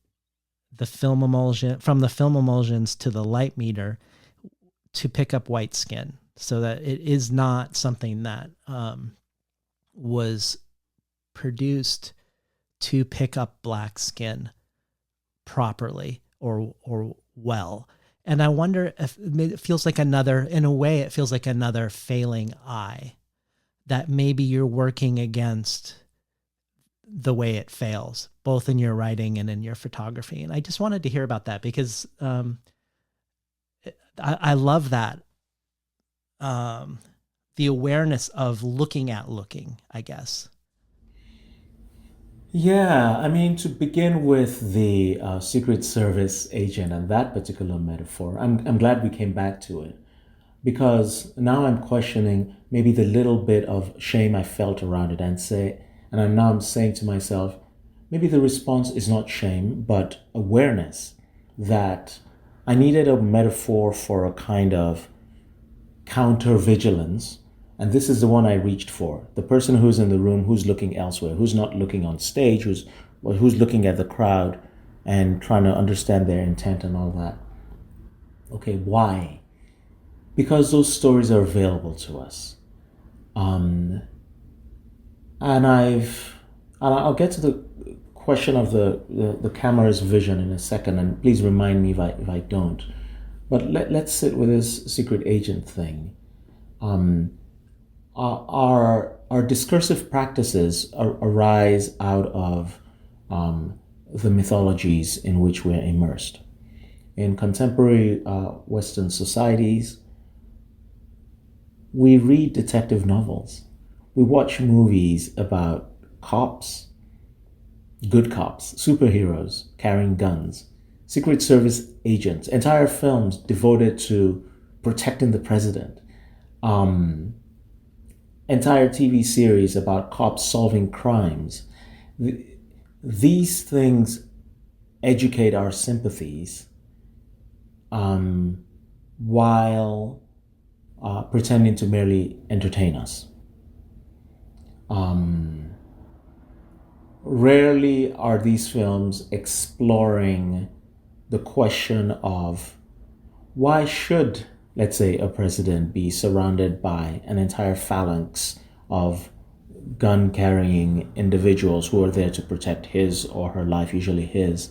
the film emulsion from the film emulsions to the light meter to pick up white skin, so that it is not something that was produced to pick up black skin properly or well. And I wonder if it feels like in a way, it feels like another failing eye, that maybe you're working against the way it fails, both in your writing and in your photography. And I just wanted to hear about that, because I love that. The awareness of looking, I guess. Yeah, I mean, to begin with the Secret Service agent and that particular metaphor, I'm glad we came back to it, because now I'm questioning maybe the little bit of shame I felt around it, and I'm saying to myself, maybe the response is not shame, but awareness that I needed a metaphor for a kind of counter-vigilance. And this is the one I reached for. The person who's in the room, who's looking elsewhere, who's not looking on stage, who's looking at the crowd and trying to understand their intent and all that. Okay, why? Because those stories are available to us. And I'll get to the question of the camera's vision in a second, and please remind me if I don't. But let's sit with this secret agent thing. Our discursive practices arise out of the mythologies in which we're immersed. In contemporary Western societies, we read detective novels. We watch movies about cops, good cops, superheroes carrying guns, Secret Service agents, entire films devoted to protecting the president. Entire TV series about cops solving crimes. These things educate our sympathies while pretending to merely entertain us. Rarely are these films exploring the question of why should, let's say, a president be surrounded by an entire phalanx of gun-carrying individuals who are there to protect his or her life, usually his.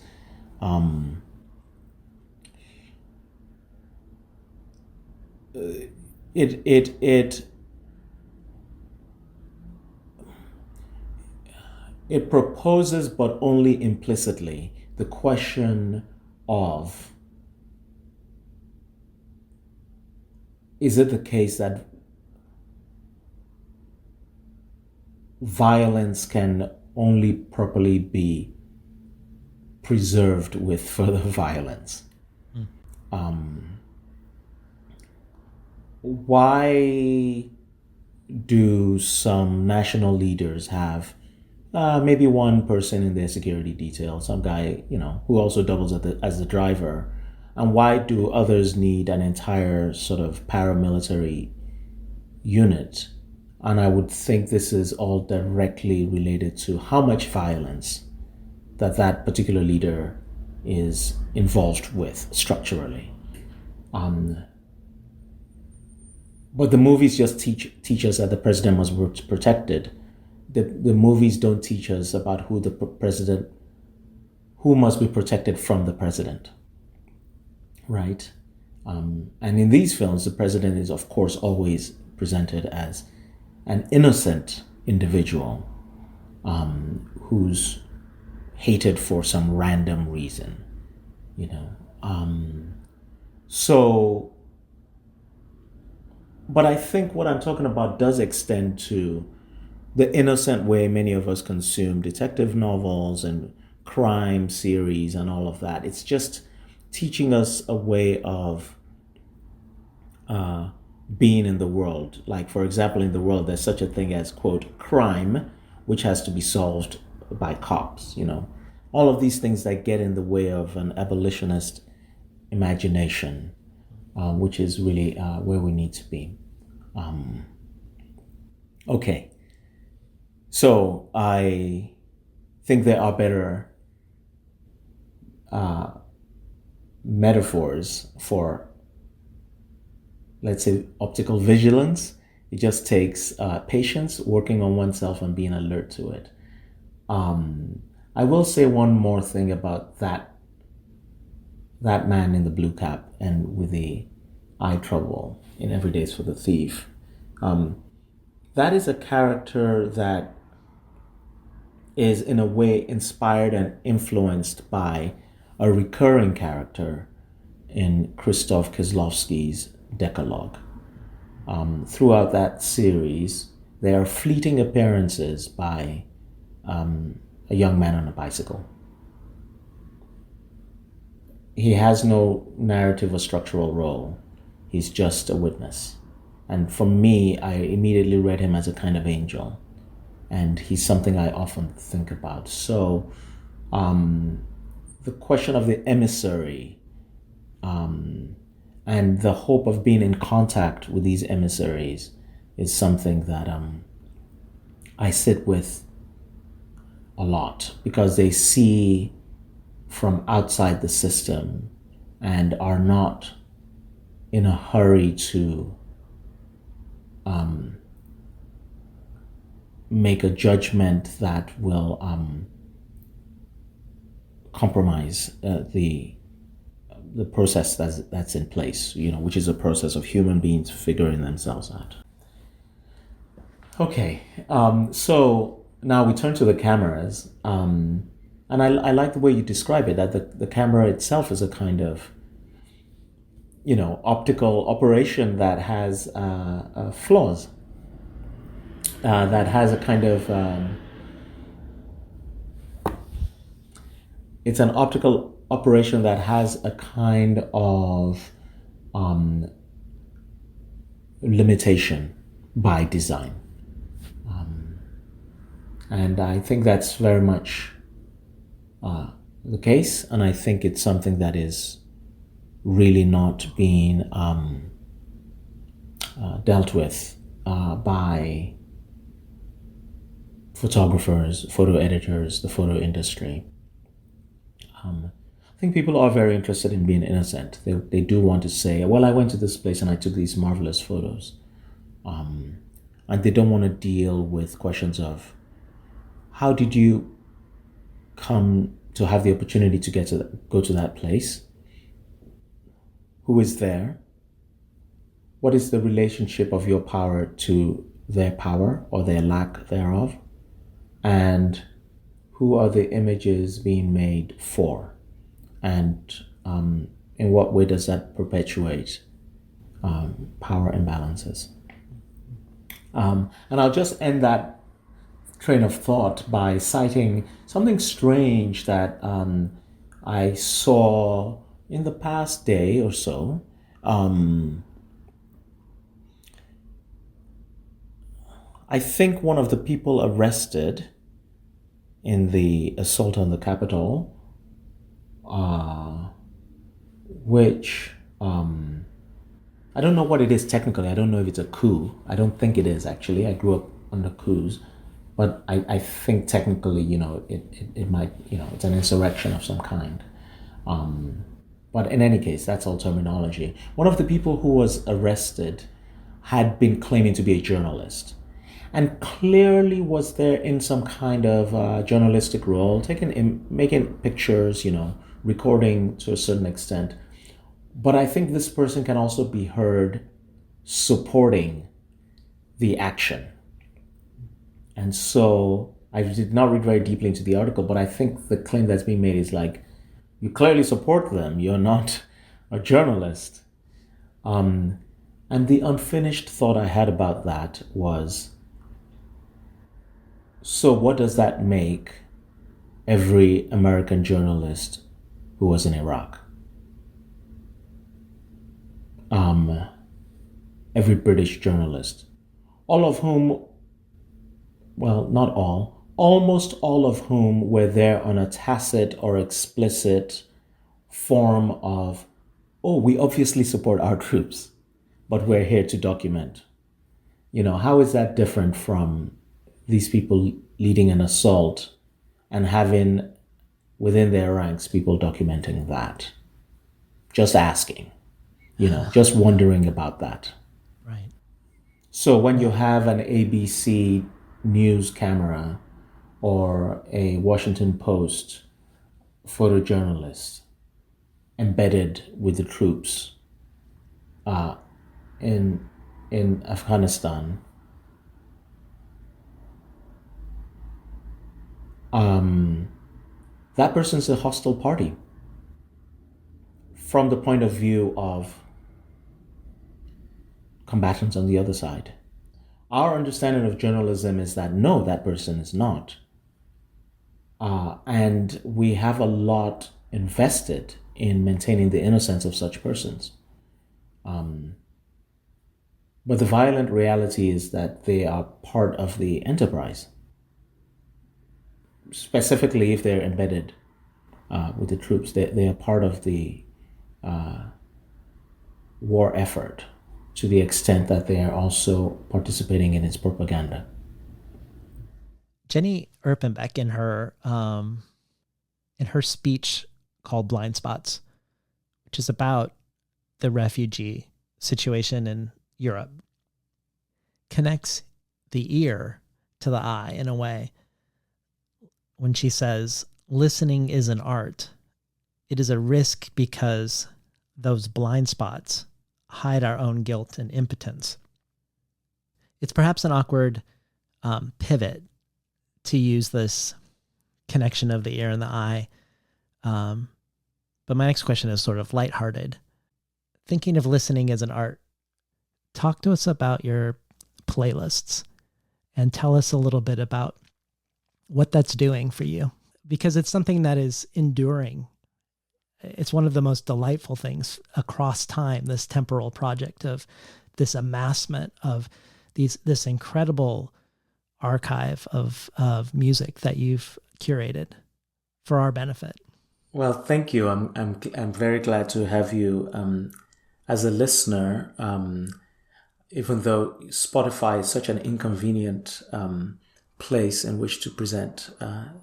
It proposes, but only implicitly, the question of, is it the case that violence can only properly be preserved with further violence? Why do some national leaders have maybe one person in their security detail, some guy, who also doubles as the driver? And why do others need an entire sort of paramilitary unit? And I would think this is all directly related to how much violence that particular leader is involved with structurally. But the movies just teach us that the president must be protected. The movies don't teach us about who must be protected from the president. Right? And in these films, the president is, of course, always presented as an innocent individual who's hated for some random reason, but I think what I'm talking about does extend to the innocent way many of us consume detective novels and crime series and all of that. It's just teaching us a way of being in the world. Like, for example, in the world, there's such a thing as, quote, crime, which has to be solved by cops, All of these things that get in the way of an abolitionist imagination. which is really where we need to be. Okay, so I think there are better metaphors for, let's say, optical vigilance. It just takes patience, working on oneself, and being alert to it. I will say one more thing about that man in the blue cap and with the eye trouble in Every Day's for the Thief. That is a character that is in a way inspired and influenced by a recurring character in Krzysztof Kieślowski's Decalogue. Throughout that series, there are fleeting appearances by a young man on a bicycle. He has no narrative or structural role. He's just a witness. And for me, I immediately read him as a kind of angel. And he's something I often think about. So the question of the emissary and the hope of being in contact with these emissaries is something that I sit with a lot, because they see from outside the system and are not in a hurry to make a judgment that will compromise the process that's in place, which is a process of human beings figuring themselves out. Okay, so now we turn to the cameras, and I like the way you describe it, that the camera itself is a kind of optical operation that has flaws, that has a kind of it's an optical operation that has a kind of limitation by design. And I think that's very much the case, and I think it's something that is really not being dealt with by photographers, photo editors, the photo industry. I think people are very interested in being innocent. They do want to say, well, I went to this place and I took these marvelous photos. And they don't want to deal with questions of, how did you come to have the opportunity to go to that place? Who is there? What is the relationship of your power to their power or their lack thereof? And who are the images being made for? And in what way does that perpetuate power imbalances? And I'll just end that train of thought by citing something strange that I saw in the past day or so. I think one of the people arrested in the assault on the Capitol, which I don't know what it is technically. I don't know if it's a coup. I don't think it is, actually. I grew up under coups. But I think technically, it might, it's an insurrection of some kind. But in any case, that's all terminology. One of the people who was arrested had been claiming to be a journalist, and clearly was there in some kind of journalistic role, making pictures, recording to a certain extent. But I think this person can also be heard supporting the action. And so I did not read very deeply into the article, but I think the claim that's being made is like, you clearly support them. You're not a journalist. And the unfinished thought I had about that was, so what does that make every American journalist who was in Iraq? Every British journalist, all of whom, well, not all, almost all of whom were there on a tacit or explicit form of oh, we obviously support our troops, but we're here to document. How is that different from these people leading an assault and having within their ranks people documenting that? Just asking, just wondering about that. Right. So when you have an ABC news camera or a Washington Post photojournalist embedded with the troops in Afghanistan, that person's a hostile party from the point of view of combatants on the other side. Our understanding of journalism is that no, that person is not. And we have a lot invested in maintaining the innocence of such persons. But the violent reality is that they are part of the enterprise, specifically if they're embedded with the troops. They are part of the war effort to the extent that they are also participating in its propaganda. Jenny Erpenbeck in her speech called Blind Spots, which is about the refugee situation in Europe, connects the ear to the eye in a way when she says, listening is an art. It is a risk because those blind spots hide our own guilt and impotence. It's perhaps an awkward pivot to use this connection of the ear and the eye. But my next question is sort of lighthearted. Thinking of listening as an art, talk to us about your playlists and tell us a little bit about what that's doing for you, because it's something that is enduring. It's one of the most delightful things across time, this temporal project of this amassment of this incredible archive of music that you've curated for our benefit. Well, thank you. I'm very glad to have you as a listener. Even though Spotify is such an inconvenient place in which to present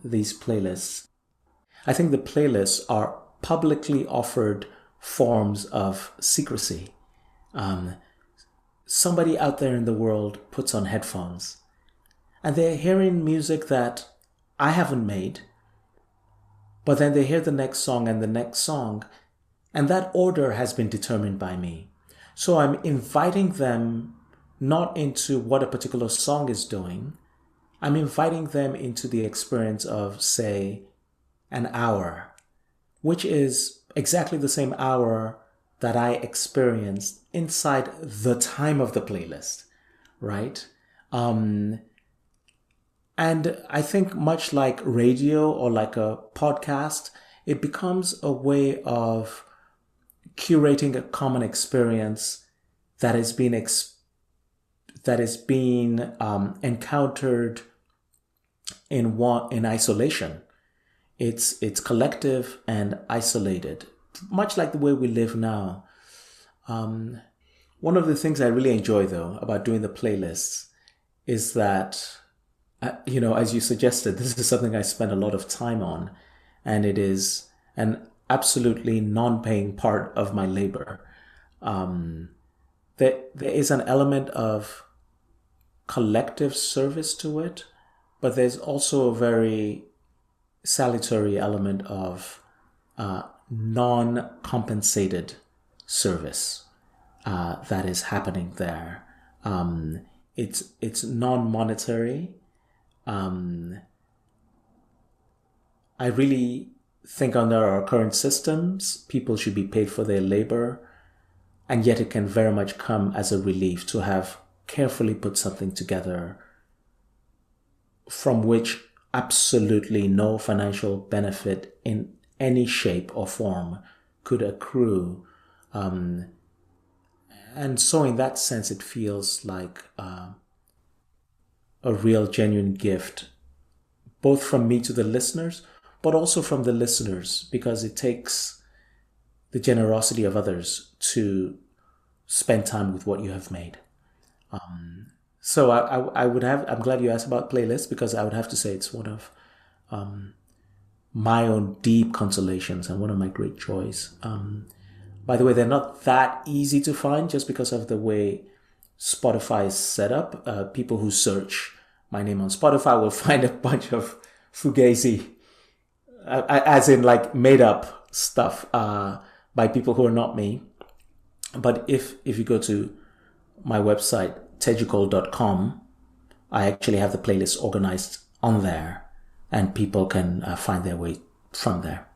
these playlists, I think the playlists are publicly offered forms of secrecy. Somebody out there in the world puts on headphones and they're hearing music that I haven't made, but then they hear the next song and the next song, and that order has been determined by me. So I'm inviting them not into what a particular song is doing. I'm inviting them into the experience of, say, an hour, which is exactly the same hour that I experienced inside the time of the playlist, right? And I think much like radio or like a podcast, it becomes a way of curating a common experience that is being encountered in isolation. It's collective and isolated, much like the way we live now. One of the things I really enjoy, though, about doing the playlists is that, as you suggested, this is something I spend a lot of time on, and it is an absolutely non-paying part of my labor. There is an element of collective service to it, but there's also a very salutary element of non-compensated service that is happening there. It's non-monetary. I really think under our current systems, people should be paid for their labor, and yet it can very much come as a relief to have carefully put something together from which absolutely no financial benefit in any shape or form could accrue. And so in that sense, it feels like a real genuine gift, both from me to the listeners, but also from the listeners, because it takes the generosity of others to spend time with what you have made. So I would have, I'm glad you asked about playlists, because I would have to say it's one of my own deep consolations and one of my great joys. By the way, they're not that easy to find just because of the way Spotify is set up. People who search my name on Spotify will find a bunch of fugazi, as in like made up stuff by people who are not me. But if you go to my website, tejukol.com, I actually have the playlist organized on there, and people can find their way from there.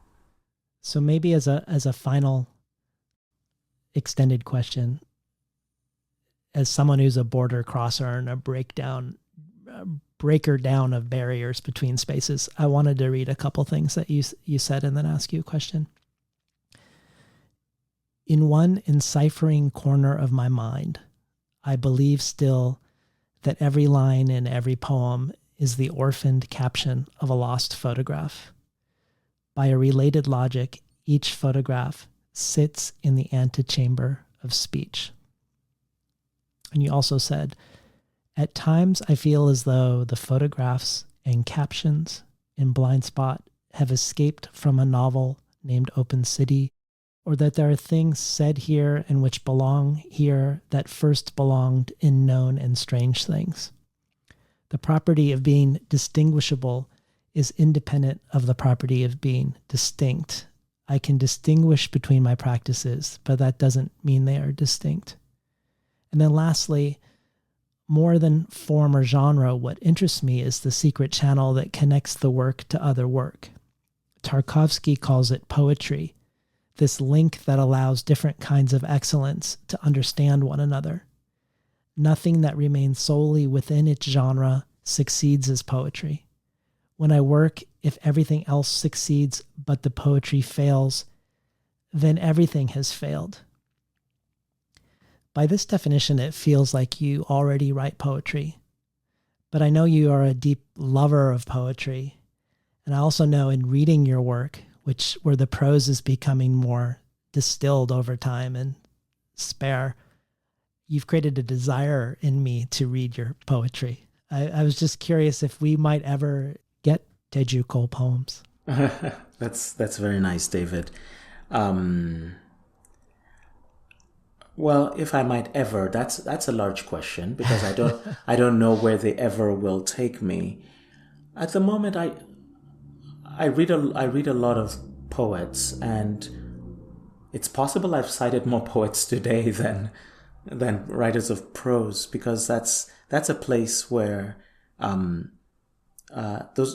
So maybe as a final extended question, as someone who's a border crosser and a breaker down of barriers between spaces, I wanted to read a couple things that you said and then ask you a question. In one enciphering corner of my mind, I believe still that every line in every poem is the orphaned caption of a lost photograph. By a related logic, each photograph sits in the antechamber of speech. And you also said, at times I feel as though the photographs and captions in Blind Spot have escaped from a novel named Open City, or that there are things said here and which belong here that first belonged in known and strange things. The property of being distinguishable is independent of the property of being distinct. I can distinguish between my practices, but that doesn't mean they are distinct. And then lastly, more than form or genre, what interests me is the secret channel that connects the work to other work. Tarkovsky calls it poetry, this link that allows different kinds of excellence to understand one another. Nothing that remains solely within its genre succeeds as poetry. When I work, if everything else succeeds but the poetry fails, then everything has failed. By this definition, it feels like you already write poetry. But I know you are a deep lover of poetry. And I also know in reading your work, where the prose is becoming more distilled over time and spare, you've created a desire in me to read your poetry. I was just curious if we might ever get Teju Cole poems. That's very nice, David. Well, if I might ever, that's a large question, because I don't know where they ever will take me. At the moment, I read a lot of poets, and it's possible I've cited more poets today than writers of prose, because that's a place where those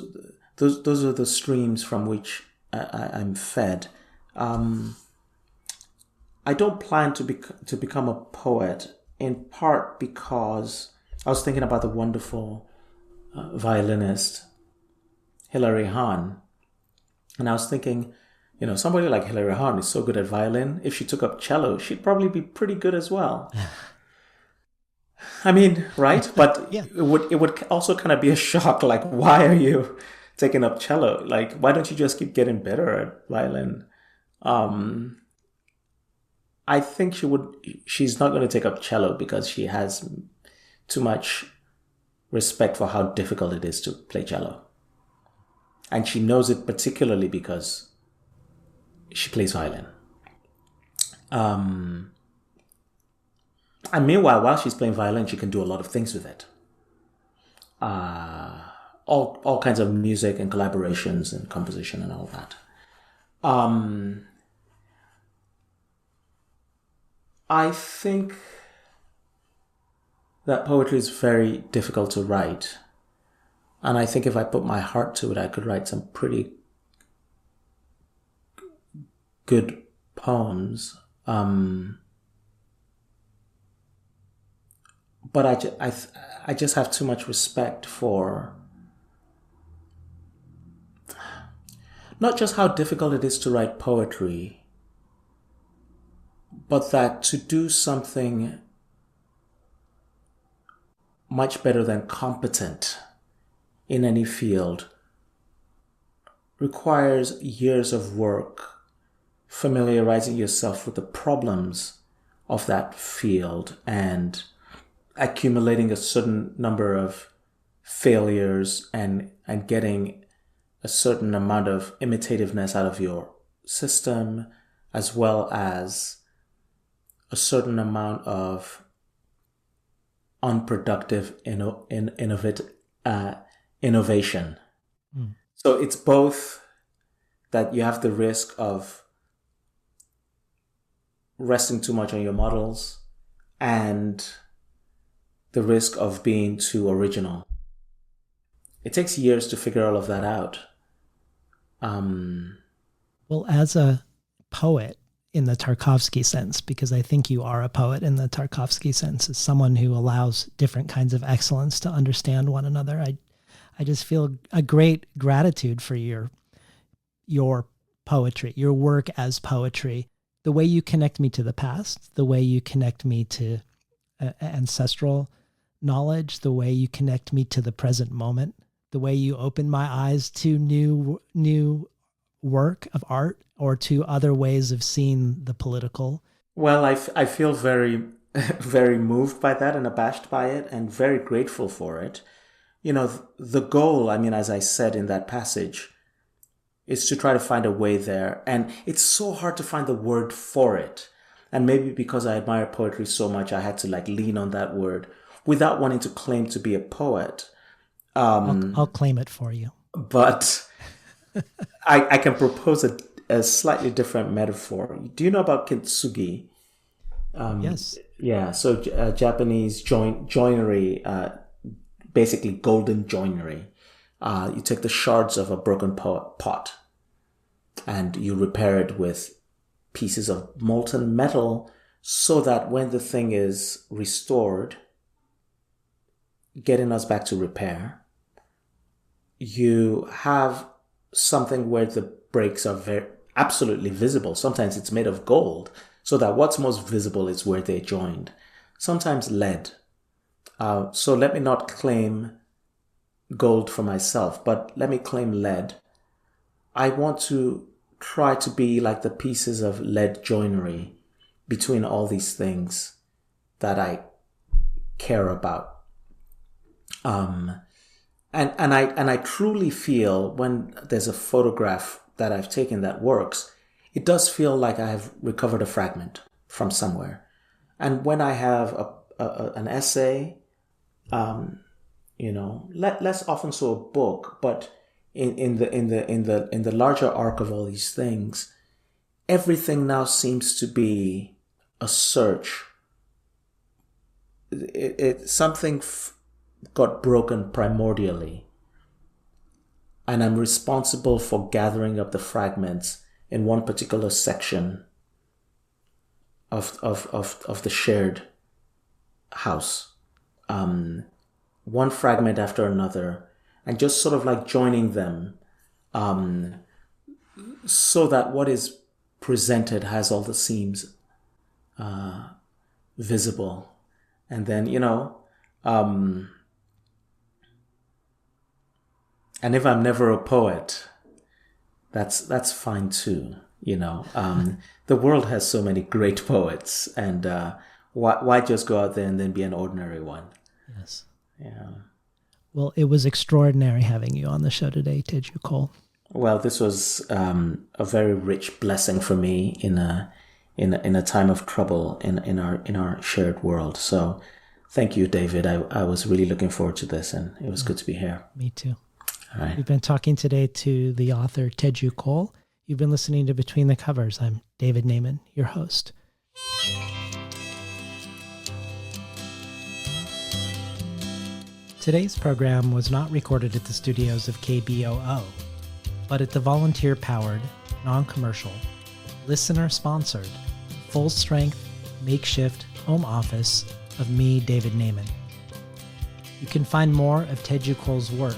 are the streams from which I'm fed. I don't plan to become a poet, in part because I was thinking about the wonderful violinist Hilary Hahn. And I was thinking, somebody like Hilary Hahn is so good at violin. If she took up cello, she'd probably be pretty good as well. I mean, right? But yeah. It would also kind of be a shock. Like, why are you taking up cello? Like, why don't you just keep getting better at violin? I think she's not going to take up cello because she has too much respect for how difficult it is to play cello. And she knows it particularly because she plays violin. And meanwhile, while she's playing violin, she can do a lot of things with it. All kinds of music and collaborations and composition and all that. I think that poetry is very difficult to write. And I think if I put my heart to it, I could write some pretty good poems. But I just have too much respect for not just how difficult it is to write poetry, but that to do something much better than competent in any field requires years of work familiarizing yourself with the problems of that field and accumulating a certain number of failures and getting a certain amount of imitativeness out of your system, as well as a certain amount of unproductive innovation. So it's both that you have the risk of resting too much on your models and the risk of being too original. It takes years to figure all of that out. Well, as a poet in the Tarkovsky sense, because I think you are a poet in the Tarkovsky sense, as someone who allows different kinds of excellence to understand one another, I just feel a great gratitude for your poetry, your work as poetry, the way you connect me to the past, the way you connect me to ancestral knowledge, the way you connect me to the present moment, the way you open my eyes to new work of art or to other ways of seeing the political. Well, I feel very, very moved by that and abashed by it and very grateful for it. You know, the goal, I mean, as I said in that passage, is to try to find a way there. And it's so hard to find the word for it. And maybe because I admire poetry so much, I had to lean on that word without wanting to claim to be a poet. I'll claim it for you. But I can propose a slightly different metaphor. Do you know about kintsugi? Yes. Yeah, so Japanese joinery, basically golden joinery. You take the shards of a broken pot and you repair it with pieces of molten metal so that when the thing is restored, getting us back to repair, you have something where the breaks are very absolutely visible. Sometimes it's made of gold, so that what's most visible is where they're joined. Sometimes lead. So let me not claim gold for myself, but let me claim lead. I want to try to be like the pieces of lead joinery between all these things that I care about. And I truly feel when there's a photograph that I've taken that works, it does feel like I have recovered a fragment from somewhere. And when I have an essay, less often so a book, but in the larger arc of all these things, everything now seems to be a search. Something got broken primordially, and I'm responsible for gathering up the fragments in one particular section of the shared house, one fragment after another, and just sort of joining them, so that what is presented has all the seams visible. And then, and if I'm never a poet, that's fine too. The world has so many great poets, and why just go out there and then be an ordinary one? Yes. Yeah. Well, it was extraordinary having you on the show today, Teju Cole. Well, this was a very rich blessing for me in a time of trouble in our shared world. So, thank you, David. I was really looking forward to this, and it was good to be here. Me too. All right. We've been talking today to the author Teju Cole. You've been listening to Between the Covers. I'm David Naiman, your host. Today's program was not recorded at the studios of KBOO, but at the volunteer-powered, non-commercial, listener-sponsored, full-strength, makeshift home office of me, David Naiman. You can find more of Teju Cole's work,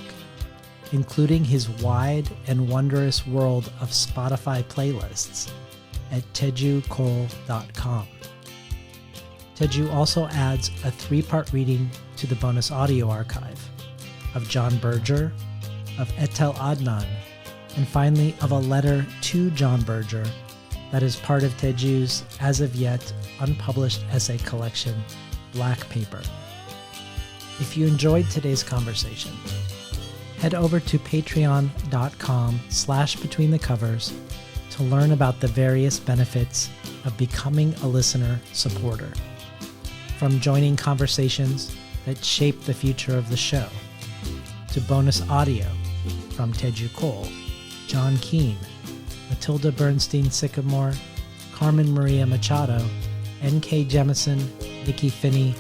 including his wide and wondrous world of Spotify playlists, at tejucole.com. Teju also adds a 3-part reading to the bonus audio archive of John Berger, of Etel Adnan, and finally of a letter to John Berger that is part of Teju's as of yet unpublished essay collection, Black Paper. If you enjoyed today's conversation, head over to patreon.com/betweenthecovers to learn about the various benefits of becoming a listener supporter. From joining conversations that shape the future of the show, to bonus audio from Teju Cole, John Keane, Matilda Bernstein-Sycamore, Carmen Maria Machado, N.K. Jemison, Nikki Finney,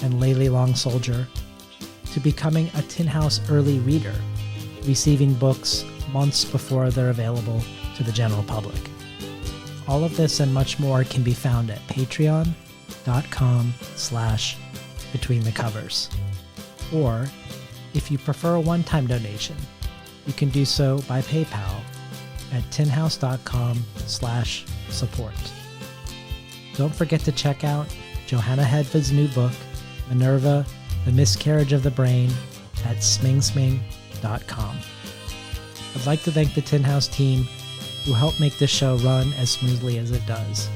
and Layli Long Soldier, to becoming a Tin House early reader, receiving books months before they're available to the general public. All of this and much more can be found at patreon.com/betweenthecovers. Or, if you prefer a one-time donation, you can do so by PayPal at tinhouse.com/support. Don't forget to check out Johanna Hedved's new book, Minerva, The Miscarriage of the Brain, at smingsming.com. I'd like to thank the Tin House team who helped make this show run as smoothly as it does.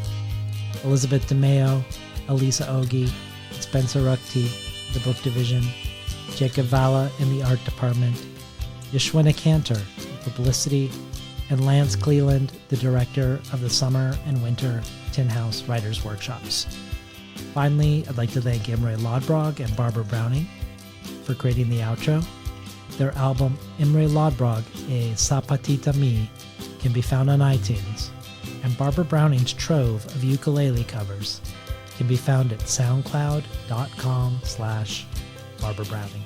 Elizabeth DeMeo, Elisa Ogie, Spencer Ruckty, the book division, Jacob Valla in the art department, Yashwina Cantor, publicity, and Lance Cleland, the director of the summer and winter Tin House Writers Workshops. Finally, I'd like to thank Imre Lodbrog and Barbara Browning for creating the outro. Their album Imre Lodbrog, A Sapatita Mi, can be found on iTunes, and Barbara Browning's trove of ukulele covers can be found at soundcloud.com/Barbara Browning.